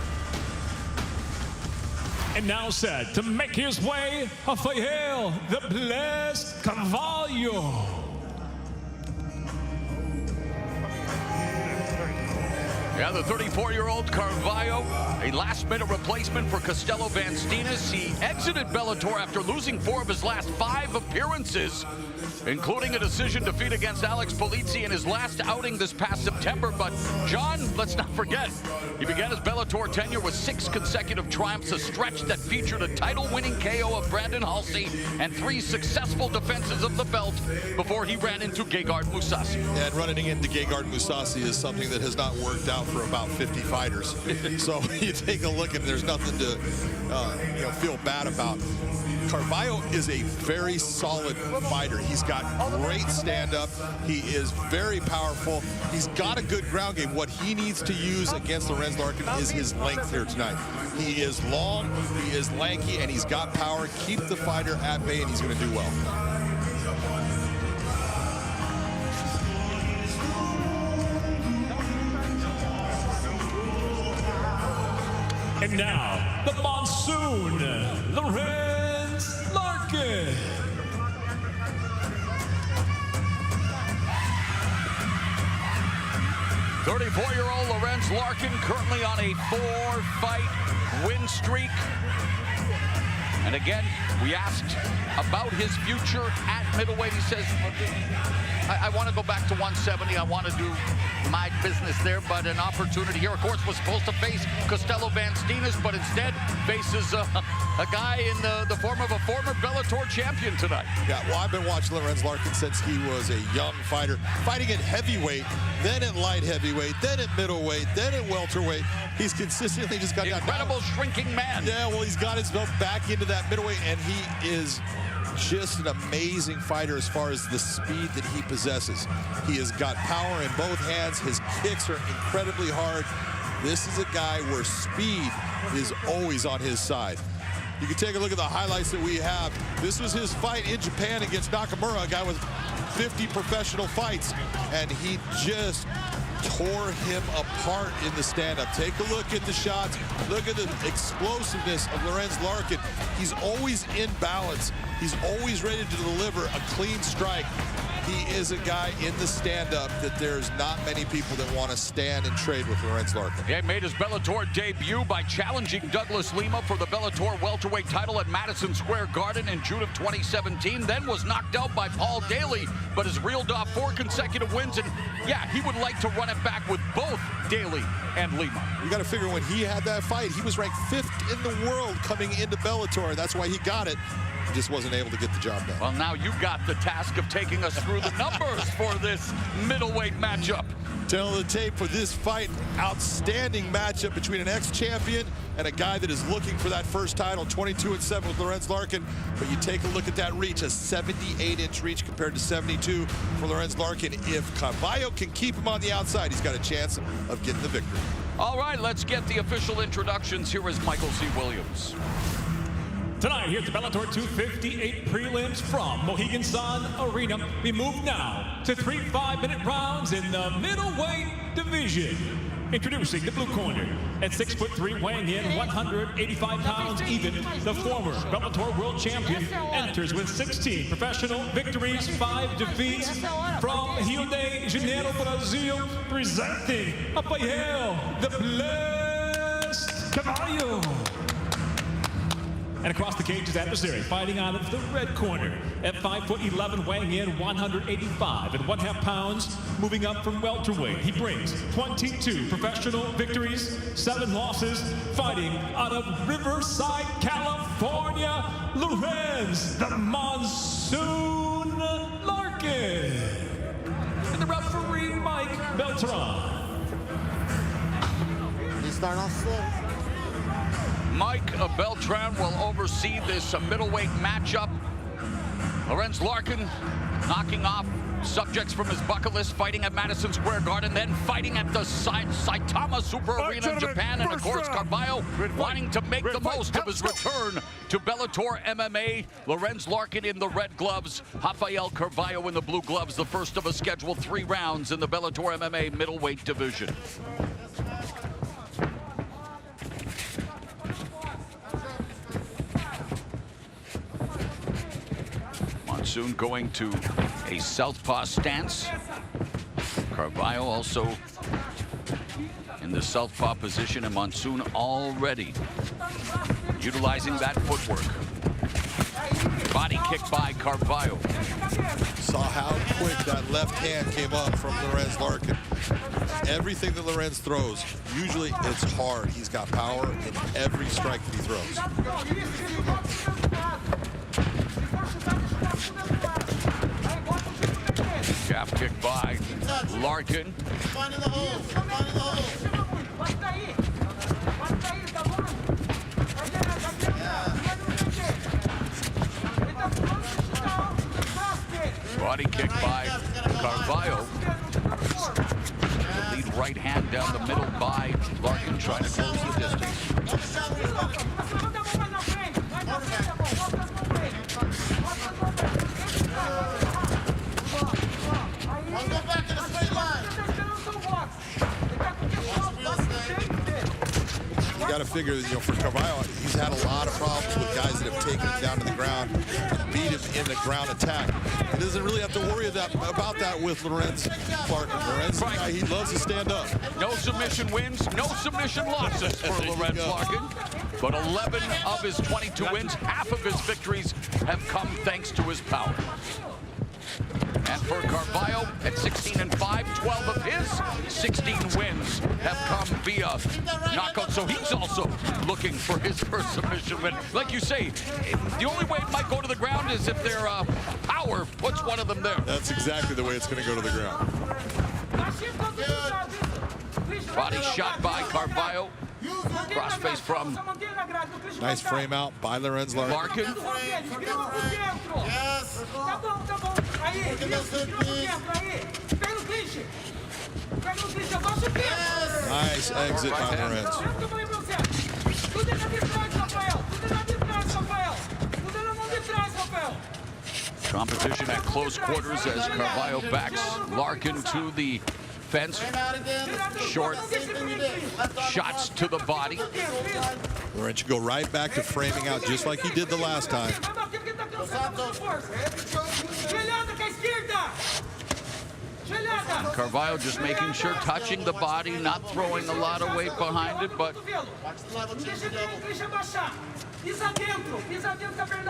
And now set to make his way, Rafael the Blessed Carvalho. Yeah, the 34-year-old Carvalho, a last-minute replacement for Costello Van Steenis. He exited Bellator after losing 4 of his last 5 appearances, including a decision defeat against Alex Polizzi in his last outing this past September. But, John, let's not forget, he began his Bellator tenure with 6 consecutive triumphs, a stretch that featured a title-winning KO of Brandon Halsey and 3 successful defenses of the belt before he ran into Gegard Mousasi. And running into Gegard Mousasi is something that has not worked out for about 50 fighters. So you take a look and there's nothing to feel bad about. Carvalho is a very solid fighter. He's got great stand-up. He is very powerful. He's got a good ground game. What he needs to use against Lorenz Larkin is his length here tonight. He is long, he is lanky, and he's got power. Keep the fighter at bay, and he's going to do well. And now, the Monsoon, Lorenz Larkin. .34-year-old Lorenz Larkin currently on a 4-fight win streak. And again, we asked about his future at middleweight. He says, I want to go back to 170. I want to do my business there, but an opportunity here, of course, was supposed to face Costello Van Steenis, but instead faces a guy in the form of a former Bellator champion tonight. Yeah, well, I've been watching Lorenz Larkin since he was a young fighter, fighting at heavyweight, then at light heavyweight, then at middleweight, then at welterweight. He's consistently just got incredible shrinking man. Yeah, well, he's got his belt back into that middleweight, and he is just an amazing fighter as far as the speed that he possesses. He has got power in both hands. His kicks are incredibly hard. This is a guy where speed is always on his side. You can take a look at the highlights that we have. This was his fight in Japan against Nakamura, a guy with 50 professional fights, and he just tore him apart in the stand-up. Take a look at the shots. Look at the explosiveness of Lorenz Larkin. He's always in balance. He's always ready to deliver a clean strike. He is a guy in the stand-up that there's not many people that want to stand and trade with Lorenz Larkin. He made his Bellator debut by challenging Douglas Lima for the Bellator welterweight title at Madison Square Garden in June of 2017, then was knocked out by Paul Daly, but has reeled off 4 consecutive wins, and yeah, he would like to run it back with both Daly and Lima. You got to figure when he had that fight, he was ranked 5th in the world coming into Bellator. That's why he got it. He just wasn't able to get the job done. Well, now you got the task of taking us through the numbers for this middleweight matchup. Tell the tape for this fight. Outstanding matchup between an ex-champion and a guy that is looking for that first title. 22-7 with Lorenz Larkin. But you take a look at that reach, a 78-inch reach compared to 72 for Lorenz Larkin. If Carvalho can keep him on the outside, he's got a chance of getting the victory. All right, let's get the official introductions. Here is Michael C. Williams. Tonight, here at the Bellator 258 prelims from Mohegan Sun Arena, we move now to 3 5-minute rounds in the middleweight division. Introducing the blue corner, at 6'3", weighing in 185 pounds even, the former Bellator world champion enters with 16 professional victories, 5 defeats from Rio de Janeiro, Brazil, presenting Rafael the Blessed Carvalho. And across the cage, his adversary, fighting out of the red corner at 5'11", weighing in 185.5 pounds, moving up from welterweight. He brings 22 professional victories, 7 losses, fighting out of Riverside, California, Lorenz the Monsoon Larkin. And the referee, Mike Beltran. He's starting off slow. Mike Beltran will oversee this middleweight matchup. Lorenz Larkin knocking off subjects from his bucket list, fighting at Madison Square Garden, then fighting at the Saitama Super Arena in Japan, and of course Carvalho wanting to make the most of his return to Bellator MMA. Lorenz Larkin in the red gloves, Rafael Carvalho in the blue gloves, the first of a scheduled 3 rounds in the Bellator MMA middleweight division. Monsoon going to a southpaw stance. Carvalho also in the southpaw position, and Monsoon already utilizing that footwork. Body kick by Carvalho. Saw how quick that left hand came up from Lorenz Larkin. Everything that Lorenz throws, usually it's hard. He's got power in every strike that he throws. Calf kick by Larkin. Body kick by Carvalho. The lead right hand down the middle by Larkin, trying to close the distance. You got to figure, for Carvalho, he's had a lot of problems with guys that have taken him down to the ground and beat him in the ground attack. He doesn't really have to worry about that with Lorenz Larkin. Lorenz, guy, he loves to stand up. No submission wins, no submission losses for Lorenz Larkin. But 11 of his 22 wins, half of his victories have come thanks to his power. And for Carvalho, at 16-5, 12 of his 16 wins have come via knockout. So he's also looking for his first submission win. Like you say, the only way it might go to the ground is if their power puts one of them there. That's exactly the way it's going to go to the ground. Body shot by Carvalho. Crossface from nice frame out by Lorenz Larkin. Nice exit by Lorenz. Competition at close quarters as Carvalho backs Larkin to the fence. Short shots to the body. Lorenz should go right back to framing out just like he did the last time. Carvalho just making sure, touching the body, not throwing a lot of weight behind it, but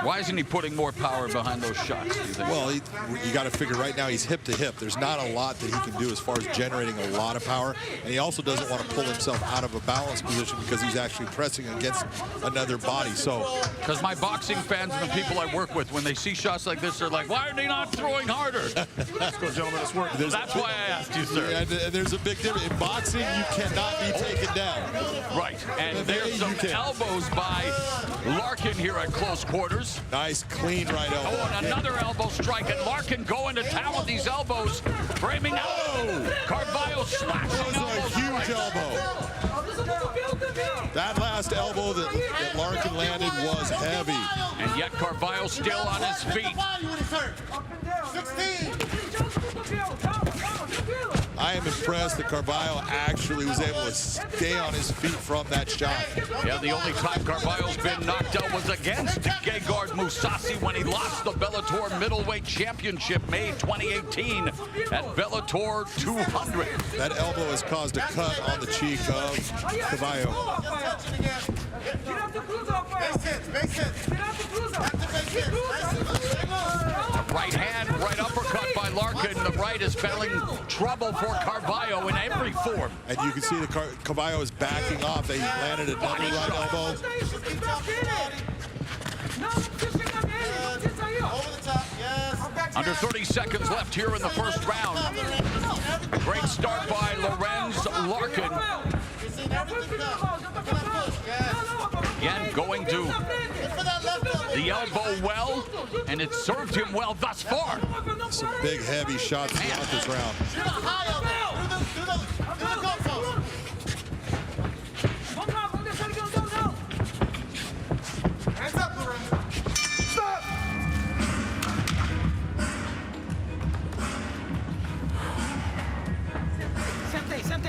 why isn't he putting more power behind those shots, do you think? Well, you got to figure right now he's hip to hip. There's not a lot that he can do as far as generating a lot of power, and he also doesn't want to pull himself out of a balance position because he's actually pressing against another body. So, because my boxing fans and the people I work with, when they see shots like this, they're like, why are they not throwing harder? Gentlemen, it's working. That's why I asked you, sir. And there's a big difference. In boxing, you cannot be taken down. Right, and there's some elbows by Larkin here at close quarters. Nice, clean right elbow. Oh, and another elbow strike, and Larkin going to town with these elbows, framing out. Carvalho slashing elbows. A huge elbow. That last elbow that Larkin landed was heavy. And yet Carvalho still on his feet. 16. I am impressed that Carvalho actually was able to stay on his feet from that shot. Yeah, the only time Carvalho's been knocked out was against Gegard Mousasi when he lost the Bellator Middleweight Championship May 2018 at Bellator 200. That elbow has caused a cut on the cheek of Carvalho. Right hand, right uppercut by Larkin. The right is spelling trouble for Carvalho in every form. And you can see that Carvalho is backing off. They landed another right elbow. Under 30 seconds left here in the first round. Great start by Lorenz Larkin. Again, going to the elbow well, and it served him well thus far. Some big, heavy shots throughout this round.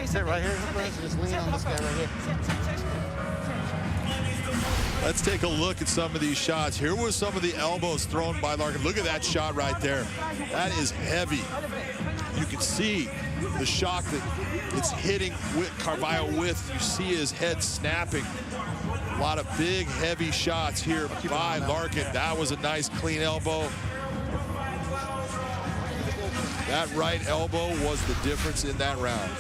Sit right here. Just lean on this guy right here. Let's take a look at some of these shots. Here was some of the elbows thrown by Larkin. Look at that shot right there. That is heavy. You can see the shock that it's hitting with Carvalho with. You see his head snapping. A lot of big, heavy shots here by Larkin. That was a nice, clean elbow. That right elbow was the difference in that round.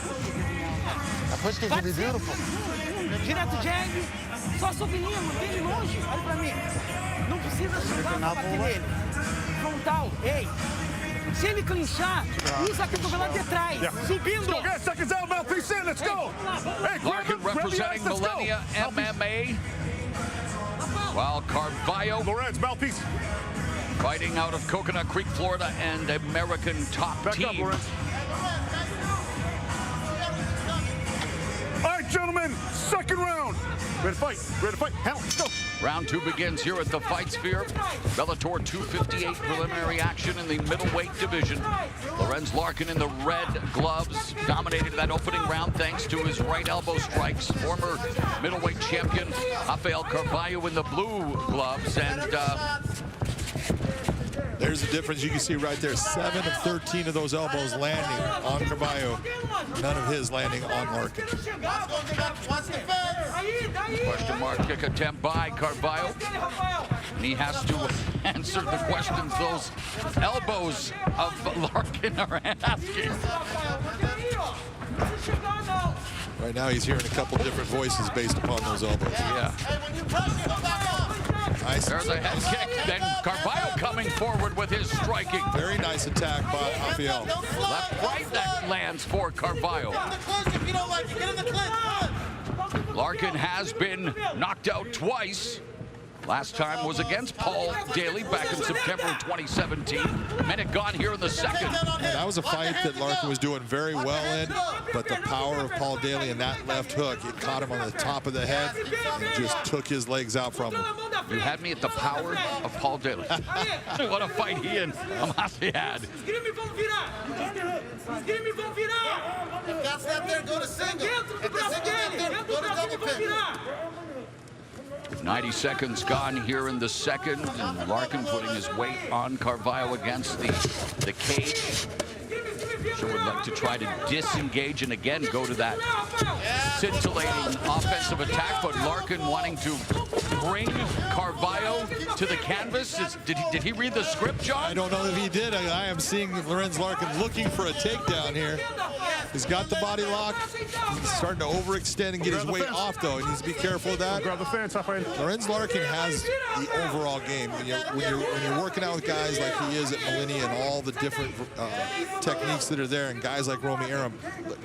A push kick would be beautiful. Direto jag, só subindo, bem longe. Olha pra mim. Não precisa chegar pra bater nele. Frontal, ei. Se ele clinchar, usa a cotovelada de trás. Subindo. Go, get seconds out, mouthpiece in, let's go. Hey, Larkin representing Millennia MMA. While Carvalho, Lorenz, mouthpiece. Fighting out of Coconut Creek, Florida, and American top Back team. up, Lorenz. All right, gentlemen, second round. Ready to fight, ready to fight. Hell, let's go. Round 2 begins here at the Fight Sphere. Bellator 258 preliminary action in the middleweight division. Lorenz Larkin in the red gloves dominated that opening round thanks to his right elbow strikes. Former middleweight champion Rafael Carvalho in the blue gloves. And there's the difference you can see right there. 7 of 13 of those elbows landing on Carvalho. None of his landing on Larkin. question mark kick attempt by Carvalho. And he has to answer the questions those elbows of Larkin are asking. Right now he's hearing a couple different voices based upon those elbows. Yeah. Nice. There's a head kick. Then Carvalho coming forward with his striking. Very nice attack by Rafael. Left, right, that lands for Carvalho. Larkin has been knocked out twice. Last time was against Paul Daly back in September of 2017. Minute gone here in the second. And that was a fight that Larkin was doing very well in, but the power of Paul Daly and that left hook, it caught him on the top of the head and just took his legs out from him. You had me at the power of Paul Daly. What a fight he and Amasi had. If that's not there, go to single. If the single's not there, go to double pin. 90 seconds gone here in the second, and Larkin putting his weight on Carvalho against the cage. Sure would like to try to disengage and again go to that scintillating offensive attack, but Larkin wanting to bring Carvalho to the canvas. Did he read the script, John? I don't know if he did. I am seeing Lorenz Larkin looking for a takedown here. He's got the body lock. He's starting to overextend and get his weight off, though. He needs to be careful of that. Grab the fence, Lorenz Larkin has the overall game. When you're working out with guys like he is at Millennia and all the different techniques that are there, and guys like Romy Aram,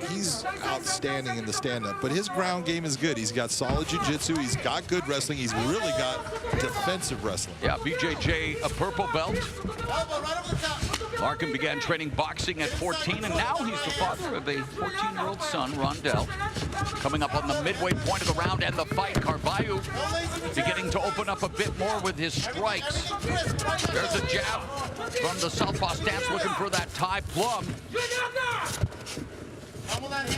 he's outstanding in the stand-up. But his ground game is good. He's got solid jiu-jitsu. He's got good wrestling. He's really got defensive wrestling. Yeah, BJJ, a purple belt. Larkin began training boxing at 14, and now he's the father of a 14-year-old son, Rondell. Coming up on the midway point of the round and the fight, Carvalho beginning to open up a bit more with his strikes. There's a jab from the southpaw stance, looking for that tie plum.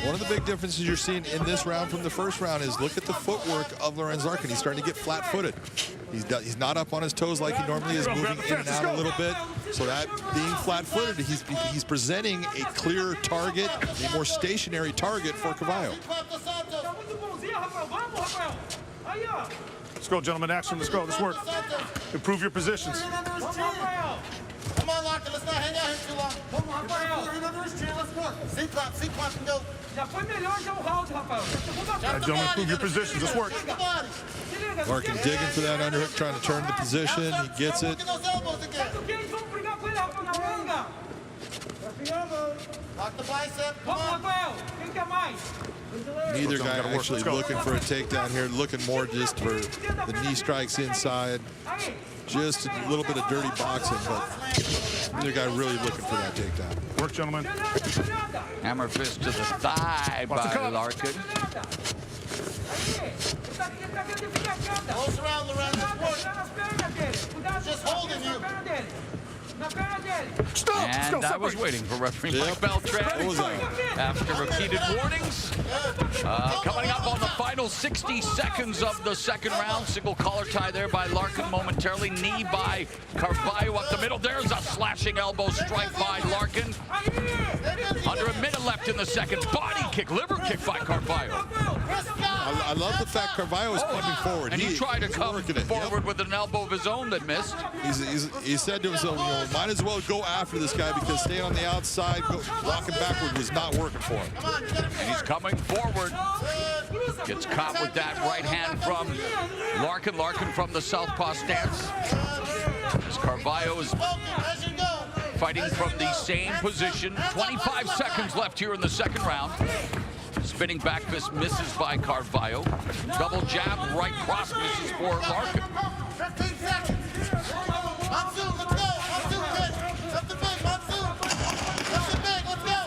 One of the big differences you're seeing in this round from the first round is look at the footwork of Lorenz Larkin. He's starting to get flat-footed. He's not up on his toes like he normally is, moving in and out a little bit. So that being flat-footed, he's presenting a clearer target, a more stationary target for Carvalho. Let's go, gentlemen. Action. Let's go. Let's work. Improve your positions. Come on, Larkin, let's not hang out here too long. Come on, Rafael. Under his chin, let's work. C-clap and go. All right, gentlemen, improve your positions. Let's work. Larkin digging for that underhook, trying to turn the position. He gets it. Lock the bicep. Come on. Neither guy actually looking for a takedown here, looking more just for the knee strikes inside. Just a little bit of dirty boxing, but neither guy really looking for that takedown. Work, gentlemen. Hammer fist to the thigh by Larkin. Close around, Lorenz. Work. Just holding you. And I was waiting for referee Mike Beltran after repeated warnings. Coming up on the final 60 seconds of the second round. Single collar tie there by Larkin momentarily. Knee by Carvalho up the middle. There's a slashing elbow strike by Larkin. Under a minute left in the second. Body kick, liver kick by Carvalho. I love the fact Carvalho is coming forward. And he tried to come forward with an elbow of his own that missed. He said to himself, might as well go after this guy because staying on the outside, walking backward was not working for him. And he's coming forward. Gets caught with that right hand from Larkin. Larkin from the southpaw stance. As Carvalho is fighting from the same position. 25 seconds left here in the second round. Spinning back fist misses by Carvalho. Double jab, right cross misses for Larkin. 15 seconds. Monsoon, let's go. Monsoon, good. Up the big, Monsoon. Up the big, let's go.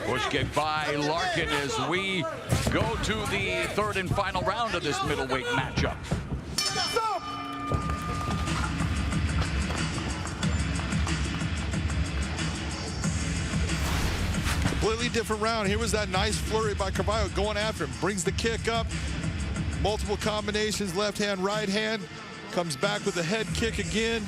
Push kick by Larkin as we go to the third and final round of this middleweight matchup. Completely different round. Here was that nice flurry by Carvalho going after him. Brings the kick up. Multiple combinations, left hand, right hand. Comes back with a head kick again.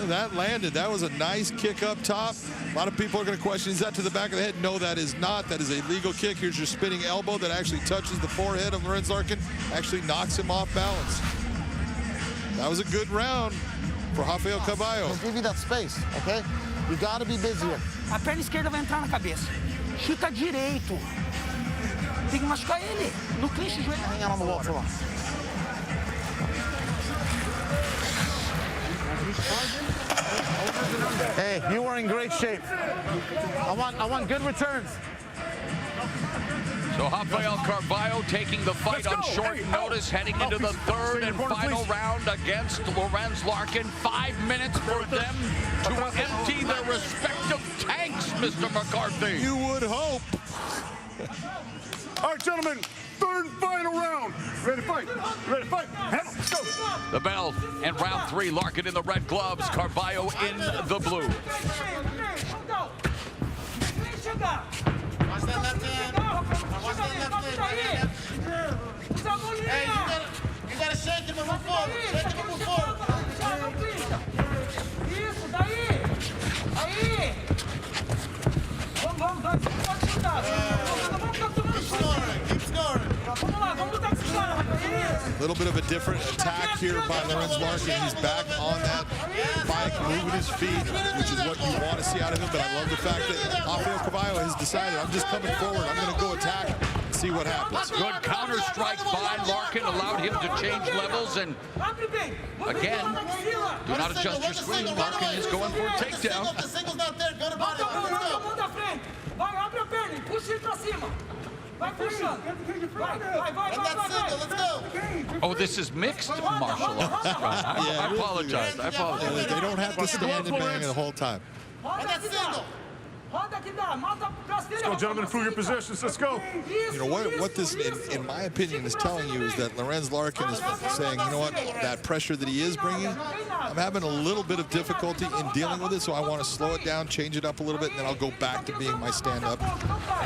That landed. That was a nice kick up top. A lot of people are going to question, is that to the back of the head? No, that is not. That is a legal kick. Here's your spinning elbow that actually touches the forehead of Lorenz Larkin. Actually knocks him off balance. That was a good round for Rafael Carvalho. I'll give you that space, okay? You gotta be busier. A perna esquerda vai entrar na cabeça. Chuta direito. Tem que machucar ele. No clinch, o joelho. Hang on the wall for long. Hey, you are in great shape. I want good returns. So Rafael Carvalho taking the fight on short notice, heading into the third and final round against Lorenz Larkin. 5 minutes for them to empty their respective tanks, Mr. McCarthy. You would hope. All right, gentlemen, third and final round. Ready to fight? Ready to fight? Let's go. The bell and round 3. Larkin in the red gloves, Carvalho in the blue. Watch that left hand. Watch that left hand. Hey, you gotta shake him and move forward. Shake him and move forward. Isso, daí! Aí! Vamos, pode chutar! Keep scoring. Vamos lá, vamos lutar com esse cara, rapaz! A little bit of a different attack here by Lorenz Larkin. He's back on that bike, moving his feet, which is what you want to see out of him. But I love the fact that Rafael Carvalho has decided, I'm just coming forward. I'm going to go attack and see what happens. Good counter strike by Larkin allowed him to change levels. And again, do not adjust your screen. Larkin is going for a takedown. The single's not there. Go to body. Vai, abre a perna e puxa ele pra cima. Vai puxando. Vai. Let's go. Oh, this is mixed martial arts. I apologize. They don't have to stand and bang the whole time. Let's go, gentlemen, improve your positions. Let's go. You know, what this, in my opinion, is telling you is that Lorenz Larkin is saying, you know what, that pressure that he is bringing, I'm having a little bit of difficulty in dealing with it, so I want to slow it down, change it up a little bit, and then I'll go back to being my stand-up.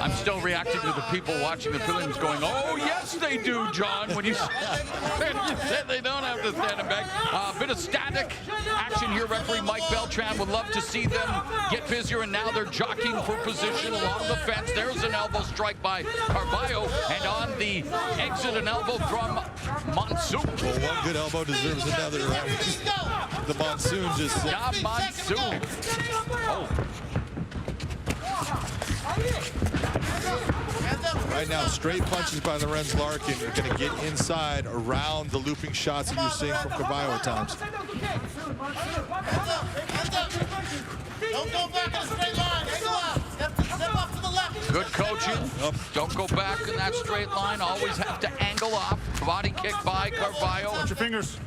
I'm still reacting to the people watching the prelims going, oh, yes, they do, John, when you said they don't have to stand it back. A bit of static action here. Referee Mike Beltran would love to see them get busier, and now they're jogging for position along the fence. There's an elbow strike by Carvalho, and on the exit, an elbow from Monsoon. Well, one good elbow deserves another. The Monsoon just... Not Monsoon. Oh. Right now, straight punches by Lorenz Larkin are going to get inside around the looping shots that you're seeing from Carvalho at times. Don't go back in a straight line. Step off to the left. Good coaching. Don't go back in that straight line. Always have to angle off. Body kick by Carvalho. Watch your fingers.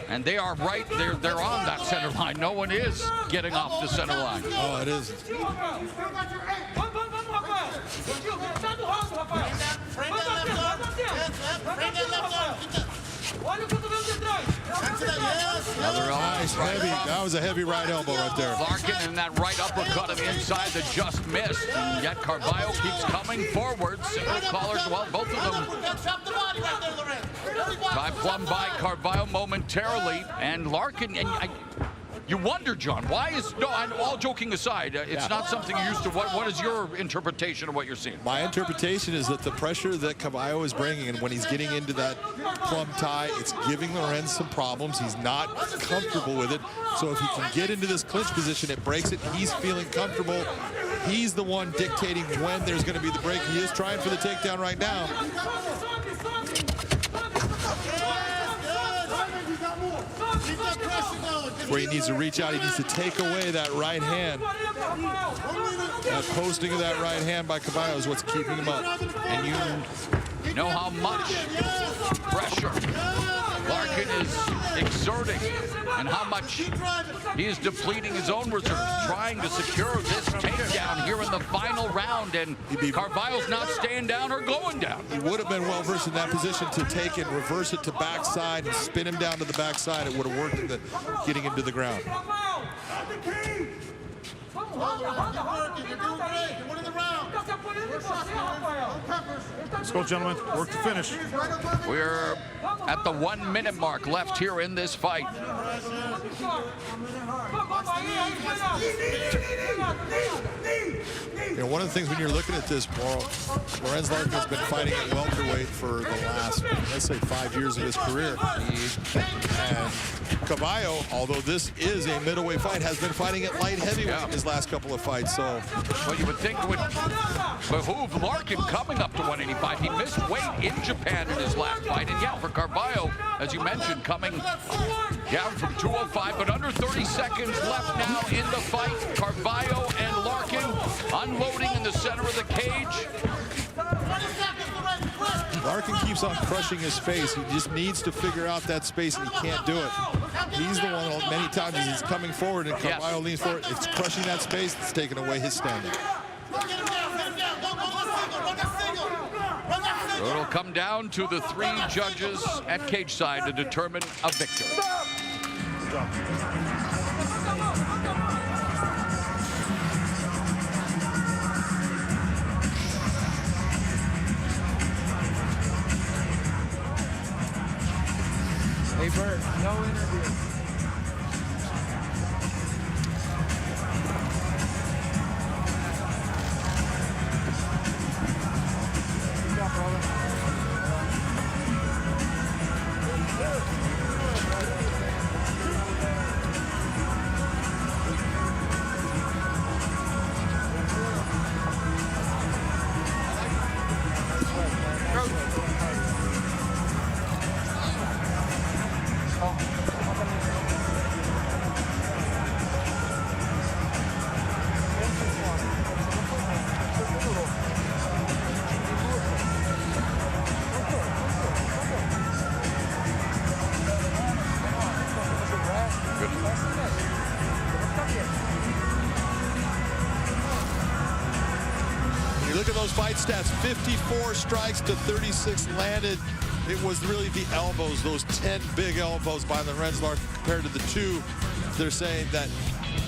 And they are right. They're on that center line. No one is getting off the center line. Oh, it is. Another nice, heavy. That was a heavy right elbow right there. Larkin and that right uppercut him inside that just missed. And yet Carvalho keeps coming forward. Single collars, well, both of them. By plumb by Carvalho momentarily. And Larkin, and you wonder, John, why is, no, I'm all joking aside, it's not something you're used to. What is your interpretation of what you're seeing? My interpretation is that the pressure that Carvalho is bringing, and when he's getting into that plumb tie, it's giving Lorenz some problems. He's not comfortable with it. So if he can get into this clinch position, it breaks it. He's feeling comfortable. He's the one dictating when there's going to be the break. He is trying for the takedown right now. Where he needs to reach out, he needs to take away that right hand. That posting of that right hand by Carvalho is what's keeping him up. And you know how much pressure Larkin is exerting and how much he is depleting his own reserves, trying to secure this takedown here in the final round, and Carvalho's not staying down or going down. He would have been well versed in that position to take it, reverse it to backside, and spin him down to the backside. It would have worked in getting him to the ground. Let's go, gentlemen. Work to finish. We're at the 1 minute mark left here in this fight. You know, one of the things when you're looking at this, Lorenz Larkin has been fighting at welterweight for the last, let's say, 5 years of his career. And Carvalho, although this is a middleweight fight, has been fighting at light heavyweight in his last couple of fights. So, well, you would think it would behoove Larkin coming up to 185. He missed weight in Japan in his last fight, and yeah, for Carvalho, as you mentioned, coming down from 205, but under 30 seconds left now in the fight. Carvalho and Larkin unloading in the center of the cage. Larkin keeps on crushing his face. He just needs to figure out that space, and he can't do it. He's the one, many times, as he's coming forward, and Carvalho leans forward. It's crushing that space. It's taking away his standing. It'll come down to the 3 judges at cage side to determine a victor. Hey, Bert, no interview. Good job, brother. Fight stats, 54 strikes to 36 landed. It was really the elbows, those 10 big elbows by Lorenz Larkin compared to the 2 they're saying that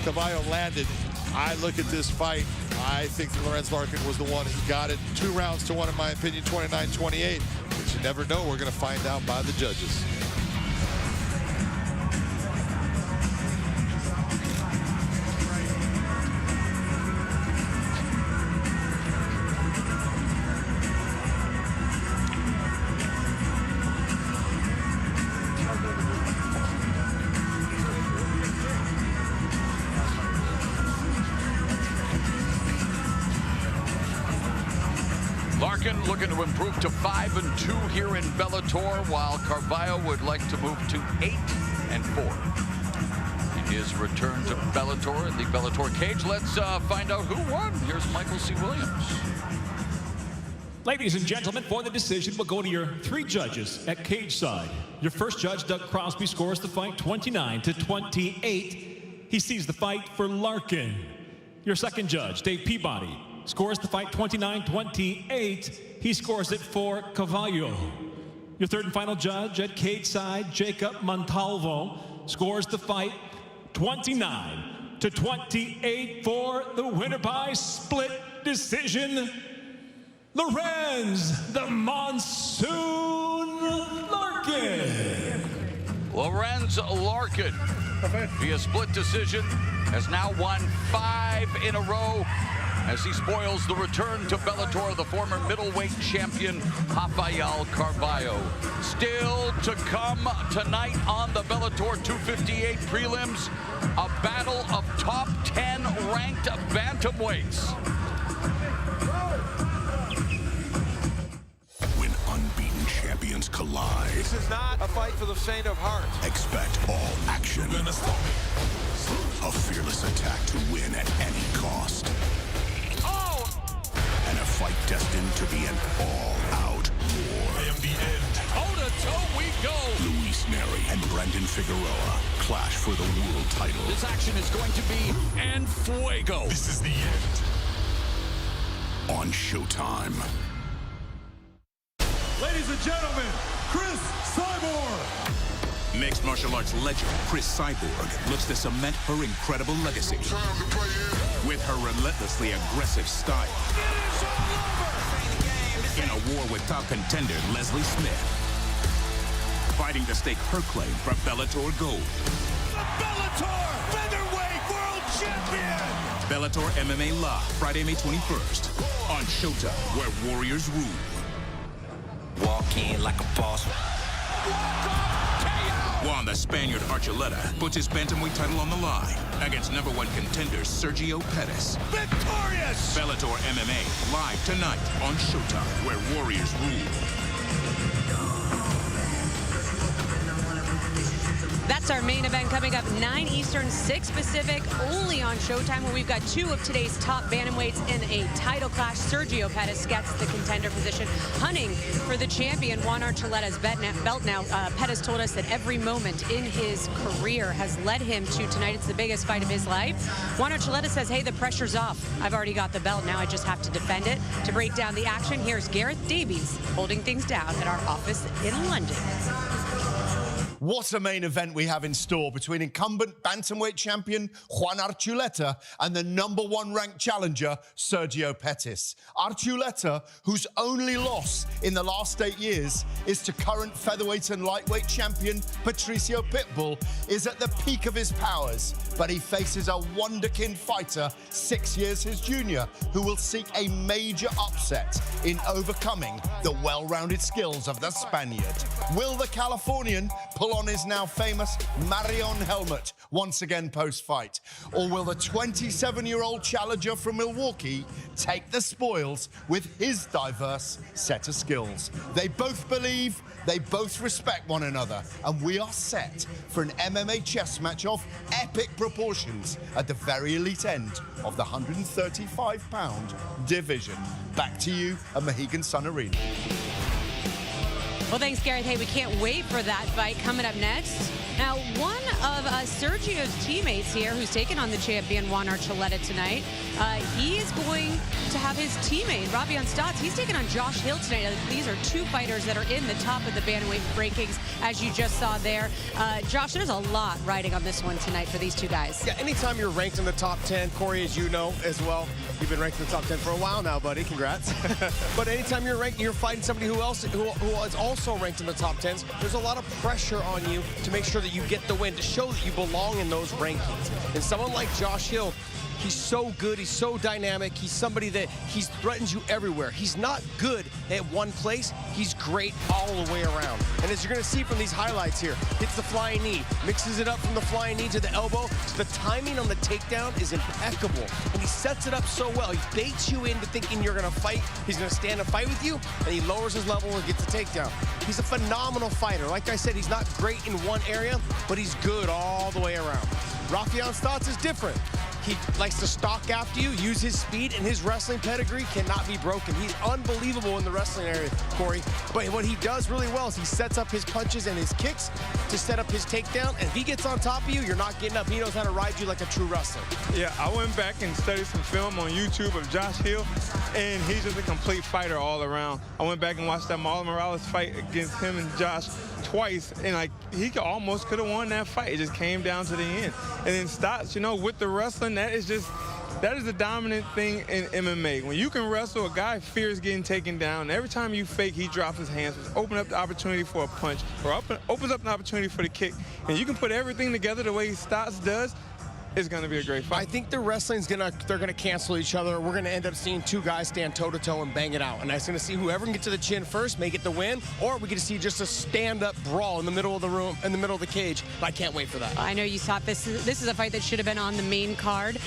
Carvalho landed. I look at this fight, I think Lorenz Larkin was the one who got it 2 rounds to 1, in my opinion, 29-28. But you never know. We're going to find out by the judges. Larkin looking to improve to 5-2 here in Bellator, while Carvalho would like to move to 8-4. In his return to Bellator in the Bellator cage, let's find out who won. Here's Michael C. Williams. Ladies and gentlemen, for the decision, we'll go to your 3 judges at cage side. Your first judge, Doug Crosby, scores the fight 29-28. He sees the fight for Larkin. Your second judge, Dave Peabody, scores the fight 29-28. He scores it for Carvalho. Your third and final judge at cage side, Jacob Montalvo, scores the fight 29-28 for the winner by split decision, Lorenz the Monsoon Larkin. Lorenz Larkin, via split decision, has now won 5 in a row as he spoils the return to Bellator, the former middleweight champion, Rafael Carvalho. Still to come tonight on the Bellator 258 prelims, a battle of top 10 ranked bantamweights. When unbeaten champions collide. This is not a fight for the faint of heart. Expect all action. A fearless attack to win at any cost. Oh! And a fight destined to be an all-out war. I am the end. Toe-to-toe we go. Luis Neri and Brendan Figueroa clash for the world title. This action is going to be en fuego. This is the end. On Showtime. Ladies and gentlemen, Chris Cyborg. Mixed martial arts legend Chris Cyborg looks to cement her incredible legacy with her relentlessly aggressive style. In a war with top contender Leslie Smith, fighting to stake her claim for Bellator Gold. The Bellator Featherweight World Champion! Bellator MMA Live, Friday, May 21st on Showtime, where warriors rule. Walk in like a boss. While the Spaniard Archuleta puts his bantamweight title on the line against #1 contender Sergio Pettis. Victorious! Bellator MMA live tonight on Showtime, where warriors rule. That's our main event coming up 9 Eastern, 6 Pacific, only on Showtime, where we've got 2 of today's top bantamweights in a title clash. Sergio Pettis gets the contender position, hunting for the champion Juan Archuleta's belt now. Pettis told us that every moment in his career has led him to tonight. It's the biggest fight of his life. Juan Archuleta says, hey, the pressure's off. I've already got the belt. Now I just have to defend it. To break down the action, here's Gareth Davies holding things down at our office in London. What a main event we have in store between incumbent bantamweight champion Juan Archuleta and the #1 ranked challenger Sergio Pettis. Archuleta, whose only loss in the last 8 years is to current featherweight and lightweight champion Patricio Pitbull, is at the peak of his powers, but he faces a wonderkind fighter 6 years his junior, who will seek a major upset in overcoming the well-rounded skills of the Spaniard. Will the Californian pull on his now famous Marion helmet once again post-fight? Or will the 27-year-old challenger from Milwaukee take the spoils with his diverse set of skills? They both believe, they both respect one another, and we are set for an MMA chess match of epic proportions at the very elite end of the 135-pound division. Back to you at Mohegan Sun Arena. Well, thanks, Gareth. Hey, we can't wait for that fight coming up next. Now, one of Sergio's teammates here, who's taken on the champion Juan Archuleta tonight, he is going to have his teammate, Stots. He's taking on Josh Hill tonight. These are 2 fighters that are in the top of the bantamweight rankings, as you just saw there. Josh, there's a lot riding on this one tonight for these 2 guys. Yeah, anytime you're ranked in the top 10, Corey, as you know as well, you've been ranked in the top 10 for a while now, buddy. Congrats. But anytime you're ranked, you're fighting somebody who is also ranked in the top 10s, there's a lot of pressure on you to make sure that you get the win, to show that you belong in those rankings. And someone like Josh Hill, he's so good, he's so dynamic, he's somebody that he threatens you everywhere. He's not good at one place, he's great all the way around. And as you're gonna see from these highlights here, hits the flying knee, mixes it up from the flying knee to the elbow, so the timing on the takedown is impeccable. And he sets it up so well. He baits you into thinking you're gonna fight, he's gonna stand and fight with you, and he lowers his level and gets the takedown. He's a phenomenal fighter. Like I said, he's not great in one area, but he's good all the way around. Rafael Stots is different. He likes to stalk after you, use his speed, and his wrestling pedigree cannot be broken. He's unbelievable in the wrestling area, Corey. But what he does really well is he sets up his punches and his kicks to set up his takedown. And if he gets on top of you, you're not getting up. He knows how to ride you like a true wrestler. Yeah, I went back and studied some film on YouTube of Josh Hill, and he's just a complete fighter all around. I went back and watched that Marlon Morales fight against him and Josh twice, and like he almost could have won that fight. It just came down to the end. And then Stots, you know, with the wrestling, that is the dominant thing in MMA. When you can wrestle, a guy fears getting taken down. Every time you fake, he drops his hands, which open up the opportunity for a punch, or opens up an opportunity for the kick. And you can put everything together the way Stots does. it's going to be a great fight. I think the wrestling's they're gonna cancel each other. We're gonna end up seeing two guys stand toe-to-toe and bang it out. And I'm gonna see whoever can get to the chin first may get the win, or we get to see just a stand-up brawl in the middle of the room, in the middle of the cage. I can't wait for that. I know you thought this is a fight that should have been on the main card.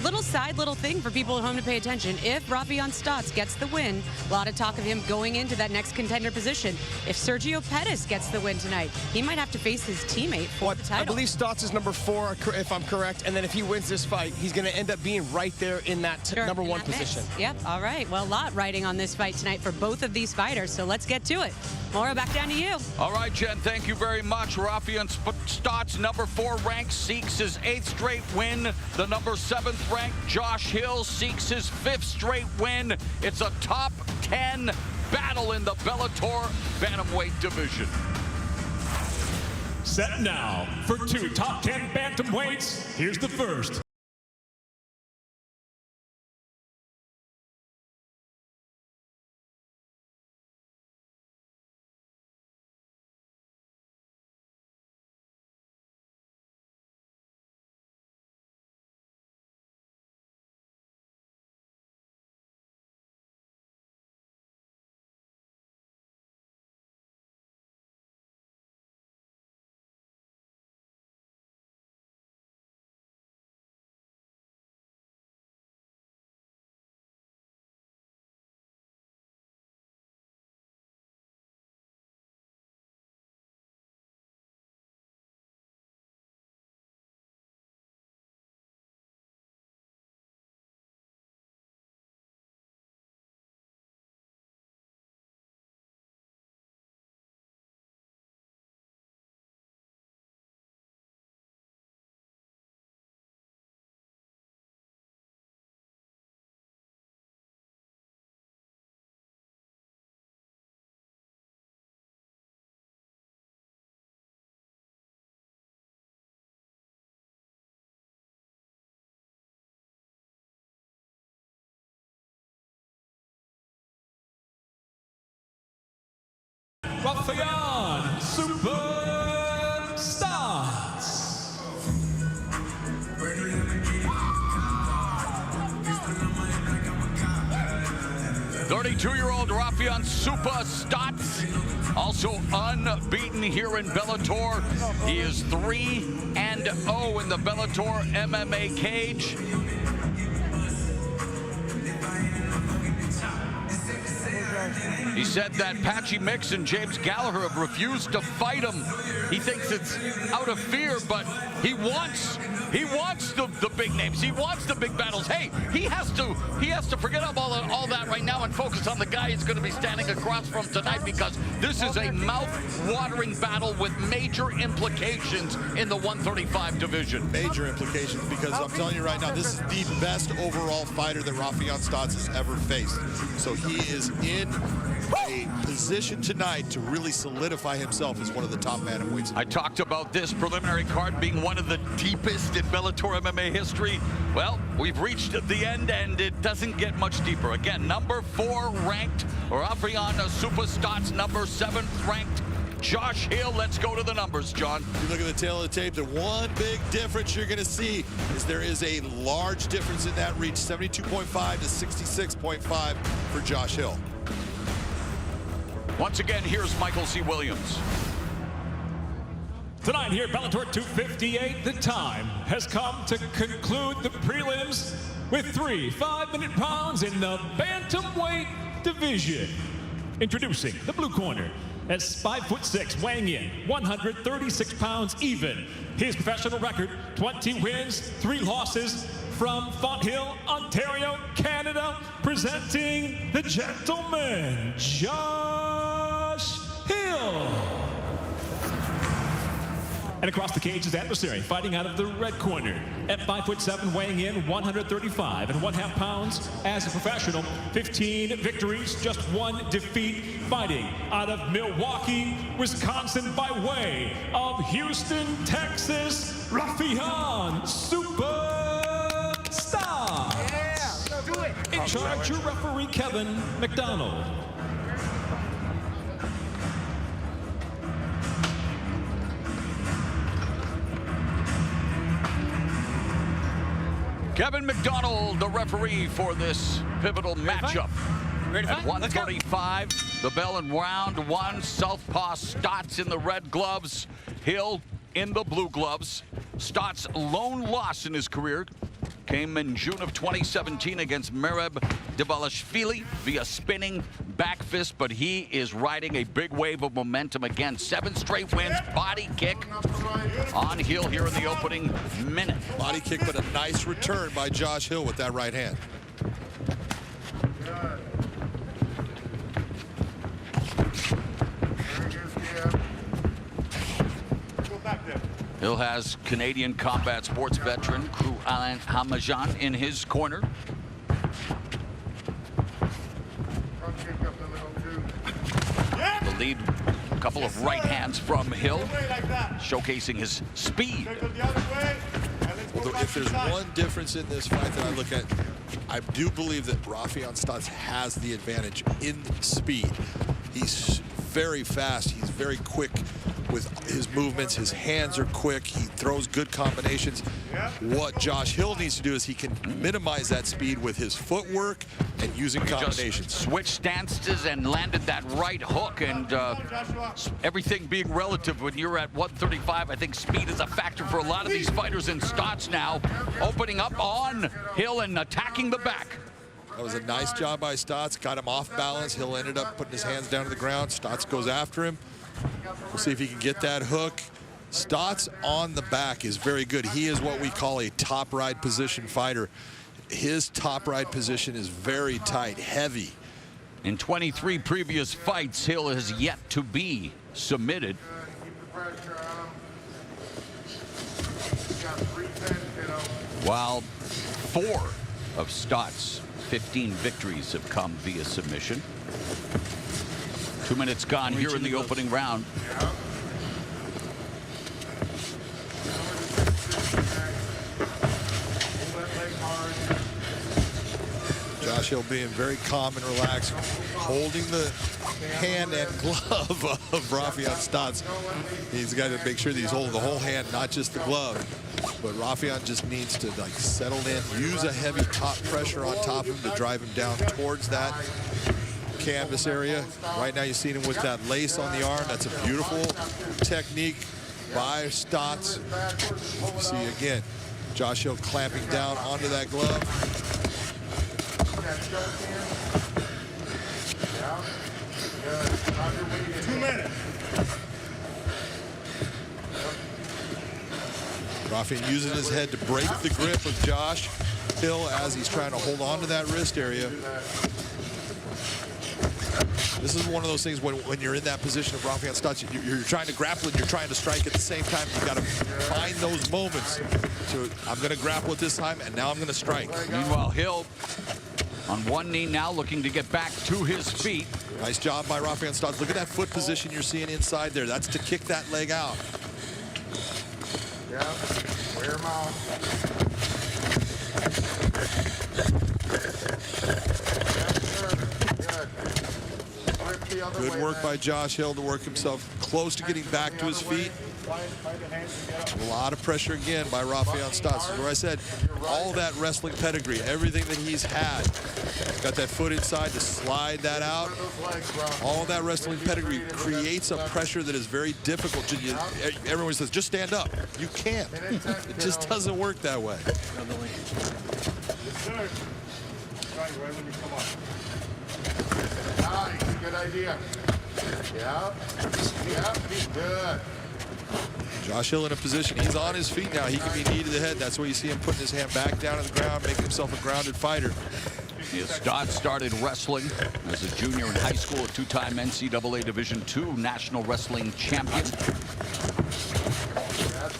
Little thing for people at home to pay attention. If Rafion Stots gets the win, a lot of talk of him going into that next contender position. If Sergio Pettis gets the win tonight, he might have to face his teammate for the title. I believe Stots is number 4, if I'm correct. And then if he wins this fight, he's going to end up being right there in that number 1 position. Yep. All right. Well, a lot riding on this fight tonight for both of these fighters. So let's get to it. Maura, back down to you. All right, Jen, thank you very much. Rafion Stots, number 4 ranked, seeks his 8th straight win. The number 7th ranked Josh Hill seeks his 5th straight win. It's a top 10 battle in the Bellator bantamweight division. Set now for 2 top 10 bantamweights. Here's the first. Rafion Super Stots. 32-year-old Rafion Super Stots, also unbeaten here in Bellator. He is 3-0 in the Bellator MMA cage. He said that Patchy Mix and James Gallagher have refused to fight him. He thinks it's out of fear, but he wants the big names. He wants the big battles. Hey, he has to forget about all that right now and focus on the guy he's going to be standing across from tonight, because this is a mouth-watering battle with major implications in the 135 division. Major implications, because I'm telling you right now, this is the best overall fighter that Rafion Stots has ever faced. So he is in a position tonight to really solidify himself as one of the top bantamweights. I talked about this preliminary card being one of the deepest in Bellator MMA history. Well, we've reached the end, and it doesn't get much deeper. Again, number 4 ranked Rafion Super Stots, number 7th ranked Josh Hill. Let's go to the numbers, John. You look at the tail of the tape, the one big difference you're going to see is there is a large difference in that reach, 72.5 to 66.5 for Josh Hill. Once again, here's Michael C. Williams. Tonight here at Bellator 258, the time has come to conclude the prelims with 3 5-minute rounds in the bantamweight division. Introducing the blue corner, at 5'6", weighing in 136 pounds even. His professional record, 20 wins, 3 losses, from Fonthill, Ontario, Canada, presenting the gentleman, Josh Hill. And across the cage, his adversary, fighting out of the red corner, at 5'7", weighing in 135 1/2 pounds as a professional, 15 victories, just 1 defeat, fighting out of Milwaukee, Wisconsin, by way of Houston, Texas, Rafion Super Stots. Yeah, do it. In charge, your referee, Kevin McDonald. Kevin McDonald, the referee for this pivotal matchup. At 135, the bell in round one. Southpaw Stots in the red gloves, Hill in the blue gloves. Stots' lone loss in his career came in June of 2017 against Merab Dvalishvili via spinning back fist, but he is riding a big wave of momentum again. 7 straight wins, body kick on Hill here in the opening minute. Body kick, but a nice return by Josh Hill with that right hand. Hill has Canadian combat sports veteran Crew Alain Hamajan in his corner. The lead, a couple of right hands from Hill, showcasing his speed. Well, if there's one difference in this fight that I look at, I do believe that Rafion Stots has the advantage in speed. He's very fast. He's very quick with his movements. His hands are quick. He throws good combinations. What Josh Hill needs to do is he can minimize that speed with his footwork and using combinations. Just switched stances and landed that right hook, and everything being relative when you're at 135, I think speed is a factor for a lot of these fighters. And Stots now opening up on Hill and attacking the back. That was a nice job by Stots. Got him off balance. Hill ended up putting his hands down to the ground. Stots goes after him. We'll see if he can get that hook. Stots on the back is very good. He is what we call a top ride position fighter. His top ride position is very tight, heavy. In 23 previous fights, Hill has yet to be submitted. While 4 of Stots' 15 victories have come via submission. 2 minutes gone here in the opening round. Josh Hill being very calm and relaxed, holding the hand and glove of Rafion Stots. He's got to make sure that he's holding the whole hand, not just the glove. But Rafion just needs to like settle in, use a heavy top pressure on top of him to drive him down towards that canvas area. Right now you're seeing him with that lace on the arm. That's a beautiful technique by Stots. You see again, Josh Hill clamping down onto that glove. 2 minutes. Rafion using his head to break the grip of Josh Hill as he's trying to hold on to that wrist area. This is one of those things when you're in that position of Rafion Stots, you're trying to grapple and you're trying to strike at the same time. You've got to find those moments. So I'm going to grapple at this time, and now I'm going to strike. Meanwhile, Hill on one knee now, looking to get back to his feet. Nice job by Rafion Stots. Look at that foot position you're seeing inside there. That's to kick that leg out. Yeah, wear him out. Good work by Josh Hill to work himself close to getting back to his feet. A lot of pressure again by Rafion Stots. Where I said, all that wrestling pedigree, everything that he's had. Got that foot inside to slide that out. All that wrestling pedigree creates a pressure that is very difficult. Everyone says, just stand up. You can't. It just doesn't work that way. Nice, good idea. Yeah, good. Josh Hill in a position, he's on his feet now. He can be knee to the head. That's where you see him putting his hand back down on the ground, making himself a grounded fighter. Stots started wrestling as a junior in high school, a 2-time NCAA Division II national wrestling champion.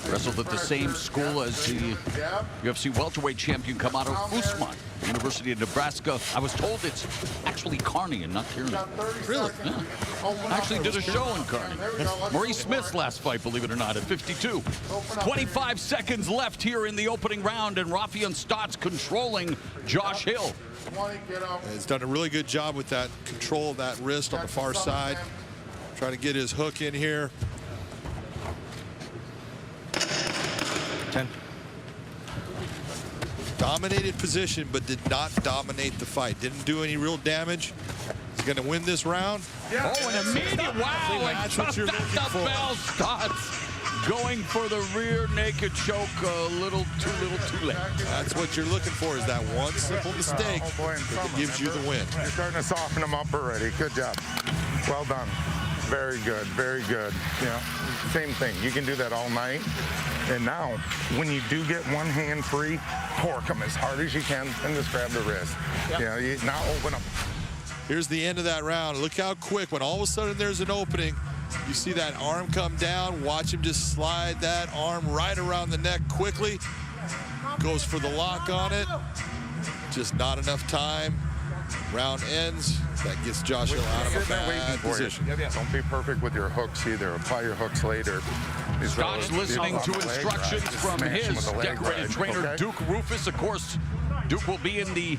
Wrestled at the same school as the UFC welterweight champion Kamaru Usman, University of Nebraska. I was told it's actually Kearney and not Kearney. Really? Yeah. I actually did a show in Kearney. Maurice Smith's last fight, believe it or not, at 52. 25 seconds left here in the opening round, and Rafion Stots controlling Josh Hill. He's done a really good job with that control of that wrist on the far side. Trying to get his hook in here. 10. Dominated position, but did not dominate the fight. Didn't do any real damage. He's going to win this round. Oh, an immediate wow. That's what you're looking for. Bell Stots going for the rear naked choke a little too late. That's what you're looking for, is that one simple mistake that gives you the win. You're starting to soften them up already. Good job. Well done. Very good, very good. You know, same thing. You can do that all night. And now, when you do get one hand free, torque them as hard as you can and just grab the wrist. Yep. You know, you now open up. Here's the end of that round. Look how quick, when all of a sudden there's an opening, you see that arm come down. Watch him just slide that arm right around the neck quickly. Goes for the lock on it. Just not enough time. Round ends. That gets Josh Hill out of a bad position. Don't be perfect with your hooks either. Apply your hooks later. Stots listening to instructions from his decorated trainer, Duke Rufus. Of course, Duke will be in the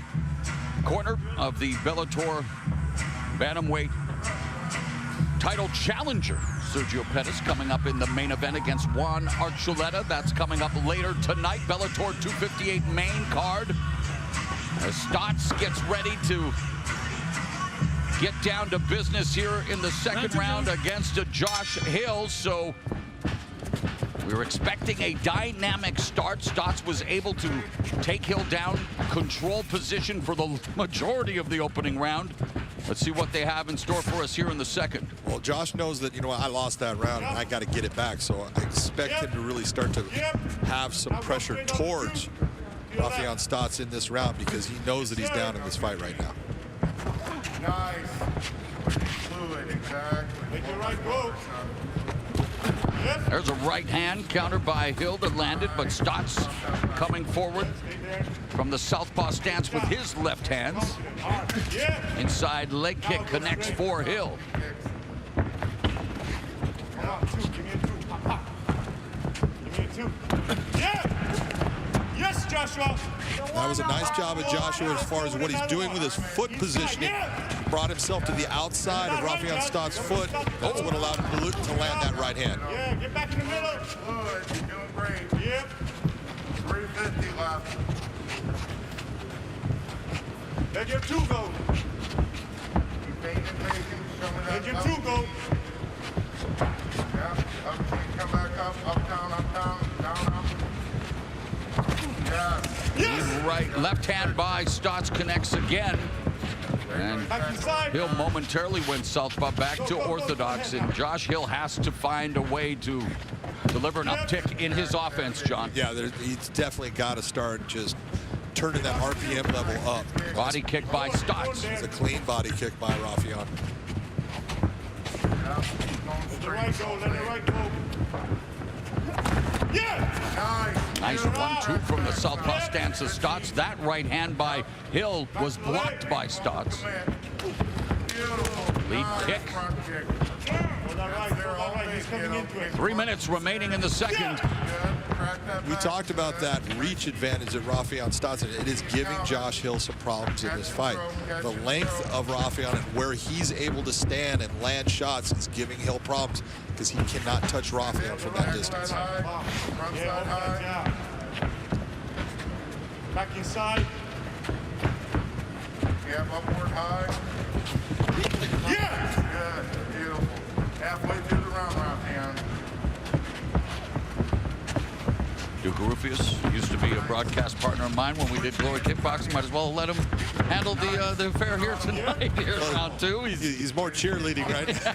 corner of the Bellator bantamweight title challenger. Sergio Pettis coming up in the main event against Juan Archuleta. That's coming up later tonight. Bellator 258 main card. As Stots gets ready to get down to business here in the second round against Josh Hill. So we were expecting a dynamic start. Stots was able to take Hill down, control position for the majority of the opening round. Let's see what they have in store for us here in the second. Well, Josh knows that, you know, I lost that round and I got to get it back. So I expect him to really start to have some pressure towards Rafion Stots in this round, because he knows that he's down in this fight right now. Nice. Fluid, exactly. Make your right go. There's a right hand counter by Hill that landed, but Stots coming forward from the southpaw stance with his left hands. Inside leg kick connects for Hill. Yes, Joshua. That was a nice job of Joshua as far as what he's doing with his foot positioning. Brought himself to the outside of Rafion Stots' foot. That's what allowed him to land that right hand. Yeah, get back in the middle. Good, you're doing great. Yep. 350 left. Let your two go. Let your two go. Yeah, come back up, down, up. Yes. Right, left hand by Stots connects again. And Hill momentarily went southpaw back to orthodox, and Josh Hill has to find a way to deliver an uptick in his offense, John. Yeah, he's definitely got to start just turning that RPM level up. Body kick by Stots. It's a clean body kick by Rafion. Let the right go, let the right go. Yeah! Nice 1-2 from the southpaw stance of Stots. That right hand by Hill was blocked by Stots. Lead kick. 3 minutes remaining in the second. We talked about that reach advantage that Rafion Stots, and it is giving Josh Hill some problems in this fight. The length of Rafion and where he's able to stand and land shots is giving Hill problems, because he cannot touch Rafion from that distance. Back inside. Yeah, upward high. Yeah! Good, beautiful. Halfway through the round, Rafion. Duke Rufus used to be a broadcast partner of mine when we did Glory Kickboxing. Might as well let him handle the affair here tonight. Here's round two. He's more cheerleading right now.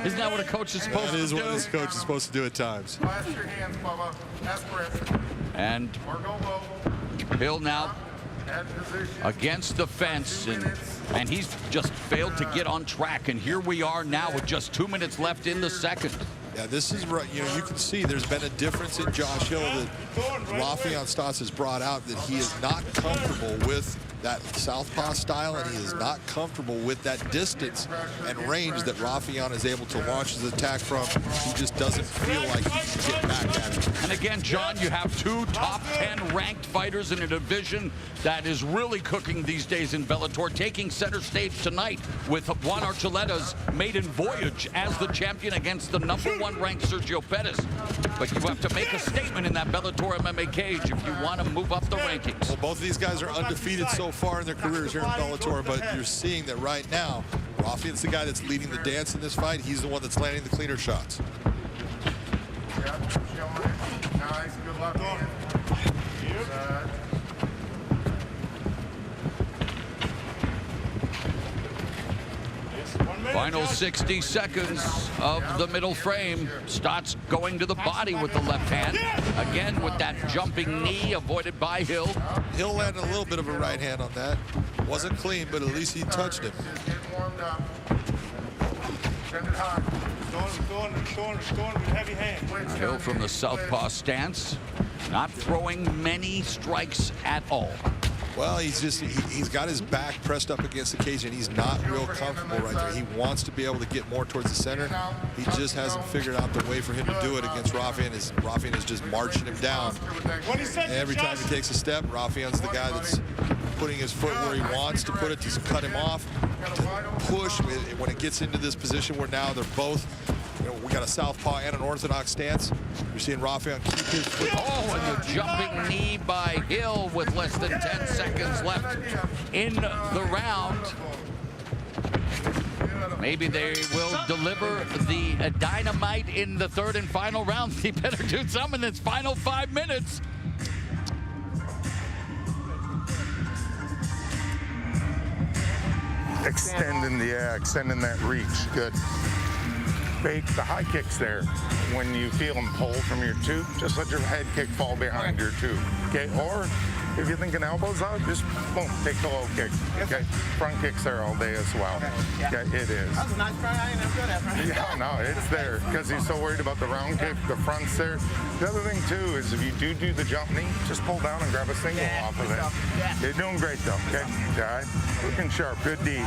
Isn't that what a coach is supposed to do? That is what this coach is supposed to do at times. Blast your hands, Bubba. Aspirate. And Hill now against the fence, and he's just failed to get on track. And here we are now with just 2 minutes left in the second. Yeah, this is right. You know, you can see there's been a difference in Josh Hill that Rafion Stots has brought out, that he is not comfortable with that southpaw style, and he is not comfortable with that distance and range that Rafion is able to launch his attack from. He just doesn't feel like he can get back at it. And again, John, you have 2 top 10 ranked fighters in a division that is really cooking these days in Bellator, taking center stage tonight with Juan Archuleta's maiden voyage as the champion against the #1 ranked Sergio Pettis. But you have to make a statement in that Bellator MMA cage if you want to move up the rankings. Well, both of these guys are undefeated so far in their careers here in Bellator, but you're seeing that right now, Rafion's the guy that's leading the dance in this fight. He's the one that's landing the cleaner shots. Nice, good luck, man. Final 60 seconds of the middle frame. Stots going to the body with the left hand. Again with that jumping knee avoided by Hill. Hill landed a little bit of a right hand on that. Wasn't clean, but at least he touched him. Storm with heavy hand. Hill from the southpaw stance. Not throwing many strikes at all. Well, he's got his back pressed up against the cage, and he's not real comfortable right there. He wants to be able to get more towards the center. He just hasn't figured out the way for him to do it against Rafion. Rafion is just marching him down. And every time he takes a step, Rafion's the guy that's putting his foot where he wants to put it to cut him off, to push. When it gets into this position where now they're both, we got a southpaw and an orthodox stance. You're seeing Rafion keep his foot. Oh, and the jumping knee by Hill with less than 10 seconds left in the round. Maybe they will deliver the dynamite in the 3rd and final round. He better do something in its final 5 minutes. Extending that reach, good. Bake the high kicks there. When you feel them pull from your tube, just let your head kick fall behind your tube, okay? Or if you're thinking elbows out, just boom, take the low kick, okay? Front kicks there all day as well. Okay, it is. That was a nice try. I ain't never good at it. Yeah, no, it's there because he's so worried about the round kick, the front's there. The other thing too is if you do the jump knee, just pull down and grab a single off of it. Yeah. You're doing great though, okay? Yeah, looking sharp, good D.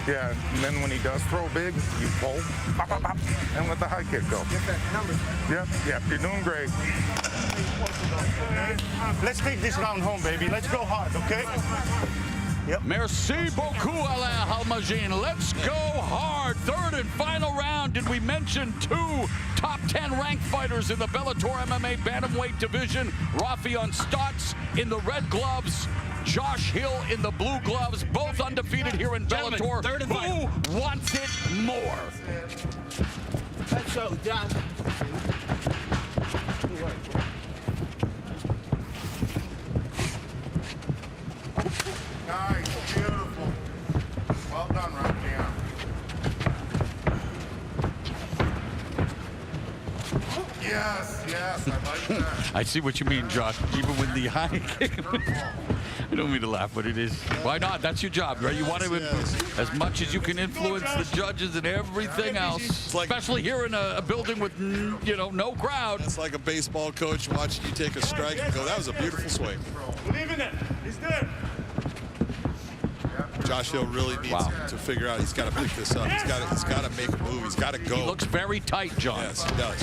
Yeah, and then when he does throw big, you pull, pop, pop, pop, and let the high kick go. Yep, you're doing great. Let's take this round home, baby. Let's go hard, okay? Yep. Merci beaucoup, Alain Halmagine. Let's go hard. 3rd and final round. Did we mention 2 top 10 ranked fighters in the Bellator MMA bantamweight division? Rafion Stots in the red gloves, Josh Hill in the blue gloves, both undefeated here in Bellator. Who wants it more? Let's go, John. Nice, beautiful. Well done, Rafion. Yes, I like that. I see what you mean, Josh. Even with the high kick. I don't mean to laugh, but it is. Why not? That's your job, right? You want to, as much as you can influence the judges and everything else, especially here in a building with, no crowd. It's like a baseball coach watching you take a strike and go, that was a beautiful swing. Believe in it. He's there. Josh Hill really needs to figure out he's got to pick this up. He's got to make a move. He's got to go. He looks very tight, John. Yes, he does.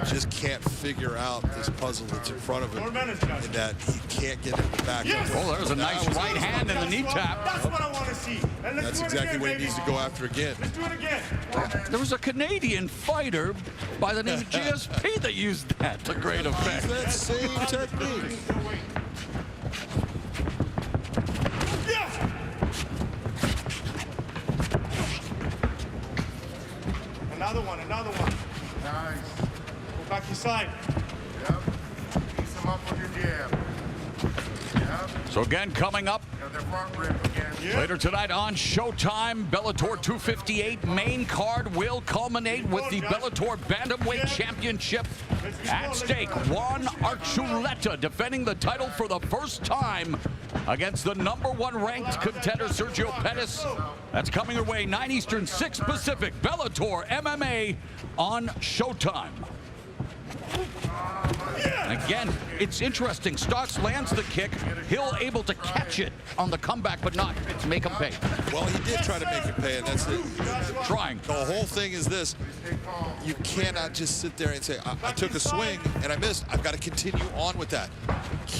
He just can't figure out this puzzle that's in front of him, and that he can't get it back. Oh, there's a nice right hand and the knee tap. That's what I want to see. And that's exactly what he needs to go after again. Let's do it again. There was a Canadian fighter by the name of GSP that used that to great effect. That same technique. Another one. Nice. Go back inside. Yep. Piece him up with your jab. Yep. So again, coming up Their front rib again. later tonight on Showtime, Bellator 258 main card will culminate with the Bellator Bantamweight Championship at stake. Juan Archuleta defending the title for the first time against the #1 ranked contender Sergio Pettis. That's coming your way 9 Eastern, 6 Pacific. Bellator MMA on Showtime. Yeah. Again, it's interesting. Stots lands the kick. Hill able to catch it on the comeback, but not make him pay. Well, he did try to make him pay, and that's it. Trying. The whole thing is this. You cannot just sit there and say, I took a swing and I missed. I've got to continue on with that.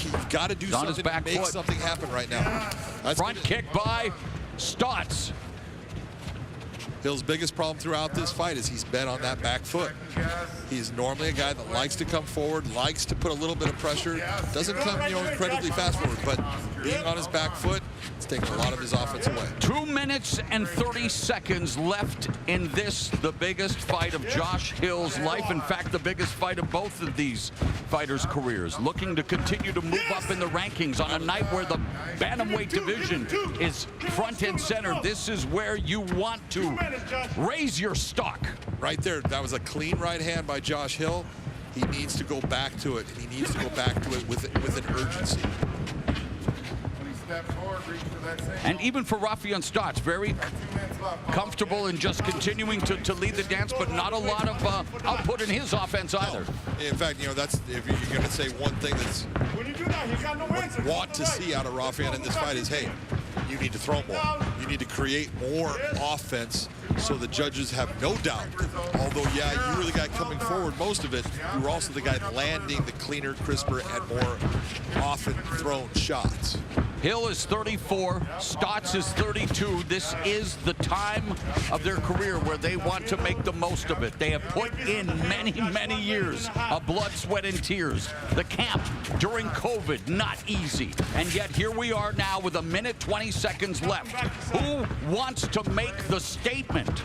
You've got to do something to make something happen right now. Front kick by Stots. Hill's biggest problem throughout this fight is he's been on that back foot. He's normally a guy that likes to come forward, likes to put a little bit of pressure. Doesn't come, incredibly fast forward, but being on his back foot, it's taking a lot of his offense away. 2 minutes and 30 seconds left in this, the biggest fight of Josh Hill's life. In fact, the biggest fight of both of these fighters' careers. Looking to continue to move up in the rankings on a night where the bantamweight division is front and center. This is where you want to raise your stock. Right there, that was a clean right hand by Josh Hill. He needs to go back to it. He needs to go back to it with an urgency. And even for Rafion Stots, very comfortable in just continuing to lead the dance, but not a lot of output in his offense either. In fact, that's if you're going to say one thing that's want to see out of Rafion in this fight is, hey, you need to throw more. You need to create more offense so the judges have no doubt. Although, yeah, you were the guy coming forward most of it, you were also the guy landing the cleaner, crisper, and more often thrown shots. Hill is 34, Stots is 32. This is the time of their career where they want to make the most of it. They have put in many, many years of blood, sweat, and tears. The camp during COVID, not easy. And yet here we are now with 1 minute 20 seconds left. Who wants to make the statement?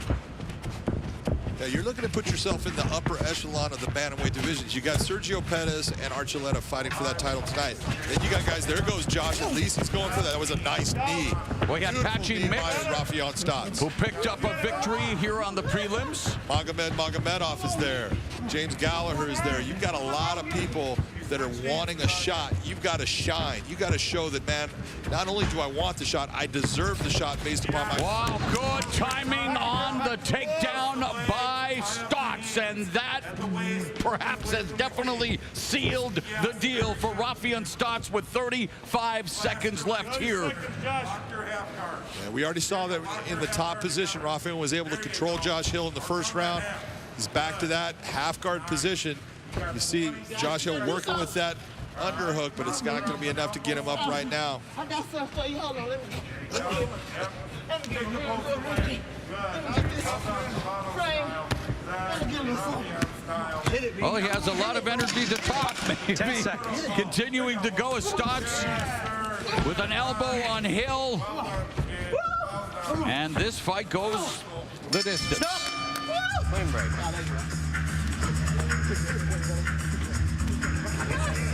Yeah, you're looking to put yourself in the upper echelon of the bantamweight divisions. You got Sergio Pettis and Archuleta fighting for that title tonight. Then you got guys, there goes Josh, at least he's going for that. That was a nice knee. We got Patchy Rafion Stots, who picked up a victory here on the prelims. Magomedov is there. James Gallagher is there. You've got a lot of people that are wanting a shot. You've got to shine. You got to show that, man, not only do I want the shot, I deserve the shot based upon my... Wow, good timing on the takedown by Stots, and that perhaps has definitely sealed the deal for Rafion Stots with 35 seconds left here. Yeah, we already saw that in the top position. Rafion was able to control Josh Hill in the first round. He's back to that half guard position. You see Josh Hill working with that underhook, but it's not going to be enough to get him up right now. I got something for you. Hold on. Let me Well, he has a lot of energy to talk, maybe. 10 seconds. Continuing to go as Stots with an elbow on Hill. And this fight goes the distance.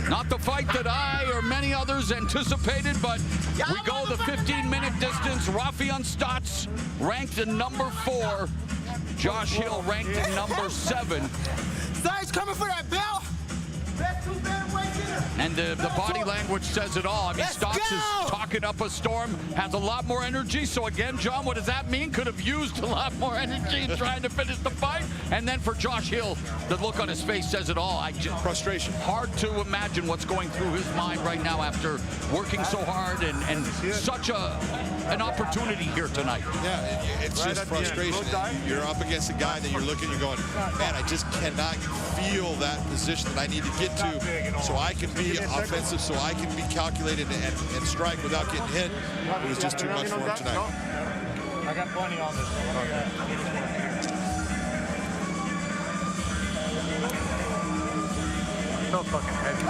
Not the fight that I or many others anticipated, but we go the 15-minute distance. Rafion Stots ranked in number 4. Josh Hill ranked in number 7. Stots coming for that belt. And the body language says it all. I mean, Stots is talking up a storm, has a lot more energy. So again, John, what does that mean? Could have used a lot more energy in trying to finish the fight. And then for Josh Hill, the look on his face says it all. Frustration. Hard to imagine what's going through his mind right now after working so hard and such an opportunity here tonight. Yeah, it's just frustration. You're up against a guy that you're looking, you're going, man, I just cannot feel that position that I need to get to so I can be offensive, so I can be calculated and strike without getting hit. It was just too much for him tonight. I got plenty on this. So fucking heavy.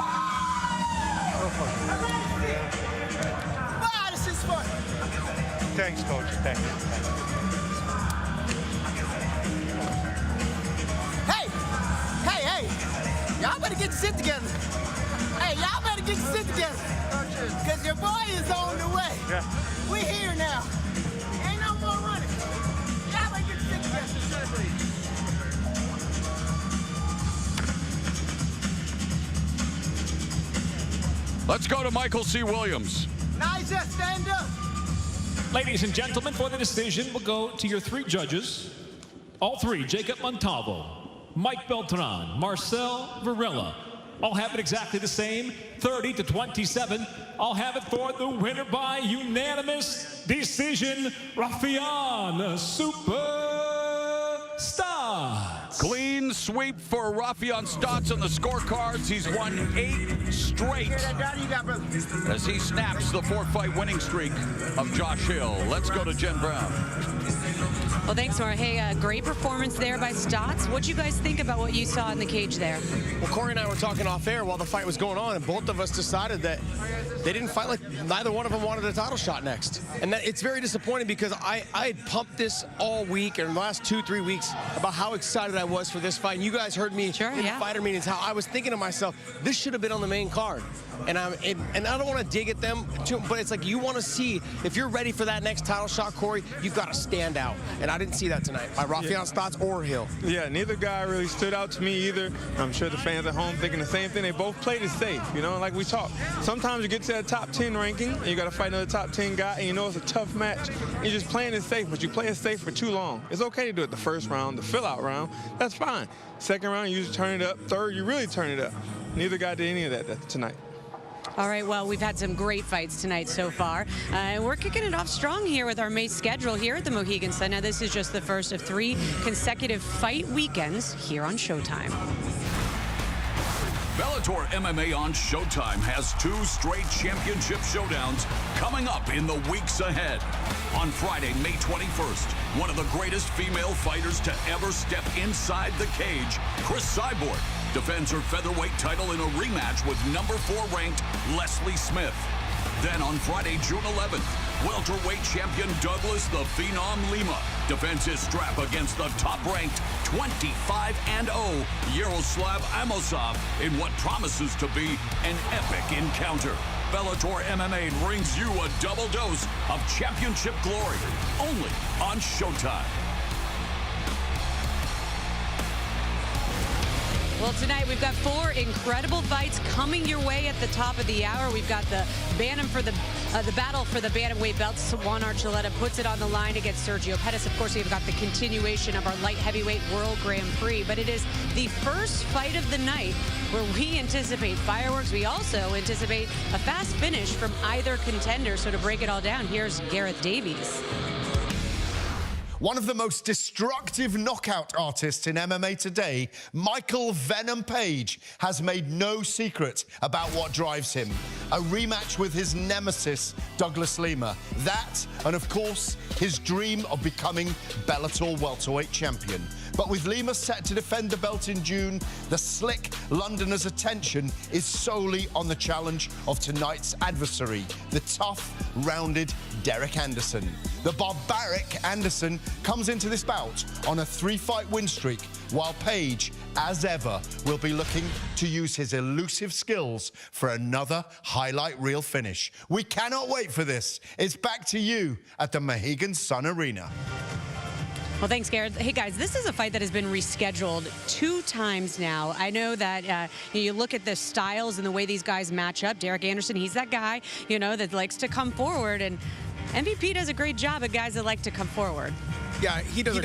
So fucking heavy. Wow, this is fun. Thanks, Coach. Thanks. Hey, y'all better get your shit together. Hey, y'all better get your shit together. Because your boy is on the way. Yeah. We here now. Ain't no more running. Y'all better get your shit together. Let's go to Michael C. Williams. Nice, stand up. Ladies and gentlemen, for the decision, we'll go to your 3 judges. All 3, Jacob Montalvo, Mike Beltran, Marcel Varela. I'll have it exactly the same, 30-27. I'll have it for the winner by unanimous decision, Rafian Stots. Clean sweep for Rafian Stots on the scorecards. He's won 8 straight as he snaps the 4-fight winning streak of Josh Hill. Let's go to Jen Brown. Well, thanks, Maura. Hey, great performance there by Stots. What'd you guys think about what you saw in the cage there? Well, Corey and I were talking off air while the fight was going on, and both of us decided that they didn't fight like neither one of them wanted a title shot next. And that it's very disappointing because I had pumped this all week or in the last 2-3 weeks about how excited I was for this fight. And you guys heard me in the fighter meetings how I was thinking to myself, this should have been on the main card. And I don't want to dig at them, but it's like you want to see, if you're ready for that next title shot, Corey, you've got to stand out. And I didn't see that tonight by Rafian Stots or Hill. Yeah, neither guy really stood out to me either. I'm sure the fans at home thinking the same thing. They both played it safe, you know, like we talked. Sometimes you get to that top 10 ranking, and you got to fight another top 10 guy, and you know it's a tough match. You're just playing it safe, but you play it safe for too long. It's okay to do it the first round, the fill-out round. That's fine. Second round, you usually turn it up. Third, you really turn it up. Neither guy did any of that tonight. All right, well, we've had some great fights tonight so far. And we're kicking it off strong here with our May schedule here at the Mohegan Sun. Now, this is just the first of 3 consecutive fight weekends here on Showtime. Bellator MMA on Showtime has 2 straight championship showdowns coming up in the weeks ahead. On Friday, May 21st, one of the greatest female fighters to ever step inside the cage, Cris Cyborg, defends her featherweight title in a rematch with number 4 ranked Leslie Smith. Then on Friday, June 11th, welterweight champion Douglas the Phenom Lima defends his strap against the top-ranked 25-0 Yaroslav Amosov in what promises to be an epic encounter. Bellator MMA brings you a double dose of championship glory, only on Showtime. Well, tonight we've got 4 incredible fights coming your way at the top of the hour. We've got the battle for the bantamweight belts. Juan Archuleta puts it on the line against Sergio Pettis. Of course, we've got the continuation of our light heavyweight World Grand Prix, but it is the first fight of the night where we anticipate fireworks. We also anticipate a fast finish from either contender. So to break it all down, here's Gareth Davies. One of the most destructive knockout artists in MMA today, Michael Venom Page, has made no secret about what drives him. A rematch with his nemesis, Douglas Lima. That, and of course, his dream of becoming Bellator welterweight champion. But with Lima set to defend the belt in June, the slick Londoner's attention is solely on the challenge of tonight's adversary, the tough, rounded Derek Anderson. The barbaric Anderson comes into this bout on a 3-fight win streak, while Page, as ever, will be looking to use his elusive skills for another highlight reel finish. We cannot wait for this. It's back to you at the Mohegan Sun Arena. Well, thanks, Garrett. Hey, guys, this is a fight that has been rescheduled 2 times now. I know that you look at the styles and the way these guys match up. Derek Anderson, he's that guy, you know, that likes to come forward, and MVP does a great job at guys that like to come forward. Yeah, he does.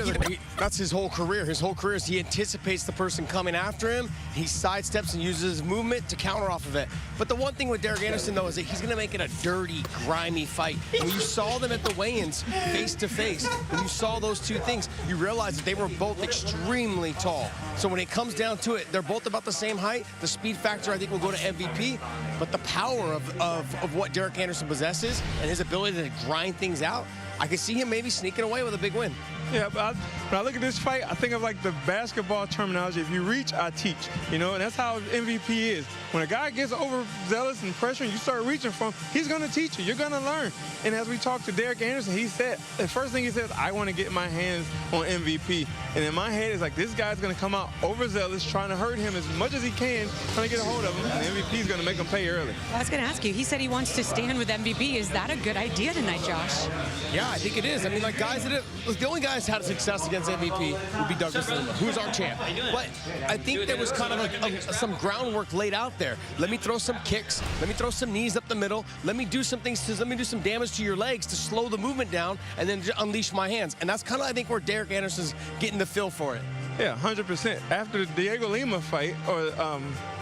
That's his whole career. His whole career is he anticipates the person coming after him. He sidesteps and uses his movement to counter off of it. But the one thing with Derek Anderson, though, is that he's going to make it a dirty, grimy fight. When you saw them at the weigh-ins face-to-face, when you saw those 2 things, you realized that they were both extremely tall. So when it comes down to it, they're both about the same height. The speed factor, I think, will go to MVP. But the power of what Derek Anderson possesses and his ability to grind things out, I could see him maybe sneaking away with a big win. Yeah, but when I look at this fight, I think of like the basketball terminology. If you reach, I teach, you know, and that's how MVP is. When a guy gets overzealous and pressure and you start reaching for him, he's going to teach you. You're going to learn. And as we talked to Derek Anderson, he said, the first thing he said, I want to get my hands on MVP. And in my head, it's like, this guy's going to come out overzealous, trying to hurt him as much as he can, trying to get a hold of him, and the MVP is going to make him pay early. I was going to ask you, he said he wants to stand with MVP. Is that a good idea tonight, Josh? Yeah, I think it is. I mean, like, guys that have, the only guys had success against MVP would be Douglas Lima, who's our champ. But I think there was kind of like some groundwork laid out there. Let me throw some kicks. Let me throw some knees up the middle. Let me do some things. Let me do some damage to your legs to slow the movement down and then unleash my hands. And that's kind of, I think, where Derek Anderson's getting the feel for it. Yeah, 100%. After the Diego Lima fight, or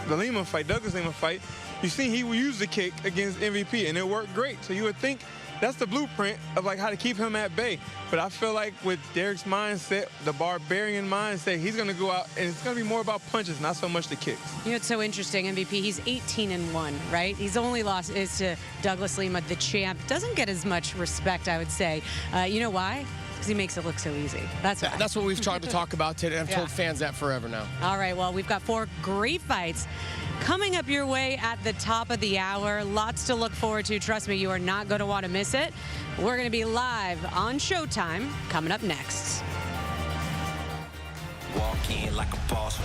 the Lima fight, Douglas Lima fight, you see he used the kick against MVP, and it worked great. So you would think that's the blueprint of like how to keep him at bay. But I feel like with Derek's mindset, the barbarian mindset, he's going to go out, and it's going to be more about punches, not so much the kicks. You know, it's so interesting, MVP, he's 18-1, right? He's only lost is to Douglas Lima, the champ. Doesn't get as much respect, I would say. You know why? Because he makes it look so easy. That's why. That's what we've tried to talk about today. I've told fans that forever now. All right, well, we've got 4 great fights coming up your way at the top of the hour. Lots to look forward to. Trust me, you are not going to want to miss it. We're going to be live on Showtime coming up next. Walk in like a boss.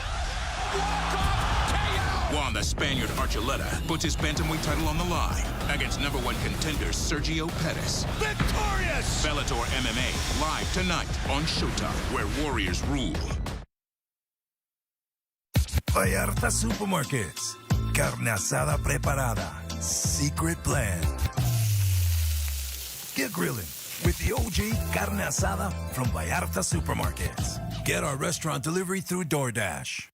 While the Spaniard Archuleta puts his bantamweight title on the line against #1 contender Sergio Pettis. Victorious! Bellator MMA, live tonight on Showtime, where warriors rule. Vallarta Supermarkets. Carne asada preparada. Secret blend. Get grilling with the OG carne asada from Vallarta Supermarkets. Get our restaurant delivery through DoorDash.